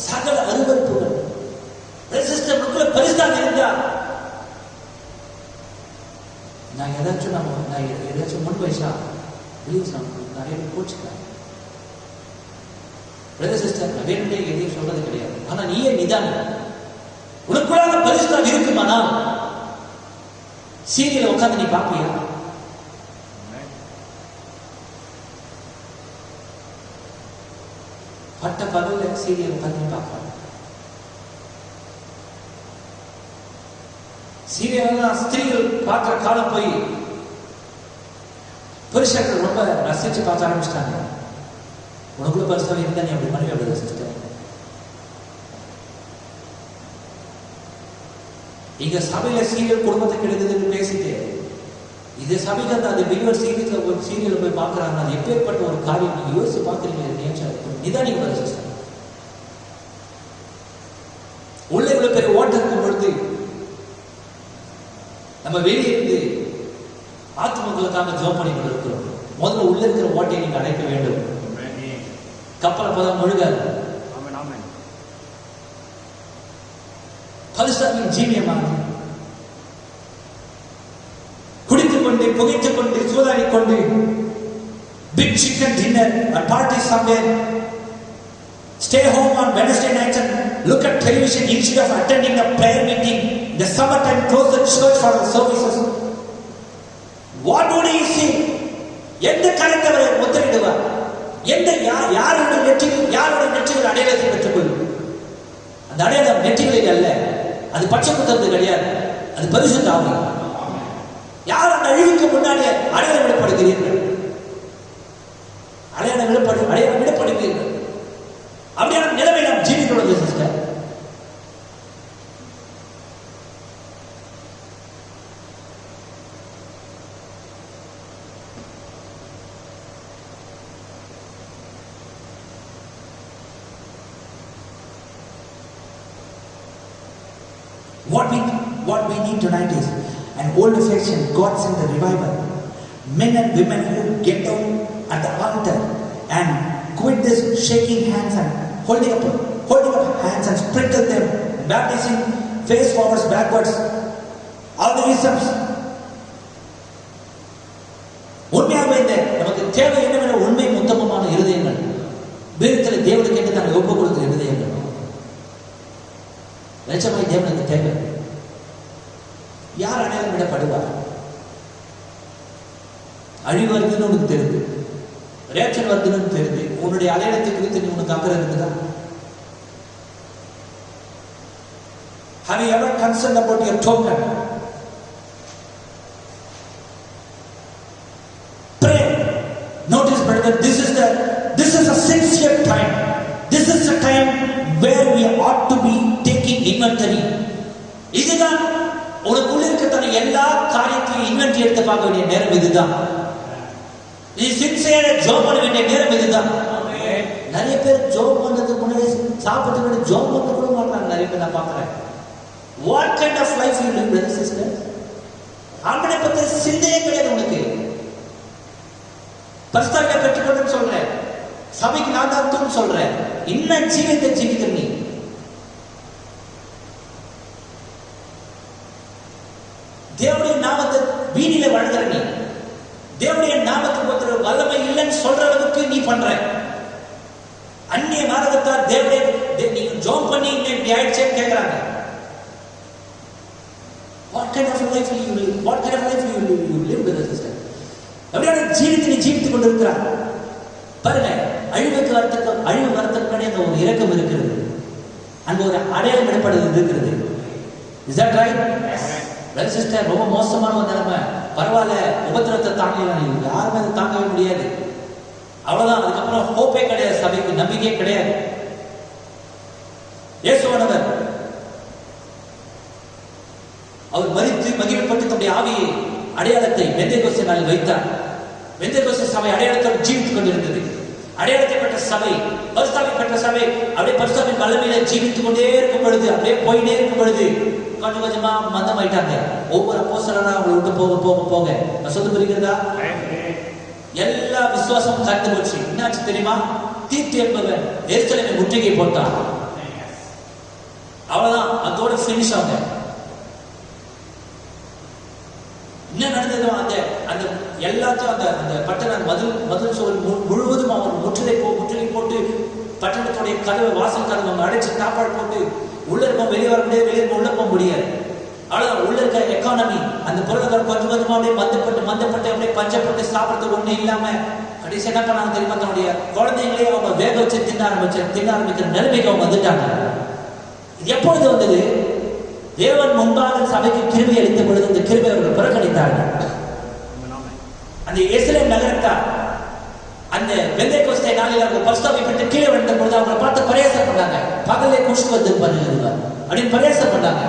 Speaker 4: சகல அருவருப்புகள். பரிசுத்தம் இருந்தா நான் ஏதாச்சும் முன் வயசா நிறைய கோச்சுக்கிறேன். பிரதர் சிஸ்டர் வேணுமே எதையும் சொல்றது கிடையாது. ஆனா நீயே நிதானம். உனக்குள்ளாக பரிசுத்தம் இருக்குமானா சீரியல உட்காந்து நீ பாப்பியா? பகல்ல சீரியல் உட்காந்து பார்ப்பாங்க. சீரியல் ஸ்திரீகள் பார்க்கிற காலம் போய் புருஷர்கள் ரொம்ப ரசிச்சு பார்க்க ஆரம்பிச்சிட்டாங்க. உனக்குள்ள பரிசுத்தம் இருந்தா நீ அப்படி பண்ணி அப்படி சிஸ்டர். இங்க சபையில சீரியல் குடும்பத்தை கெடுக்குதுன்னு பேசிட்டு இது சபைக்கு அந்த பில்வர் சீரியல்ல ஒரு சீரியல் போய் பார்க்கறாங்க. அது எப்பேற்பட்ட ஒரு காரியம் நீங்க யோசிச்சு பார்க்குறீங்க. நிதானிக்கு வர சிஸ்டர். உள்ள இவ்வளவு பெரிய ஓட்டம் இருக்கும் பொழுது நம்ம வெளியே இருந்து ஆத்மக்களுக்காக ஜோம் பண்ணி கொண்டு இருக்கிறோம். முதல்ல உள்ள இருக்கிற ஓட்டையை நீங்க அடைக்க வேண்டும். கப்பலை பதம் முழுகாது. பரிசுத்தத்தின் ஜீவியமாக குடித்துக் கொண்டு புகைத்துக் கொண்டு சூதாடிக் கொண்டு big chicken dinner a party somewhere, stay home on Wednesday nights and look at television instead of attending a prayer meeting in the summertime, close the church for the services. What would he say? எந்த கலந்தவரை முத்திரிடுவார்? எந்த யாருடைய நெற்றியில் அடையாளத்தை பெற்றுக்கொள்ளும்? அந்த அடையாளம் நெற்றிகளில் அல்ல, அது பச்சை புத்தகத்து கிடையாது, அது பரிசுத்த ஆவி. யார் அந்த அழிவுக்கு முன்னாடி அடையாளம் விடப்படுகிறீர்கள்? அடையாளம் விடப்படுகிறீர்கள். அப்படியான நிலைமை நாம் ஜீவிக்கிறது sister. What we need tonight is an old affection. God sent a revival. Men and women who get down at the altar and quit this shaking hands and holding up hands and sprinkle them, baptizing face forwards, backwards, all the isms. உண்மையாகவே இந்த நமக்கு தேவை என்னவென உண்மை உத்தமமான இருதயங்கள், வேதத்தில் தேவனுக்கு என்று நாங்கள் ஒப்புக் கொடுக்கிற இருதயங்கள். லட்சமாய் தேவனுக்கு தேவை. யார் அடையாளம் விடப்படுவார்? அழிவு வருதுன்னு உனக்கு தெரியுது, ரேப்சர் வருதுன்னு தெரியுது, உன்னுடைய அடையாளத்தை குறித்து நீ உனக்கு அக்கறை இருக்குதா? Have you ever concerned about your token? Pray. Notice, brother, this is a sincere time. This is a time where we ought to be taking inventory. இதுதான் உனக்குள்ள இருக்கிற எல்லா காரியத்தையும் இன்வென்டரி எடுத்து பார்க்க வேண்டிய நேரம் இதுதான். நீ சின்சியரா ஜோம் பண்ண வேண்டிய நேரம் இதுதான். நிறைய பேர் ஜோம் பண்றதுக்கு முன்னாடி சாப்பிட்டு முன்னாடி ஜோம் பண்ண கூட மாட்டாங்க. நிறைய பேர் நான் பார்க்கிறேன். What kind of life you live, brothers and sisters? ஆண்டவரை பத்தி சிந்தையே கிடையாது உனக்கு. பரிசுத்தத்தை பெற்றுக்கொண்டு சொல்றேன், சபைக்கு நான் தான் சொல்றேன். இன்னும் ஜீவித்த ஜீவித்த நீ தேவனுடைய நாமத்தை வீதியில வழங்குற நீ, தேவனுடைய நாமத்துக்கு ஒருத்தர் வல்லமை இல்லைன்னு சொல்ற அளவுக்கு நீ பண்ற. அந்நிய மார்க்கத்தார் தேவனுடைய நீங்க ஜோம் பண்ணி இப்படி ஆயிடுச்சேன்னு கேட்கிறாங்க. What kind of life you live? What kind of life you live, brother sister? அப்படியான ஜீவித்தை நீ ஜீவித்துக் கொண்டிருக்கிறார். பாருங்க, அழிவு வரத்துக்கு முன்னாடி அங்க ஒரு இரக்கம் இருக்கிறது, அங்க ஒரு அடையாளம் விடப்படுவது இருக்கிறது. Is that right? Brother sister, ரொம்ப மோசமான ஒரு நிலைமை. பரவாயில்ல, உபத்திரத்தை தாங்கலாம், யாருமே அதை தாங்கவே முடியாது. அவ்வளவுதான். அதுக்கப்புறம் ஹோப்பே கிடையாது, சபைக்கு நம்பிக்கையே கிடையாது. இயேசுவானவர் அவர் மரித்து மகிழ்ப்பட்டு தன்னுடைய ஆவியை அடையாளத்தை பெந்தேகோஸ்தே நாளில் வைத்தார். பெந்தேகோஸ்தே சபை அடையாளத்தோடு ஜீவித்துக் கொண்டிருந்தது. அடையாளத்தை பெற்ற சபை, பரிசுத்தாவி பெற்ற சபை அப்படியே பரிசுத்தாவின் வல்லமையில ஜீவித்துக் கொண்டே இருக்கும் பொழுது, அப்படியே போயிட்டே இருக்கும் பொழுது கொஞ்சம் கொஞ்சமா மந்தமாயிட்டாங்க. ஒவ்வொரு அப்போஸ்தலரா அவங்களை விட்டு போக போக போக சொல்ல புரிகிறதா? எல்லா விசுவாசமும் கலந்து போச்சு. என்னாச்சு தெரியுமா? தீத்து என்பவன் எருசலேமை முற்றுகை போட்டான். அவ்வளவுதான், அதோட பினிஷ் ஆகுங்க. என்ன நடந்தது? அந்த எல்லாத்தையும் அந்த பட்டண மதில் சுவர் முழுவதும் அவர் முற்றுகை போட்டு பட்டணத்துடைய கதவை, வாசல் கதவை அடைச்சு சாப்பாடு போட்டு உள்ள இருக்க வெளியே வர முடியாது, வெளியே உள்ள போக முடியாது. அவ்வளவுதான். உள்ள இருக்கிற எக்கானமி, அந்த பொருளாதாரம் கொஞ்சம் கொஞ்சமா அப்படியே மந்தப்பட்டு அப்படியே பஞ்சப்பட்டு சாப்பிடறதுக்கு ஒண்ணு இல்லாம கடைசி என்ன பண்ணாங்க தெரியுமா? தன்னுடைய குழந்தைங்களே அவங்க வேக வச்சு தின்ன ஆரம்பிக்கிற நிலைமைக்கு அவங்க வந்துட்டாங்க. இது எப்பொழுது வந்தது? தேவன் முன்பாக சபைக்கு கிருபை அளித்த பொழுது இந்த கிருபை அவர்கள் புறக்கணித்தார்கள். அந்த எருசலேம் நகரத்தார் அந்த பெந்தேகோஸ்தே நாளில் அவங்க பரிசுத்தாவி பெற்று கீழே விழுந்த பொழுது அவங்களை பார்த்து பரியாசம் பண்ணாங்க. பகலே குஷ்டு வந்து பண்ணுங்க அப்படின்னு பரியாசம் பண்ணாங்க.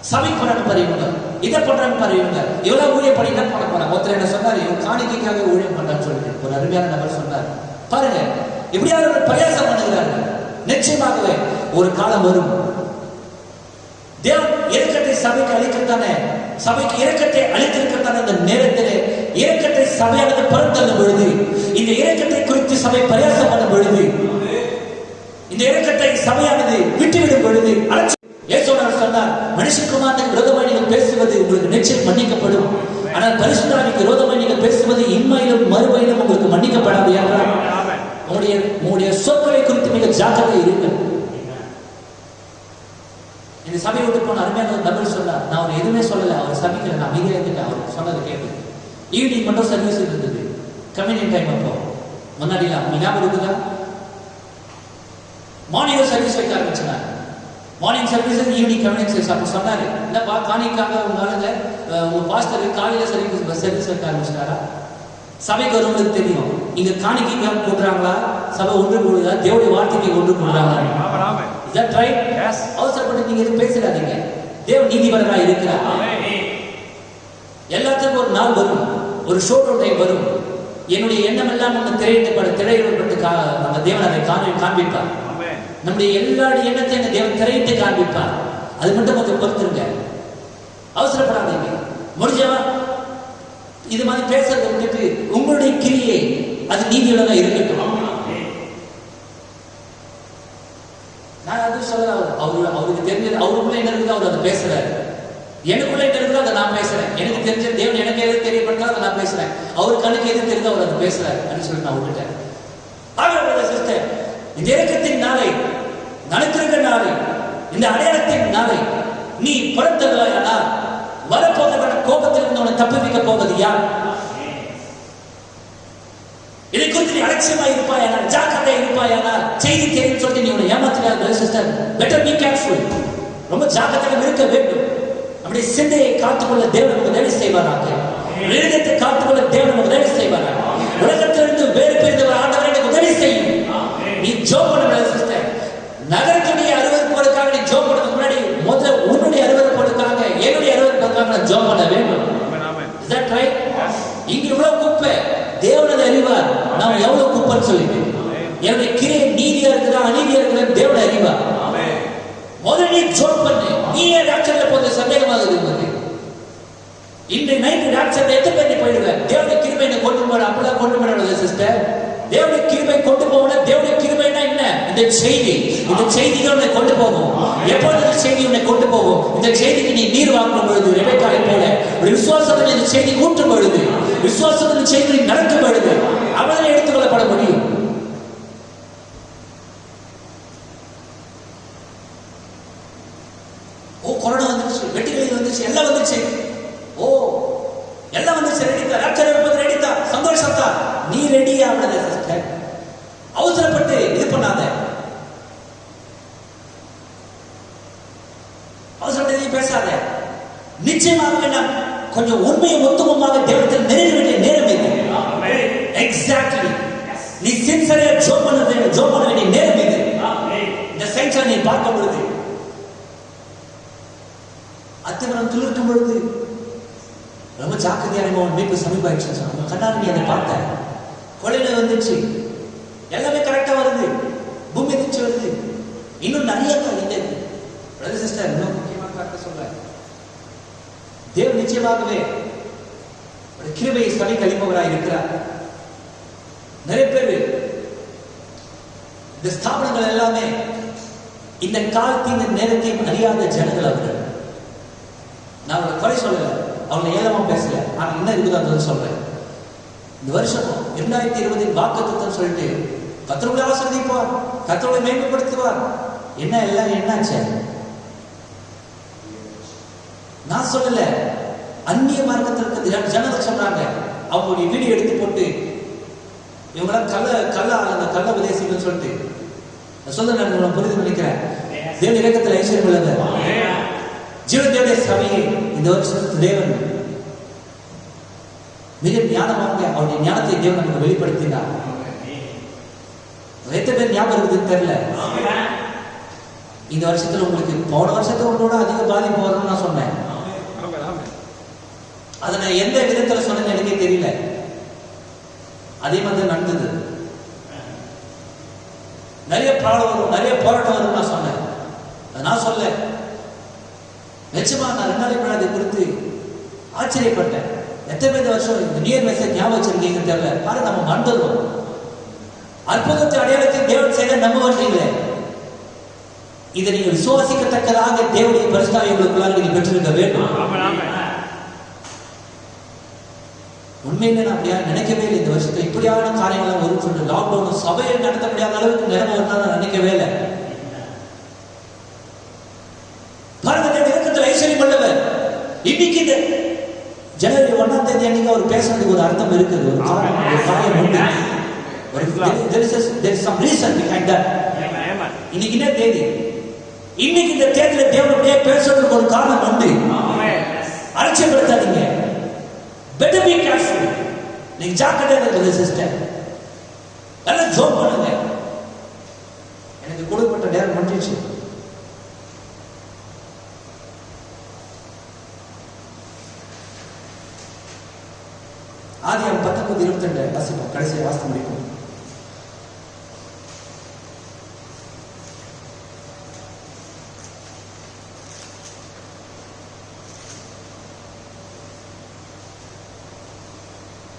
Speaker 4: சபைக்கு போறாங்க பாரு இவங்க, இதை பண்றாங்க பாரு இவங்க, இவ்வளவு ஊழியம் பண்ணி என்ன பண்ண போறாங்க? ஒருத்தர் என்ன சொன்னாரு, இவங்க காணிக்கைக்காக ஊழியம் பண்றான்னு சொல்லிட்டு ஒரு அருமையான நபர் சொன்னார். பாருங்க, இப்படியாவது பரியாசம் பண்ணுகிறார்கள். நிச்சயமாகவே ஒரு காலம் வரும், தேவன் இரக்கத்தை சபைக்கு அளிக்கத்தானே, சபைக்கு இரக்கத்தை அளித்திருக்கத்தான அந்த நேரத்திலே இரக்கத்தை சபையானது பரந்தள்ளும் பொழுது, இந்த இரக்கத்தை குறித்து சபை பரியாசம் பண்ணும் பொழுது, இந்த இரக்கத்தை சபையானது விட்டுவிடும் பொழுது இயேசுவானவர் சொன்னார், மனுஷகுமாரனுக்கு விரோதமாய் நீங்கள் பேசுவது உங்களுக்கு நிச்சயம் மன்னிக்கப்படும், ஆனால் பரிசுத்தருக்கு விரோதமாய் நீங்கள் பேசுவது இம்மையிலும் மறுமையிலும் உங்களுக்கு மன்னிக்கப்படாது என்றார். உங்களுடைய சொற்களை குறித்து மிக ஜாக்கிரதை இருங்கள். இந்த சபையை விட்டு போன அருமையான ஒரு நபர் சொன்னார், நான் அவர் எதுவுமே சொல்லல, அவர் சபைக்கல, நான் அமைதியா இருந்துட்டேன். அவர் சொன்னதை கேட்டு ஈவினிங் மட்டும் சர்வீஸ் இருந்தது, கம்யூனியன் டைம். அப்போ முன்னாடிலாம் ஞாபகம் இருக்குதா? மார்னிங் சர்வீஸ் வைக்க ஆரம்பிச்சாங்க. Morning service, evening communion service. அப்போ சொன்னாரு, என்னப்பா காணிக்காக உங்களால உங்க பாஸ்டர் காலையில சர்வீஸ் வைக்க ஆரம்பிச்சிட்டாரா? சபைக்கு வருவங்களுக்கு தெரியும், இங்க காணிக்கைக்காக கூடுறாங்களா, சபை ஒன்று கூடுதா, தேவனுடைய வார்த்தைக்கு ஒன்று கூடுறாங்களா? அவசரப்பட்டு நீங்க எதுவும் பேசிடாதீங்க. தேவன் நீதிபரராக இருக்கிறார். எல்லாத்துக்கும் ஒரு நாள் வரும், ஒரு ஷோ டைம் வரும். என்னுடைய எண்ணம் எல்லாம் ஒன்று திரையிடப்பட்டு நம்ம தேவன் அதை காண்பிப்பார். நம்முடைய எல்லா எண்ணத்தையும் எங்க தேவன் திரையிட்டு காண்பிப்பார். அது மட்டும் கொஞ்சம் பொறுத்துருங்க, அவசரப்படாதீங்க. முடிஞ்சவா இது மாதிரி பேசுறதை விட்டுட்டு உங்களுடைய கிரியை அது நீதியுள்ளதா இருக்கட்டும். நான் அது சொல்ல, அவருக்கு தெரிஞ்சது அவருக்குள்ள என்ன இருக்குது அவர் அதை பேசுறாரு, எனக்குள்ள என்ன இருக்குதோ அதை நான் பேசுறேன். எனக்கு தெரிஞ்ச தேவன் எனக்கு எது தெரியப்படுத்தோ அதை நான் பேசுறேன். அவருக்கு கணக்கு எது தெரியுதோ அவர் அதை பேசுறாரு அப்படின்னு சொல்லி நான் விட்டுட்டேன். சிஸ்டர், இந்த இறக்கத்தின் நாளை, நடத்திருக்க நாளை, இந்த அடையாளத்தின் நாளை நீ படுத்தலானால் வரப்போகிற கோபத்திலிருந்து உன்னை தப்புவிக்க போவது யார்? இதை குறித்து நீ அலட்சியமாக இருப்பாயானால், ஜாக்கிரதையாக இருப்பாயானால், செய்தி தெரியும் சொல்லிட்டு நீ உன்னை ஏமாத்தினார் சிஸ்டர், பெட்டர் பி கேர்ஃபுல். ரொம்ப ஜாக்கிரதையாக இருக்க வேண்டும். நம்முடைய சிந்தையை காத்துக்கொள்ள தேவன் நமக்கு உதவி செய்வாராக. விருதத்தை காத்துக்கொள்ள தேவன் நமக்கு உதவி செய்வாராக. உலகத்திலிருந்து வேறு பிரிந்தவர் ஆண்டவர் எனக்கு உதவி செய்யும். நீ ஜோம் பண்ண சிஸ்டர், நகரத்துடைய அருவருப்போடுக்காக நீ ஜோம் பண்ணதுக்கு முன்னாடி முதல்ல உன்னுடைய அருவருப்போடுக்காக, என்னுடைய அருவருப்போடுக்காக நான் ஜோம் பண்ண வேண்டும். Is that right? இங்க இவ்வளவு குப்பை, தேவனது அறிவார் நாம் எவ்வளவு குப்பைன்னு சொல்லிட்டு. என்னுடைய கிரியை நீதியா இருக்குதா அநீதியா இருக்குதா தேவன் அறிவார். முதல்ல நீ ஜோம் பண்ணு. நீ ஏன் ராட்சர்ல போது சந்தேகமாக இருக்குது? இன்றைய நைட்டு ராட்சர்ல எத்தனை பேர் நீ போயிடுவேன்? தேவனுடைய கிருபை என்ன கொண்டு போற, அப்படிலாம் கொண்டு போறாங்க சிஸ்டர். தேவனுடைய கிருபை கொண்டு போகணும். தேவனுடைய கிருபைனா என்ன? இந்த செய்தி, இந்த செய்திகள் உன்னை கொண்டு போகும். எப்பொழுது இந்த செய்தி உன்னை கொண்டு போகும்? இந்த செய்திக்கு நீ நீர் வாங்கும் பொழுது, ரெபெக்காவை போல ஒரு விசுவாசத்தில் இந்த செய்தி ஊற்றும் பொழுது, விசுவாசத்தில் இந்த செய்தி நடக்கும் பொழுது அவனை எடுத்துக்கொள்ளப்பட முடியும். ஓ, கொரோனா வந்துருச்சு, வெட்டிகளில் வந்துருச்சு, எல்லாம் வந்துருச்சு, ஓ எல்லாம் வந்துருச்சு, ரெடித்தா, ராட்சர் இருப்பது ரெடித்தா, சந்தோஷத்தா, நீ ரெடியா? அவனது சிஸ்டர், அவசரப்பட்டு இது பண்ணாத, அவசரப்பட்டு நீ பேசாத. நிச்சயமாக நாம் கொஞ்சம் உண்மையை உத்தமமாக தேவத்தில் நிறைய வேண்டிய நேரம் இது. எக்ஸாக்ட்லி, நீ சின்சரியா ஜோம் பண்ண வேண்டிய நேரம் இது. இந்த சயின்ஸை நீ பார்க்கும் பொழுது, அத்திமரம் துளிர்க்கும் பொழுது ரொம்ப ஜாக்கிரதையாக மீட்பு சமீபாயிடுச்சு. கண்ணாடி நீ அதை பார்த்த, கொலையில வந்துச்சு, எல்லாமே கரெக்டா வருது, பூமி எதிர்ச்சி வருது, இன்னும் நிறைய பிரதர் சிஸ்டர். இன்னும் முக்கியமான காரணத்தை சொல்றேன், தேவன் நிச்சயமாகவே ஒரு கிருபையை சபைக்கு அளிப்பவராக இருக்கிறார். நிறைய பேர் இந்த ஸ்தாபனங்கள் எல்லாமே இந்த காலத்தின் இந்த நேரத்தையும் அறியாத ஜனங்கள் அவர்கள். நான் அவங்களை குறை சொல்லல, அவங்களை ஏலமா பேசல, ஆனா என்ன இருக்குதா சொல்றேன். இந்த வருஷம் 2020 வாக்குத்தத்தம் சொல்லிட்டு கர்த்தருடைய ஆசீர்வதிப்பார், கர்த்தருடைய மேம்படுத்துவார். என்ன எல்லாம் என்னாச்சு? நான் சொல்லல, அந்நிய மார்க்கத்திற்கு ஜனங்கள் சொல்றாங்க. அவங்களுடைய வீடியோ எடுத்து போட்டு இவங்களாம் கள்ள அந்த கள்ள உபதேசிகள் சொல்லிட்டு சொல்ல நான் புரிந்து நினைக்கிறேன். தேவன் இரக்கத்தில் ஐஸ்வர்யம் உள்ளது. ஜீவன் தேவனுடைய சபையை இந்த வருஷத்து தேவன் மிக ஞானமாக அவருடைய ஞானத்தை தேவன் நமக்கு வெளிப்படுத்தினார். எத்தனை பேர் ஞாபகம் இருக்குதுன்னு தெரியல. இந்த வருஷத்துல உங்களுக்கு போன வருஷத்தை உங்களோட அதிக பாதிப்பு வரும்னு நான் சொன்னேன். அதை நான் எந்த விதத்துல சொன்னேன்னு எனக்கே தெரியல. அதே மாதிரி நடந்தது. நிறைய ப்ராப்ளம் வரும், நிறைய போராட்டம் வரும் நான் சொன்னேன். அதை நான் சொல்ல நிச்சயமா நான் 2 நாளைக்கு முன்னாடி குறித்து ஆச்சரியப்பட்டேன். எத்தனை பேர் வருஷம் இந்த நியூ இயர் மெசேஜ் ஞாபகம் வச்சிருக்கீங்கன்னு தெரியல. பாரு, நம்ம மறந்துடுவோம். அற்புதத்தை அடையாளத்தை தேவன் செய்த நம்ப வந்தீங்களே, இதை நீங்க விசுவாசிக்கத்தக்கதாக தேவனுடைய பரிசுத்தாவியை உங்களுக்குள்ளாக நீங்க பெற்றிருக்க வேண்டும். உண்மையில நான் அப்படியா நினைக்கவே இல்லை. இந்த வருஷத்துல இப்படியான காரியங்கள் வரும் சொல்லிட்டு லாக்டவுன் சபையை நடத்த முடியாத அளவுக்கு நிலைமை வந்தா நான் நினைக்கவே இல்லை. பாருங்க, இறக்கத்தில் ஐஸ்வர்யம் உள்ளவர். இன்னைக்கு இந்த ஜனவரி 1ஆம் தேதி அன்னைக்கு அவர் பேசுறதுக்கு ஒரு அர்த்தம் இருக்குது, ஒரு காரியம் உண்டு. There is some reason behind that. இன்னைக்கு என்ன தேதி? இன்னைக்கு இந்த தேதியில தேவனுடைய பேசுறதுக்கு ஒரு காரணம் உண்டு. அலட்சியப்படுத்தாதீங்க. Better be careful. நீங்க ஜாக்கிரதையா இருங்க சிஸ்டர். எல்லாம் ஜோக் பண்ணுங்க. எனக்கு கொடுக்கப்பட்ட நேரம் முடிஞ்சிச்சு. ஆதியாகமம் 19:22 வாசிப்போம். கடைசியை வாசித்து முடிப்போம்.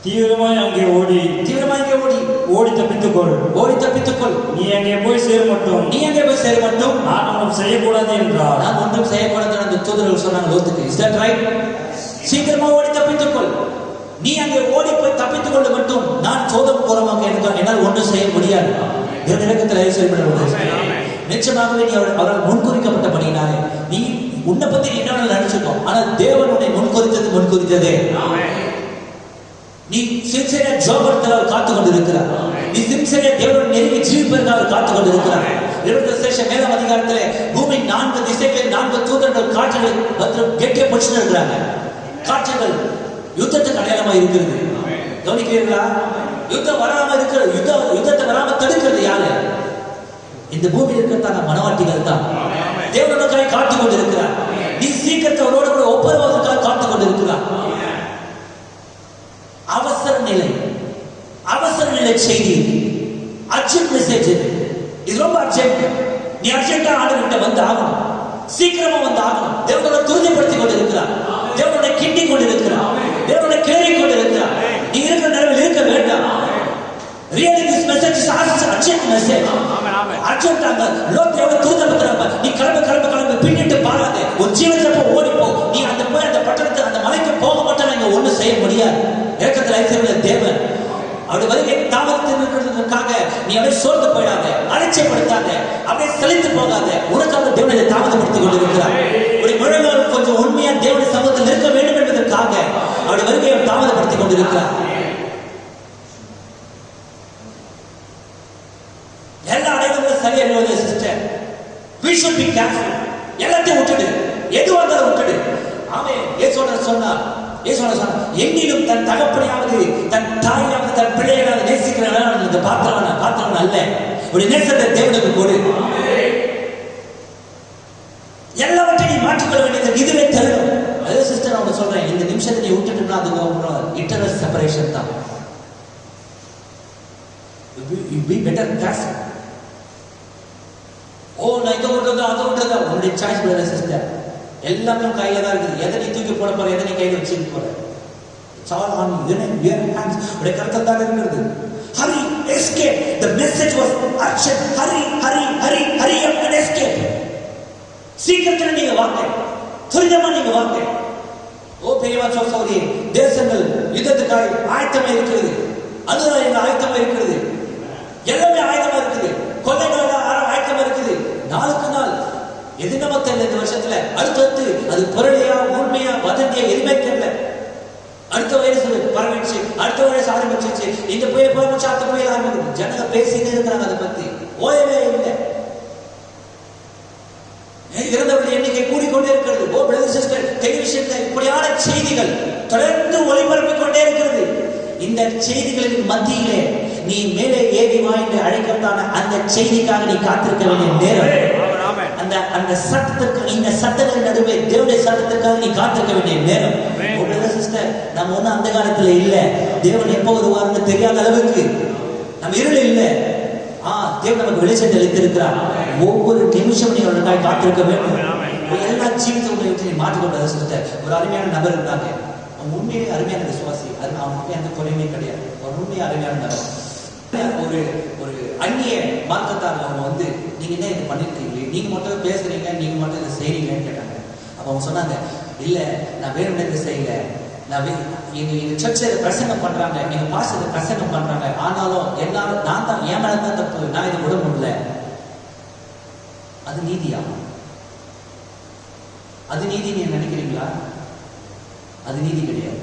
Speaker 3: தீவிரமாய் அங்கே ஓடி தப்பித்துக்கொள். நீ அங்கே போய் சேர மட்டும் நான் ஒன்றும் செய்யக்கூடாது என்றார்.
Speaker 4: நான் ஒன்றும் செய்யக்கூடாது அந்த தூதர்கள் சொன்னாங்க லோத்துக்கு. Is that right? சீக்கிரமா ஓடி தப்பித்துக்கொள். நீ அங்கே ஓடி போய் தப்பித்துக் கொள்ள மட்டும். நான் சோதம் போறமாக என்னால் ஒன்றும் செய்ய முடியாது. இரக்கத்தில் ஐஸ்வர்யப்படுவது நிச்சயமாகவே நீ அவரால் முன்குறிக்கப்பட்டபடினாலே நீ உன்னை பத்தி என்ன நினைச்சுக்கோ. ஆனால் தேவன் உன்னை முன்குறித்ததே. நீ சின்சியரா ஜாப் எடுத்தவர் காத்து கொண்டிருக்கிறார். நீ சின்சியரா தேவனுடைய நெருங்கி ஜீவிப்பதற்காக காத்து கொண்டிருக்கிறார். 27 மேலாம் அதிகாரத்திலே பூமி 4 திசைகளில் 4 தூதர்கள் காற்றுகள் மற்றும் கெட்டிய பிடிச்சுட்டு இருக்கிறாங்க. காற்றுகள் யுத்தத்துக்கு அடையாளமா இருக்கிறது. கவனிக்கிறீர்களா? யுத்தம் வராம இருக்கிறது. யுத்தத்தை வராம தடுக்கிறது யாரு? இந்த பூமியில் இருக்கிறதான மனவாட்டிகள் தான். தேவனுக்காக காத்து கொண்டிருக்கிறார். நீ சீக்கிரத்தை அவரோடு கூட ஒப்புரவதற்காக காத்து கொண்டிருக்கிறார். அவசர நிலை செய்தி, அர்ஜென்ட் மெசேஜ். இது ரொம்ப அர்ஜென்ட். நீ அர்ஜென்ட்டா ஆண்டவர்கிட்ட வந்து ஆகணும். சீக்கிரமா வந்து ஆகணும். தேவனோட துரிதப்படுத்திக் கொண்டிருக்கிறார். தேவனோட கிண்டி கொண்டிருக்கிறார். தேவனோட கிளறி கொண்டிருக்கிறார். நீ இருக்கிற நிலையில் இருக்க வேண்டாம். Really this message is urgent message. அர்ஜென்ட்டாங்க Lot எவ்வளவு துரிதப்படுத்துறாங்க. நீ கிளம்பு பின்னிட்டு பாராத. ஒரு ஜீவனத்தை ஓடிப்போ. நீ அந்த போய் அந்த பட்டணத்தை அந்த மலைக்கு போக மாட்டேன். இங்க ஒன்றும் செய்ய முடியாது. இரக்கத்தில் ஐஸ்வர்யமுள்ள தேவன் அவருடைய வருகை தாமதத்திற்காக நீ அப்படியே சோர்ந்து போயிடாத, அலட்சியப்படுத்தாத, அப்படியே செலுத்து போகாத. உனக்காக தேவனை தாமதப்படுத்திக் கொண்டிருக்கிறார். ஒரு முழங்கால் கொஞ்சம் உண்மையா தேவனுடைய சமூகத்தில் இருக்க வேண்டும் என்பதற்காக அவருடைய வருகையை தாமதப்படுத்திக் கொண்டிருக்கிறார். எல்லா அடையாளங்களும் சரியாக sister. We should be careful. எல்லாத்தையும் விட்டுடு, எதுவாக இருந்தாலும் விட்டுடு. ஆமென். இயேசுவானவர் சொன்னார், எங்கிலும் தன் தகப்பனையாவது தன் தாயாவது தன் பிள்ளைகளாவது நேசிக்கிறவன் இந்த பாத்திரவன் அல்ல. ஒரு நேசத்தை தேவனுக்கு கொடு. எல்லாவற்றையும் நீ மாற்றிக்கொள்ள வேண்டியது இதுவே தருணம். அதே சிஸ்டர் அவங்க சொல்றேன், இந்த நிமிஷத்தை நீ விட்டுட்டுனா அதுக்கு இன்டர்னல் செப்பரேஷன் தான். Be better careful. நான் இதை விடுறது அதை விடுறது உன்னுடைய சாய்ஸ் பிரதர் சிஸ்டர். எல்லாமே கையில தான் இருக்குது. எதை நீ தூக்கி போட போற, எதை நீ கையில வச்சுட்டு போற, உடைய கருத்தை தான் இருக்கிறது. Hurry, escape. The message was urgent. Hurry up and escape. சீக்கிரத்துல நீங்க வாங்க, துரிதமா நீங்க வாங்க. பெரியவா சோசோரி தேசங்கள் யுத்தத்துக்காக ஆயத்தமா இருக்கிறது. அதுதான் எங்க ஆயத்தமா இருக்கிறது. எல்லாமே ஆயத்தமா இருக்குது. கொள்ளைகள் ஆயத்தமா இருக்குது. நாளுக்கு நாள் எது நம்ம தெரியல. இந்த வருஷத்துல அடுத்தடுத்து அது பொருளையா உண்மையா வதந்தியா எதுவுமே தெரியல. அடுத்த வைரஸ் பரவிடுச்சு, அடுத்த வைரஸ் ஆரம்பிச்சிச்சு, இந்த புயல் போய் அடுத்த புயல் ஆரம்பிக்குது. ஜனங்க பேசிட்டே இருக்கிறாங்க அதை பத்தி, ஓயவே இல்லை. இறந்தவர்கள் எண்ணிக்கை கூடிக்கொண்டே இருக்கிறது. ஓ பிரதர் சிஸ்டர், டெலிவிஷன்ல இப்படியான செய்திகள் தொடர்ந்து ஒளிபரப்பிக் கொண்டே இருக்கிறது. இந்த செய்திகளின் மத்தியிலே நீ மேலே ஏறி வா என்று அழைக்கப்பட்டான அந்த செய்திக்காக நீ காத்திருக்க வேண்டிய நேரம், அந்த அந்த சத்தத்துக்கு, இந்த சத்தங்கள் நடுவே தேவனுடைய சத்தத்துக்காக நீ காத்திருக்க வேண்டிய நேரம். சிஸ்டர், நம்ம ஒன்னும் அந்த காலத்துல இல்ல. தேவன் எப்போ வருவாருன்னு தெரியாத அளவுக்கு நம்ம இருள் இல்ல. தேவன் நமக்கு வெளிச்சத்தை அளித்திருக்கிறார். ஒவ்வொரு நிமிஷம் நீங்க அவருக்காக காத்திருக்க வேண்டும். எல்லா ஜீவிதத்தை உங்களை விட்டு நீ மாற்றிக்கொண்டது சிஸ்டர். ஒரு அருமையான நபர் இருந்தாங்க, அவங்க உண்மையிலே அருமையான விசுவாசி. அது அவனுக்கு எந்த குறையுமே கிடையாது. ஒரு உண்மையை அருமையான நபர். ஒரு ஒரு அந்நிய மார்க்கத்தார் அவங்க வந்து, நீங்க என்ன இதை பண்ணிருக்கீங்க, நீங்க மட்டும் பேசுறீங்க, நீங்க மட்டும் இதை செய்றீங்கன்னு கேட்டாங்க. அப்ப அவங்க சொன்னாங்க, இல்ல நான் வேணும்னு இதை செய்யல, நான் எங்க சர்ச்சில் பிரசங்கம் பண்றாங்க, எங்க பாஸ்டர் பிரசங்கம் பண்றாங்க, ஆனாலும் என்னால நான் தான் என் மேல தான் தப்பு, நான் இதை விட முடியல. அது நீதியா? அது நீதி நீங்க நினைக்கிறீங்களா? அது நீதி கிடையாது.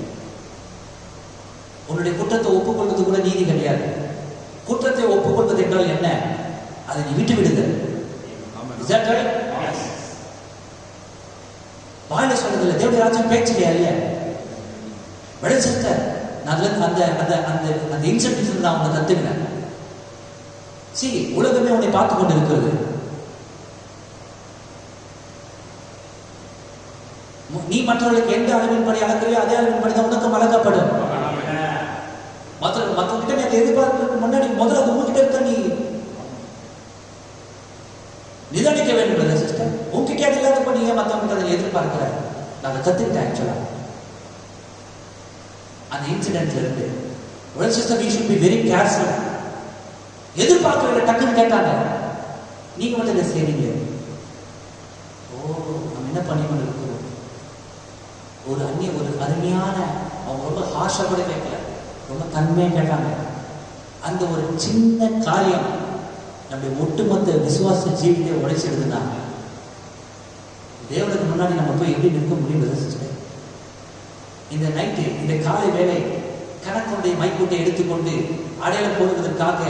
Speaker 4: உன்னுடைய குற்றத்தை ஒப்புக்கொள்வது கூட நீதி கிடையாது. குற்றத்தை ஒப்புக்கொள்வது என்றால் என்ன? அதை நீ விட்டு விடுதல். வாயில சொல்றதில்ல, தேவனுடைய ராஜ்யம் பேச்சிலே அல்ல. சிஸ்டர், நான் அந்த அந்த அந்த அந்த இன்சிடென்ட் நான் உன்னை கத்துக்கிறேன். உலகமே உன்னை பார்த்து கொண்டு இருக்கிறது. நீ மற்றவர்களுக்கு எந்த அளவின்படி அளக்கலையோ அதே அளவின்படி தான் உனக்கும் வழங்கப்படும். மற்றவங்கிட்ட நீ அதை எதிர்பார்க்கறதுக்கு முன்னாடி முதல்ல அது உங்ககிட்ட இருக்க நீ நிதானிக்க வேண்டும். சிஸ்டர், உங்ககிட்ட அது இல்லாதப்ப நீங்க மற்றவங்கிட்ட அதை எதிர்பார்க்கிற. நான் அதை கத்துக்கிட்டேன். ஆக்சுவலா அந்த இன்சிடென்ட்ல இருந்து sister, we should be very careful. எதிர்பார்க்கற டக்குன்னு கேட்டாங்க, நீங்க வந்து இதை செய்றீங்க. நம்ம என்ன பண்ணி கொண்டு இருக்கிறோம்? ஒரு அந்நிய, ஒரு அருமையான, அவங்க ரொம்ப ஹார்ஷா கூட கேட்கல, ரொம்ப தன்மையா கேட்டாங்க. அந்த ஒரு சின்ன காரியம் நம்முடைய ஒட்டுமொத்த விசுவாச ஜீவித்தை உடைச்சிடுதுன்னா, தேவனுக்கு முன்னாடி நம்ம போய் எப்படி நிற்க முடியும்? சிஸ்டர், இந்த நைட்டு, இந்த காலை வேலை கணக்குடைய மைக்கூட்டை எடுத்துக்கொண்டு அடையாளம் போடுவதற்காக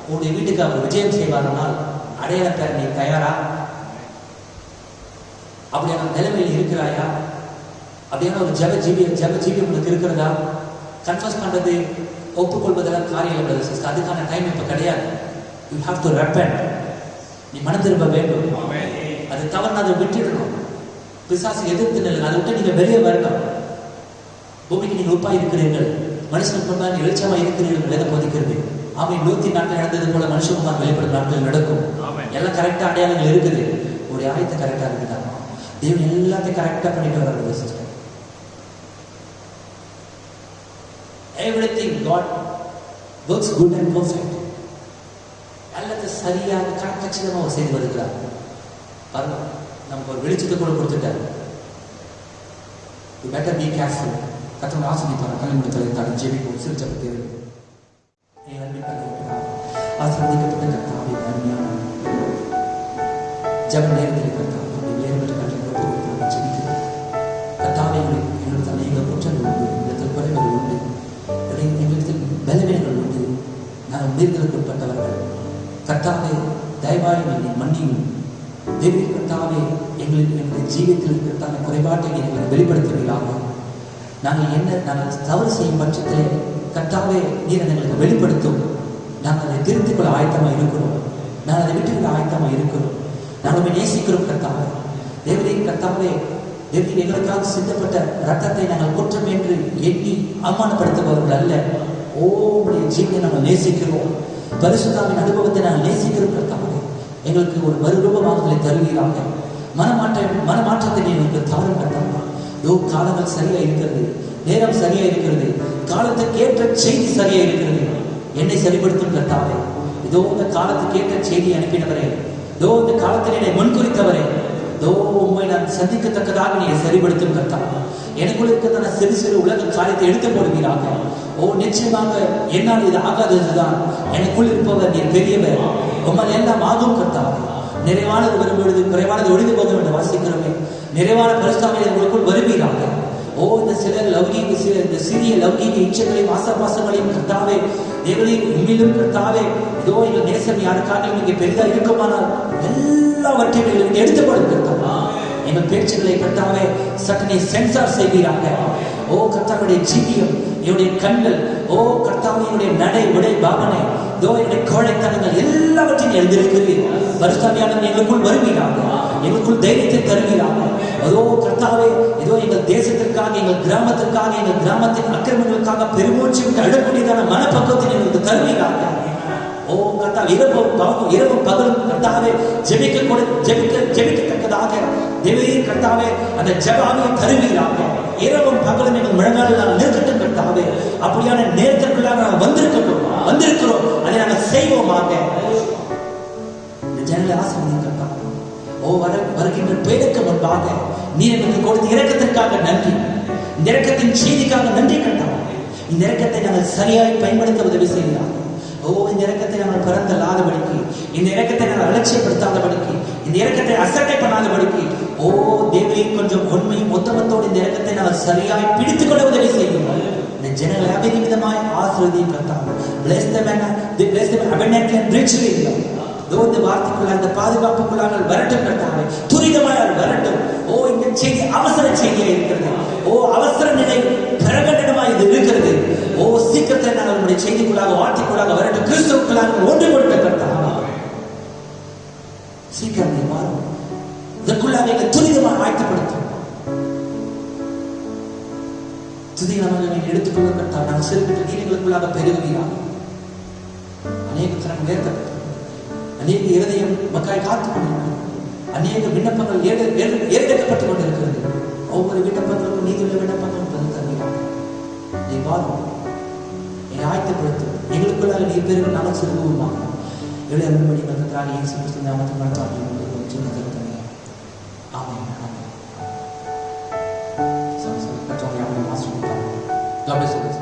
Speaker 4: உன்னுடைய வீட்டுக்கு அவர் விஜயம் செய்வார்கள். அடையாளம் பெற நீ தயாரா? அப்படியான நிலைமையில் இருக்கிறாயா? அப்படியான ஒரு ஜப ஜீவியம் உனக்கு இருக்கிறதா? கன்ஃபஸ் பண்றது, ஒப்புக்கொள்வதெல்லாம் காரியம் இல்லை சிஸ்டர். அதுக்கான டைம் இப்ப கிடையாது. You have to repent. நீ மனம் திரும்ப வேண்டும். அது தவறு, அதை விட்டுடணும். பிசாசு எதிர்த்து நில்லுங்க. அதை விட்டு நீங்க வெளியே வரணும். பூமிக்கு நீங்கள் உப்பாய் இருக்கிறீர்கள், மனுஷனுக்கு முன்பாக வெளிச்சமாக இருக்கிறீர்கள். வேதம் போதிக்கிறது. ஆமை 100 நாட்கள் நடந்தது போல மனுஷகுமார் வெளிப்படும் நாட்கள் நடக்கும். எல்லாம் கரெக்டா அடையாளங்கள் இருக்குது. ஒரு ஆயத்தை கரெக்டா இருக்குதா? தேவன் எல்லாத்தையும் கரெக்டா பண்ணிட்டு வர்றது sister. Everything God works good and perfect. எல்லாத்தையும் சரியாக கச்சிதமாக செய்து வருகிறார். பாருங்க, நமக்கு ஒரு வெளிச்சத்தை கூட கொடுத்துட்டாரு. You better be careful. கர்த்தர் ஆசீர்வதிப்பார். கல்விமுறை தடை ஜெபிக்கும் சிறுச்சபை ஆசீர்வதிக்கப்பட்ட கர்த்தாவே, அருமையான ஜப நேரத்தில் கர்த்தாவே வேறுபட்ட கட்டளை ஜெபிக்கிறேன். கர்த்தாவே, எங்களுக்கு அநேக குற்றங்கள் உண்டு, எங்களுக்கு குறைகள் உண்டு, எங்களுக்கு பலவீனங்கள் உண்டு. நாங்கள் மீறுதலுக்கு உட்பட்டவர்கள். கர்த்தாவே, தயவாய் நீங்கள் மன்னியும். தேவி கர்த்தாவே, எங்களுடைய ஜீவியத்தில் இருக்கிறதான குறைபாட்டை நீங்கள் வெளிப்படுத்துவீர்களாக. நாங்கள் தவறு செய்யும் பட்சத்தில் கர்த்தாவே, நீர் எங்களுக்கு வெளிப்படுத்தும். நாங்கள் அதை திருத்திக் கொள்ள ஆயத்தமாக இருக்கிறோம். நாங்கள் அதை விட்டுவிட ஆயத்தமாக இருக்கிறோம். நாங்கள் நேசிக்கிறோம் கர்த்தாவே. தேவரீர் கர்த்தாவே, தேவரீர் எங்களுக்காக சிந்தப்பட்ட ரத்தத்தை நாங்கள் குற்றம் என்று எண்ணி அவமானப்படுத்துபவர்கள் அல்ல. உடைய ஜீவனை நாங்கள் நேசிக்கிறோம். பரிசுத்தாவின் அனுபவத்தை நாங்கள் நேசிக்கிறோம் கர்த்தாவே. எங்களுக்கு ஒரு மறுரூபமாக தருவீராக. மனமாற்றத்தை எங்களுக்கு தாரும் கர்த்தாவே. காலங்கள் சரியா இருக்கிறது, நேரம் சரியா இருக்கிறது, காலத்துக்கு ஏற்ற செய்தி சரியா இருக்கிறது. என்னை சரிப்படுத்தும் கர்த்தாவே. இதோ இந்த காலத்துக்கு ஏற்ற செய்தி அனுப்பினவரே, இதோ இந்த காலத்தில் என்னை முன்குறித்தவரே, இதோ உண்மை நான் சந்திக்கத்தக்கதாக நீ சரிப்படுத்தும் கர்த்தாவே. எனக்குள்ள இருக்கிறதான சிறு சிறு உலக காரியத்தை எடுத்து போடுவீராக. நிச்சயமாக என்னால் இது ஆகாததுதான். எனக்குள் இருப்பவர் நீ பெரியவர், உம்மால் எல்லாம் ஆகும் கர்த்தாவே. நிறைவானது வரும்பொழுது குறைவானது ஒழிந்து போகும் என்று வாசிக்கிறோமே. நிறைவான பரிசுத்தாவியை உங்களுக்குள் வருவீராக. இந்த சில இந்த சிறிய லௌகீக இச்சைகளையும் ஆசாபாசங்களையும் கர்த்தாவே தேவனே உண்மையிலும் கர்த்தாவே இதோ எங்கள் நேசம் யாருக்காக நீங்க பெரிதா இருக்குமானால் எல்லாவற்றையும் எங்களுக்கு எடுத்துக்கொள்ளும் கர்த்தாவா. எங்கள் பேச்சுகளை கர்த்தாவே சட்டனை சென்சார் செய்வீராக. கர்த்தாவுடைய ஜீவியம், என்னுடைய கண்கள், கர்த்தாவே என்னுடைய நடை உடை பாவனை, என்னுடைய கோழைத்தனங்கள் எல்லாவற்றையும் எழுந்திருக்கிறீர்கள். பரிசுத்தாவியானவர் எங்களுக்குள் வருவீராக, எங்களுக்குள் தைரியத்தை தருவீராக. கர்த்தாவே எங்கள் தேசத்திற்காக, எங்கள் கிராமத்திற்காக, எங்கள் கிராமத்தின் அக்கிரமங்களுக்காக பெருமூச்சு விட்டு அழக்கூடியதான மனப்பக்குவத்தை எங்களுக்கு தருவீராக. இரவும் பகலும் கர்த்தாவே ஜெபிக்கத்தக்கதாக தேவரே கர்த்தாவே அந்த ஜெபாவியை தருவீராக. இரவும் பகலும் எங்கள் முழங்காலில் நிற்கட்டும் கர்த்தாவே. அப்படியான நேரத்திற்குள்ளாக நாங்கள் வந்திருக்கிறோம், அதை நாங்கள் செய்வோமாக. இந்த ஜனங்களை ஆசீர்வதிங்க கர்த்தாவே. வருகின்ற பேருக்கு முன்பாக நீர் எங்களுக்கு கொடுத்த இரக்கத்திற்காக நன்றி. இந்த இரக்கத்தின் செய்திக்காக நன்றி கர்த்தாவே. இந்த இரக்கத்தை நாங்கள் சரியாய் பயன்படுத்த உதவி செய்யலாம். இந்த இரக்கத்தை நாங்கள் பிறந்தல்லாதபடிக்கு, இந்த இரக்கத்தை நாங்கள் அலட்சியப்படுத்தாதபடிக்கு, இந்த இரக்கத்தை அசட்டை பண்ணாதபடிக்கு தேவரே கொஞ்சம் உண்மையும் உத்தமத்தோடு இந்த இரக்கத்தை நாங்கள் சரியாய் பிடித்துக் கொள்ள உதவி செய்யும். இந்த ஜனங்களை அபரிமிதமாய் ஆசீர்வதியும் கர்த்தாவே. Bless them abundantly and richly. இந்த வார்த்தைக்குள்ளாக, இந்த பாதுகாப்புக்குள்ளாக வரட்டும் கர்த்தாவே. துரிதமாய் வரட்டும். இந்த செய்தி அவசர செய்தியா இருக்கிறது. அவசர நிலை பிரகடனமாய் இது இருக்கிறது. சீக்கிரத்தை நாங்கள் நம்முடைய செய்திக்குள்ளாக, வார்த்தைக்குள்ளாக வரட்டும். கிறிஸ்துவுக்குள்ளாக ஒன்று கொடுத்த கர்த்தாவே சீக்கிரம் மாறும். இதற்குள்ளாக எங்களை துரிதமாக ஆயத்தப்படுத்தும். துரிதமாக எடுத்துக்கொள்ள கர்த்தாவே. நாங்கள் சிறுகின்ற நீர்களுக்குள்ளாக பெருகுவீராக. அநேக கரம் உயர்த்தப்பட்டு, அநேக இருதயம் மக்களை காத்துக் கொண்டிருக்கிறது. அநேக விண்ணப்பங்கள் ஏறெடுக்கப்பட்டுக் கொண்டிருக்கிறது. ஒவ்வொரு விண்ணப்பங்களுக்கும் நீதியுள்ள விண்ணப்பங்களும் தருகிறார். நீ வாரும், என்னை ஆயத்தப்படுத்தும். எங்களுக்குள்ளாக நீ பெருக நாங்கள் சிறுகுவோமாக. எவ்வளவு அன்படி மக்களுக்காக இயேசு கிறிஸ்து நாமத்தில் நடத்தாமல் சின்ன தருத்தங்க. ஆமென். God bless you.